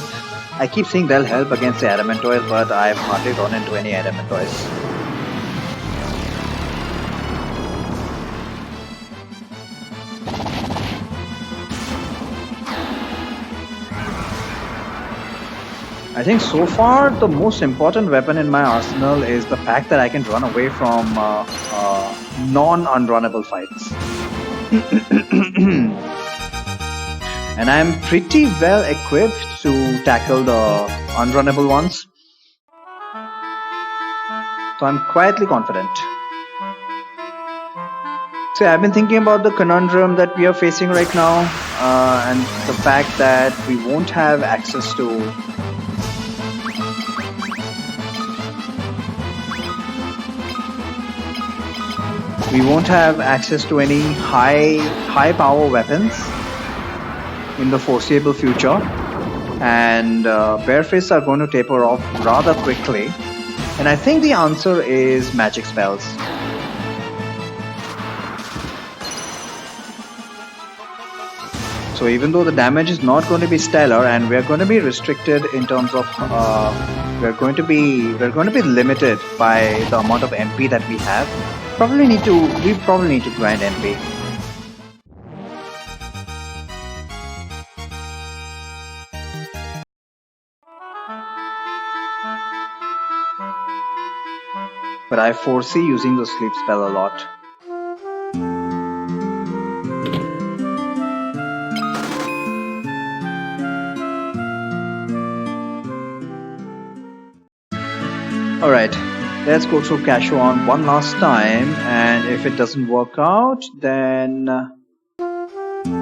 I keep saying that'll help against the Adamantoise, but I've hardly run into any Adamantoise. I think so far the most important weapon in my arsenal is the fact that I can run away from non-unrunnable fights. And I'm pretty well equipped to tackle the unrunnable ones. So I'm quietly confident. So I've been thinking about the conundrum that we are facing right now, and the fact that we won't have access to any high power weapons in the foreseeable future, and bare fists are going to taper off rather quickly, and I think the answer is magic spells. So even though the damage is not going to be stellar and we're going to be restricted in terms of we're going to be limited by the amount of MP that we have, we probably need to grind MP. But I foresee using the sleep spell a lot. Alright, let's go through Kashuan one last time, and if it doesn't work out, then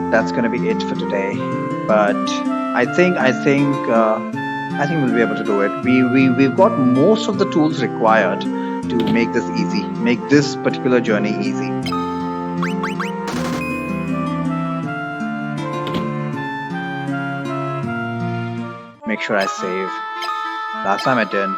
that's gonna be it for today. But I think we'll be able to do it. We've got most of the tools required to make this easy, make this particular journey easy. make sure I save. Last time I didn't.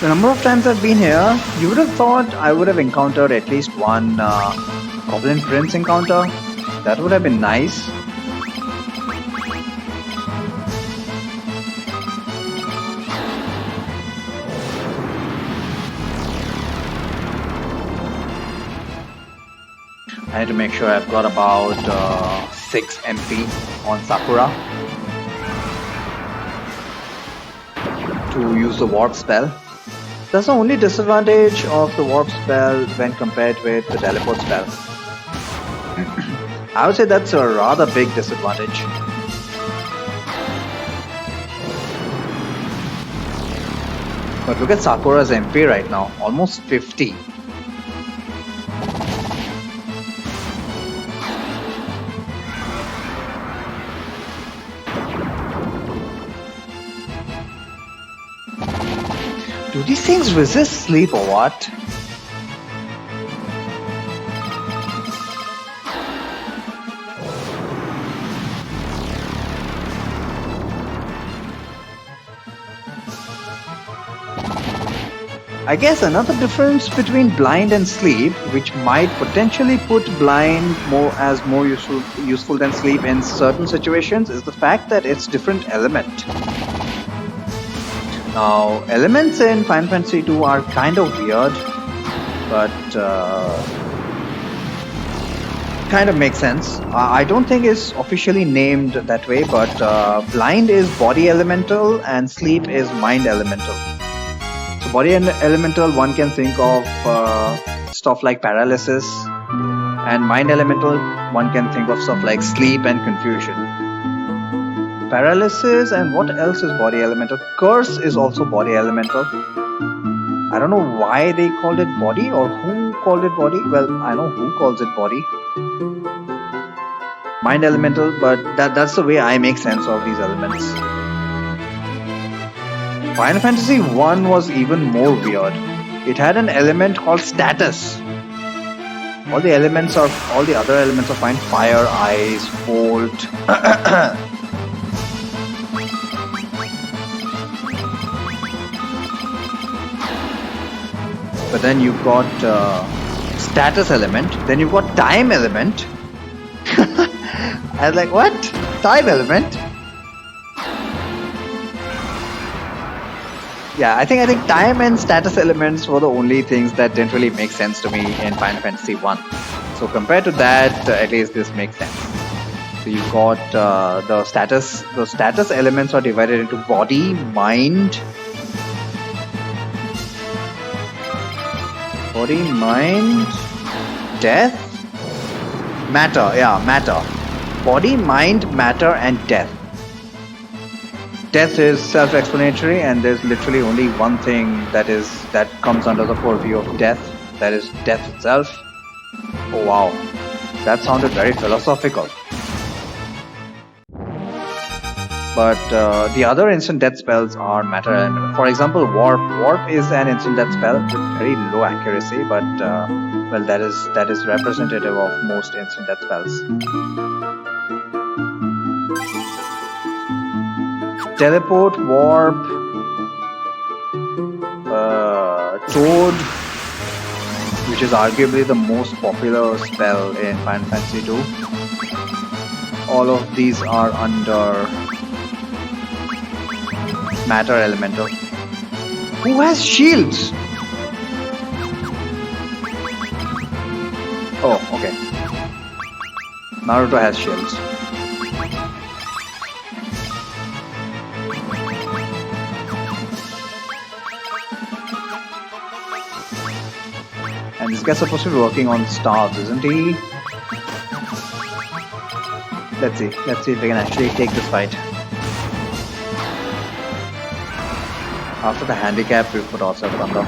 The number of times I've been here, you would have thought I would have encountered at least one Goblin Prince encounter. That would have been nice. I need to make sure I've got about 6 MP on Sakura to use the warp spell. That's the only disadvantage of the warp spell when compared with the teleport spell. I would say that's a rather big disadvantage. But look at Sakura's MP right now, almost 50. Do these things resist sleep or what? I guess another difference between blind and sleep, which might potentially put blind more useful than sleep in certain situations, is the fact that it's different element. Now, elements in Final Fantasy II are kind of weird, but kind of makes sense. I don't think it's officially named that way, but blind is body elemental and sleep is mind elemental. So body elemental, one can think of stuff like paralysis, and mind elemental, one can think of stuff like sleep and confusion. Paralysis, and what else is body elemental? Curse is also body elemental. I don't know why they called it body or who called it body. Well, I know who calls it body. Mind elemental, but that's the way I make sense of these elements. Final Fantasy I was even more weird. It had an element called status. All the other elements are fine. Fire, ice, bolt. But then you've got status element, then you've got time element. I was like, what? Time element? Yeah, I think time and status elements were the only things that didn't really make sense to me in Final Fantasy I. So compared to that, at least this makes sense. So you've got the status elements are divided into body, mind, death, matter. Yeah, matter. Body, mind, matter, and death. Death is self-explanatory, and there's literally only one thing that comes under the purview of death. That is death itself. Oh wow, that sounded very philosophical. But the other instant death spells are matter element. For example, warp. Warp is an instant death spell with very low accuracy, but well, that is representative of most instant death spells. Teleport, warp, toad, which is arguably the most popular spell in Final Fantasy II. All of these are under matter elemental. Who has shields? Oh, okay. Naruto has shields. And this guy's supposed to be working on stars, isn't he? Let's see if we can actually take this fight. After the handicap, we put ourselves under.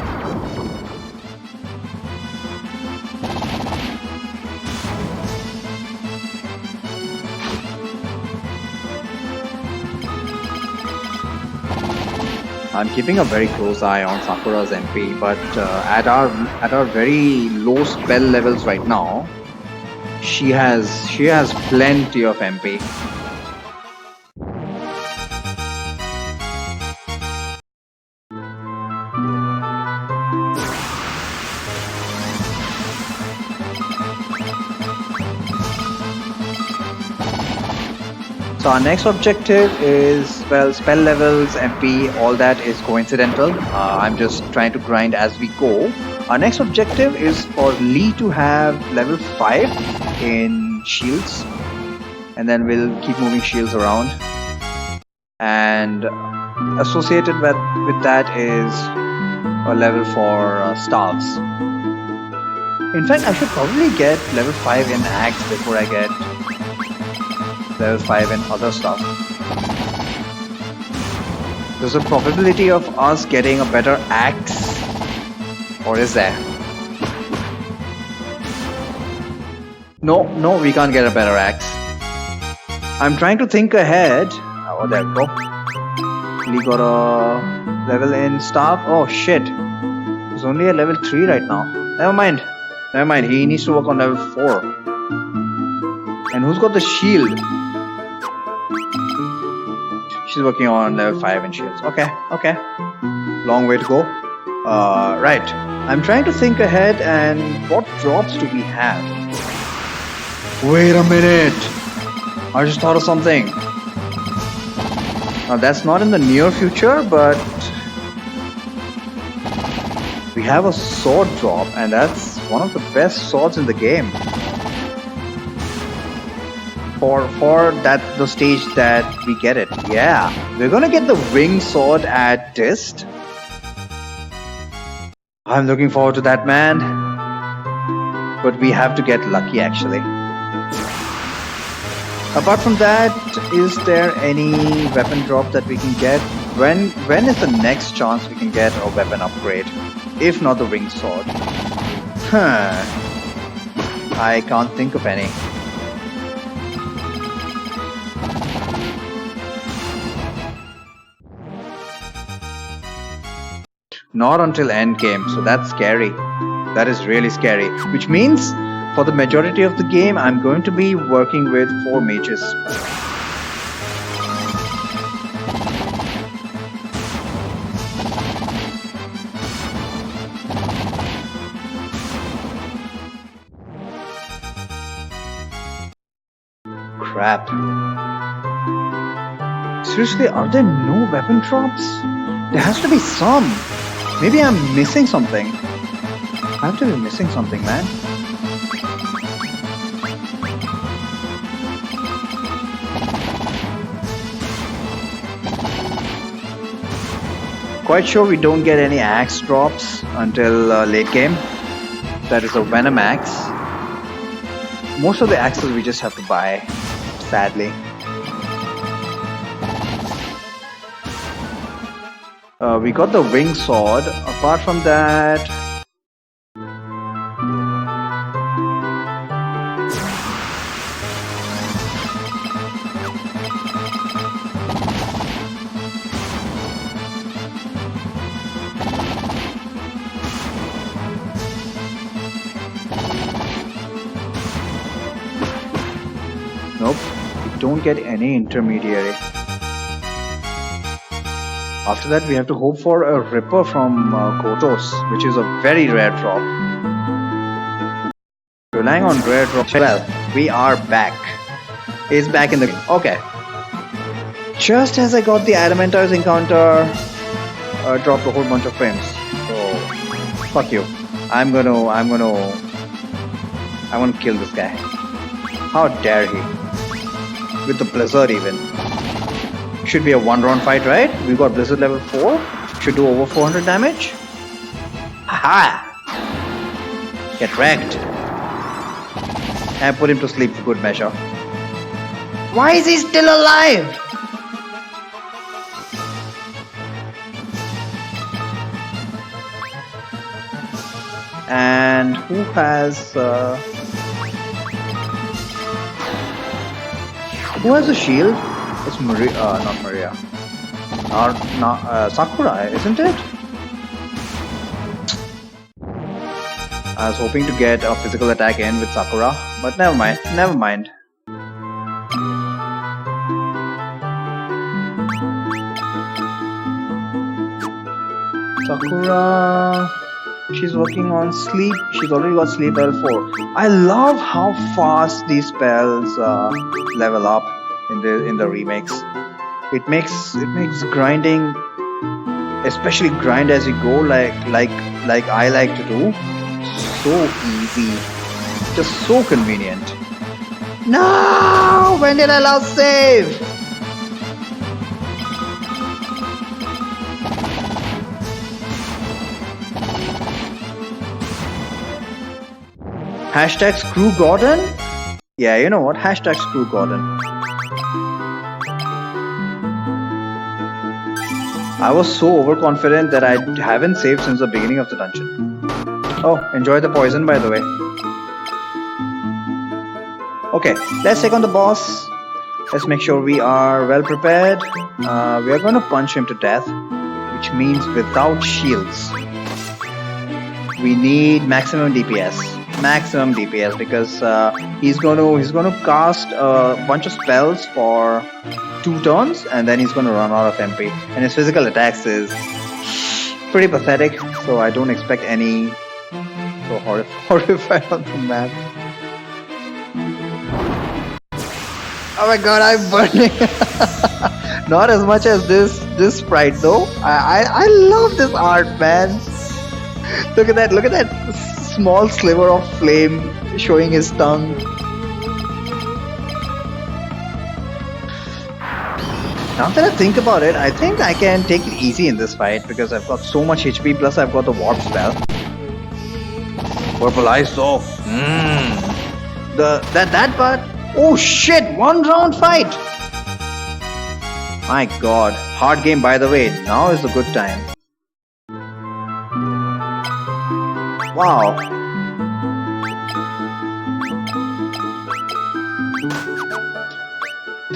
I'm keeping a very close eye on Sakura's MP, but at our very low spell levels right now, she has plenty of MP. So our next objective is, well, spell levels, MP, all that is coincidental. I'm just trying to grind as we go. Our next objective is for Lee to have level 5 in shields. And then we'll keep moving shields around. And associated with that is a level for staves. In fact, I should probably get level 5 in axe before I get level 5 and other stuff. There's a probability of us getting a better axe, or is there? No, we can't get a better axe. I'm trying to think ahead. Oh, there we go. We got a level in staff. Oh shit, there's only a level 3 right now. Never mind, he needs to work on level 4. And who's got the shield? She's working on level 5 in shields. Okay. Long way to go. Right. I'm trying to think ahead, and what drops do we have? Wait a minute. I just thought of something. Now that's not in the near future, but we have a sword drop, and that's one of the best swords in the game. For the stage that we get it. Yeah, we're gonna get the winged sword at Dist. I'm looking forward to that, man. But we have to get lucky, actually. Apart from that, is there any weapon drop that we can get? When is the next chance we can get a weapon upgrade? If not the winged sword. I can't think of any. Not until endgame, so that's scary. That is really scary. Which means, for the majority of the game, I'm going to be working with 4 mages. Crap. Seriously, are there no weapon drops? There has to be some. Maybe I'm missing something. I have to be missing something, man. Quite sure we don't get any axe drops until late game. That is a venom axe. Most of the axes we just have to buy, sadly. We got the winged sword. Apart from that, nope, we don't get any intermediary. After that, we have to hope for a Ripper from Kotos, which is a very rare drop. Relying on rare drops. Well, we are back. He's back in the game. Okay. Just as I got the Adamantize encounter, dropped a whole bunch of frames. So, fuck you. I'm gonna kill this guy. How dare he? With the Blizzard even. Should be a 1-round fight, right? We got Blizzard level 4. Should do over 400 damage. Haha! Get wrecked. And put him to sleep for good measure. Why is he still alive? And who has a shield? It's Maria, not Maria. Or Sakura, isn't it? I was hoping to get a physical attack in with Sakura, but never mind. Never mind. Sakura, she's working on sleep. She's already got sleep level 4. I love how fast these spells level up in the remakes. It makes grinding, especially grind as you go, like I like to do, so easy, just so convenient. No, when did I last save? Hashtag screw Gordon? Yeah, you know what? Hashtag screw Gordon. I was so overconfident that I haven't saved since the beginning of the dungeon. Oh, enjoy the poison, by the way. Okay, let's take on the boss. Let's make sure we are well prepared. We are going to punch him to death, which means without shields. We need maximum DPS. Maximum DPS, because he's going to cast a bunch of spells for 2 turns, and then he's going to run out of MP. And his physical attacks is pretty pathetic, so I don't expect any so horrified on the map. Oh my god, I'm burning. Not as much as this sprite though. I love this art, man. Look at that small sliver of flame showing his tongue. Now that I think about it, I think I can take it easy in this fight because I've got so much HP, plus I've got the warp spell. Purple eyes though. That part. Oh shit! 1 round fight. My god, hard game by the way. Now is the good time. Wow.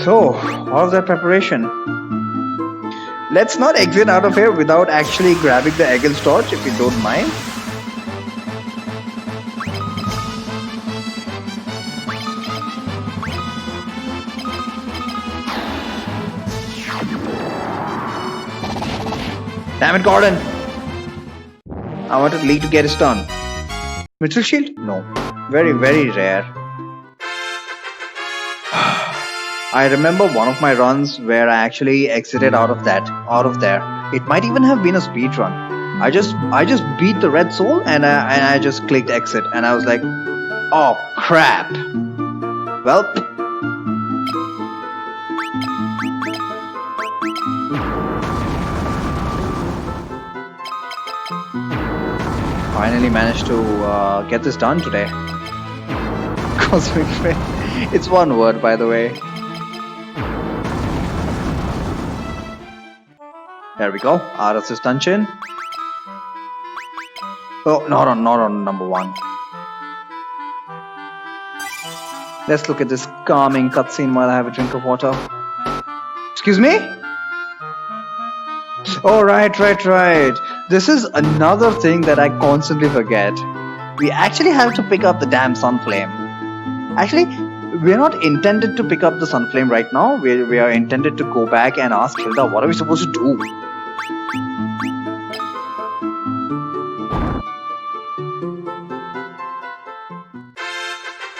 So, all of that preparation. Let's not exit out of here without actually grabbing the Eagle's torch, if you don't mind. Damn it, Gordon! I wanted Lee to get his turn. Mithril shield? No. Very, very rare. I remember one of my runs where I actually exited out of there. It might even have been a speed run. I just beat the red soul and I just clicked exit and I was like, oh crap. Well, finally managed to get this done today. Cosmic Ray. It's one word, by the way. There we go. Out of this dungeon. Oh, not on number 1. Let's look at this calming cutscene while I have a drink of water. Excuse me? Oh, right. This is another thing that I constantly forget. We actually have to pick up the damn Sunflame. Actually, we're not intended to pick up the Sunflame right now. We are intended to go back and ask Hilda, what are we supposed to do?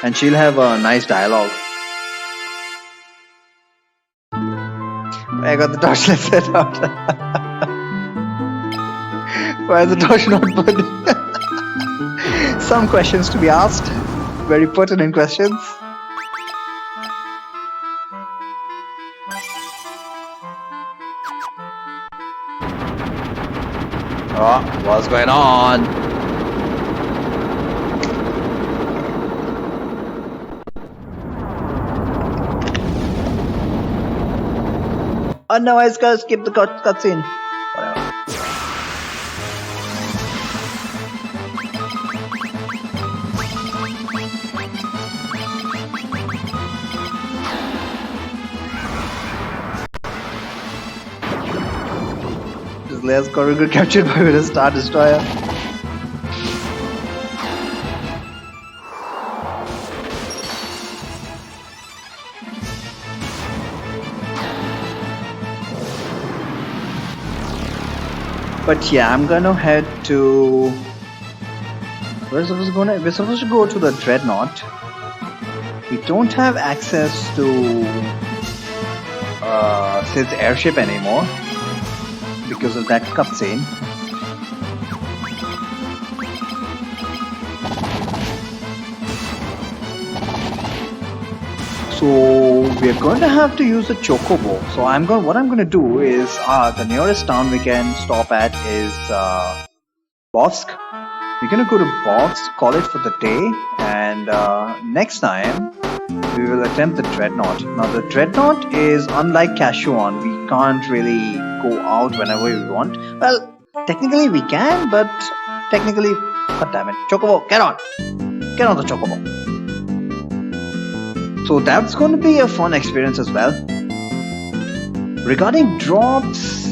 And she'll have a nice dialogue. I got the torch, let's head out. Why is the torch not burning? Some questions to be asked. Very pertinent questions. Oh, what's going on? Oh no, I just gotta skip the cutscene. Whatever. Lea's Corrigan captured by a Star Destroyer. But yeah, I'm gonna head to. We're supposed to go to the Dreadnought. We don't have access to Sid's airship anymore because of that cutscene. So we're going to have to use the Chocobo. So what I'm going to do is the nearest town we can stop at is Bosk. We're going to go to Bosk, call it for the day, and next time we will attempt the Dreadnought. Now the Dreadnought is unlike Cashuan. We can't really go out whenever we want. Well, technically we can, but technically, god damn it, Chocobo, get on the Chocobo. So that's going to be a fun experience as well. Regarding drops,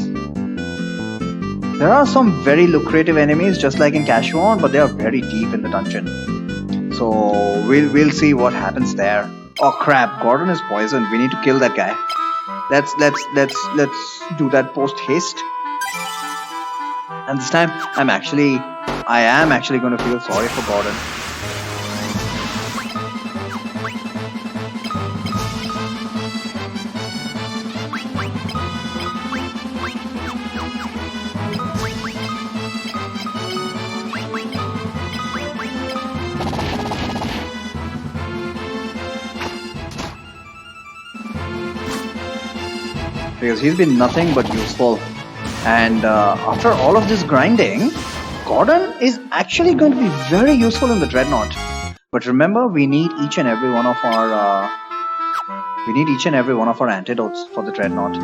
there are some very lucrative enemies just like in Cashuan, but they are very deep in the dungeon. So we'll see what happens there. Oh crap, Gordon is poisoned. We need to kill that guy. Let's do that post haste. And this time I am actually going to feel sorry for Gordon. Because he's been nothing but useful, and after all of this grinding, Gordon is actually going to be very useful in the Dreadnought. But remember, we need each and every one of our antidotes for the Dreadnought.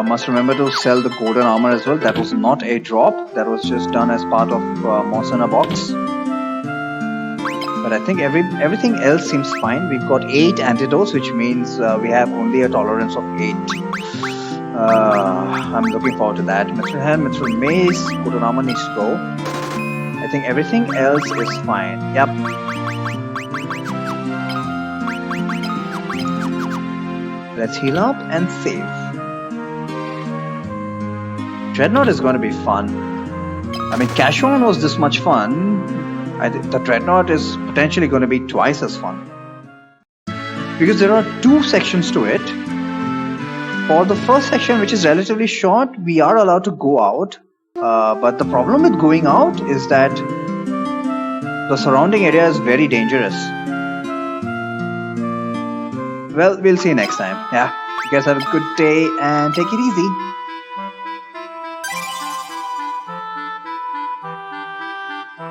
Must remember to sell the golden armor as well. That was not a drop. That was just done as part of Moss in a box. But I think everything else seems fine. We've got 8 antidotes, which means we have only a tolerance of 8. I'm looking forward to that. Mithril Hand, Mithril Mace, golden armor needs to go. I think everything else is fine. Yep. Let's heal up and save. Dreadnought is going to be fun. I mean, Cashuan was this much fun. I think the Dreadnought is potentially going to be twice as fun. Because there are 2 sections to it. For the first section, which is relatively short, we are allowed to go out. But the problem with going out is that the surrounding area is very dangerous. Well, we'll see you next time. Yeah, you guys have a good day and take it easy.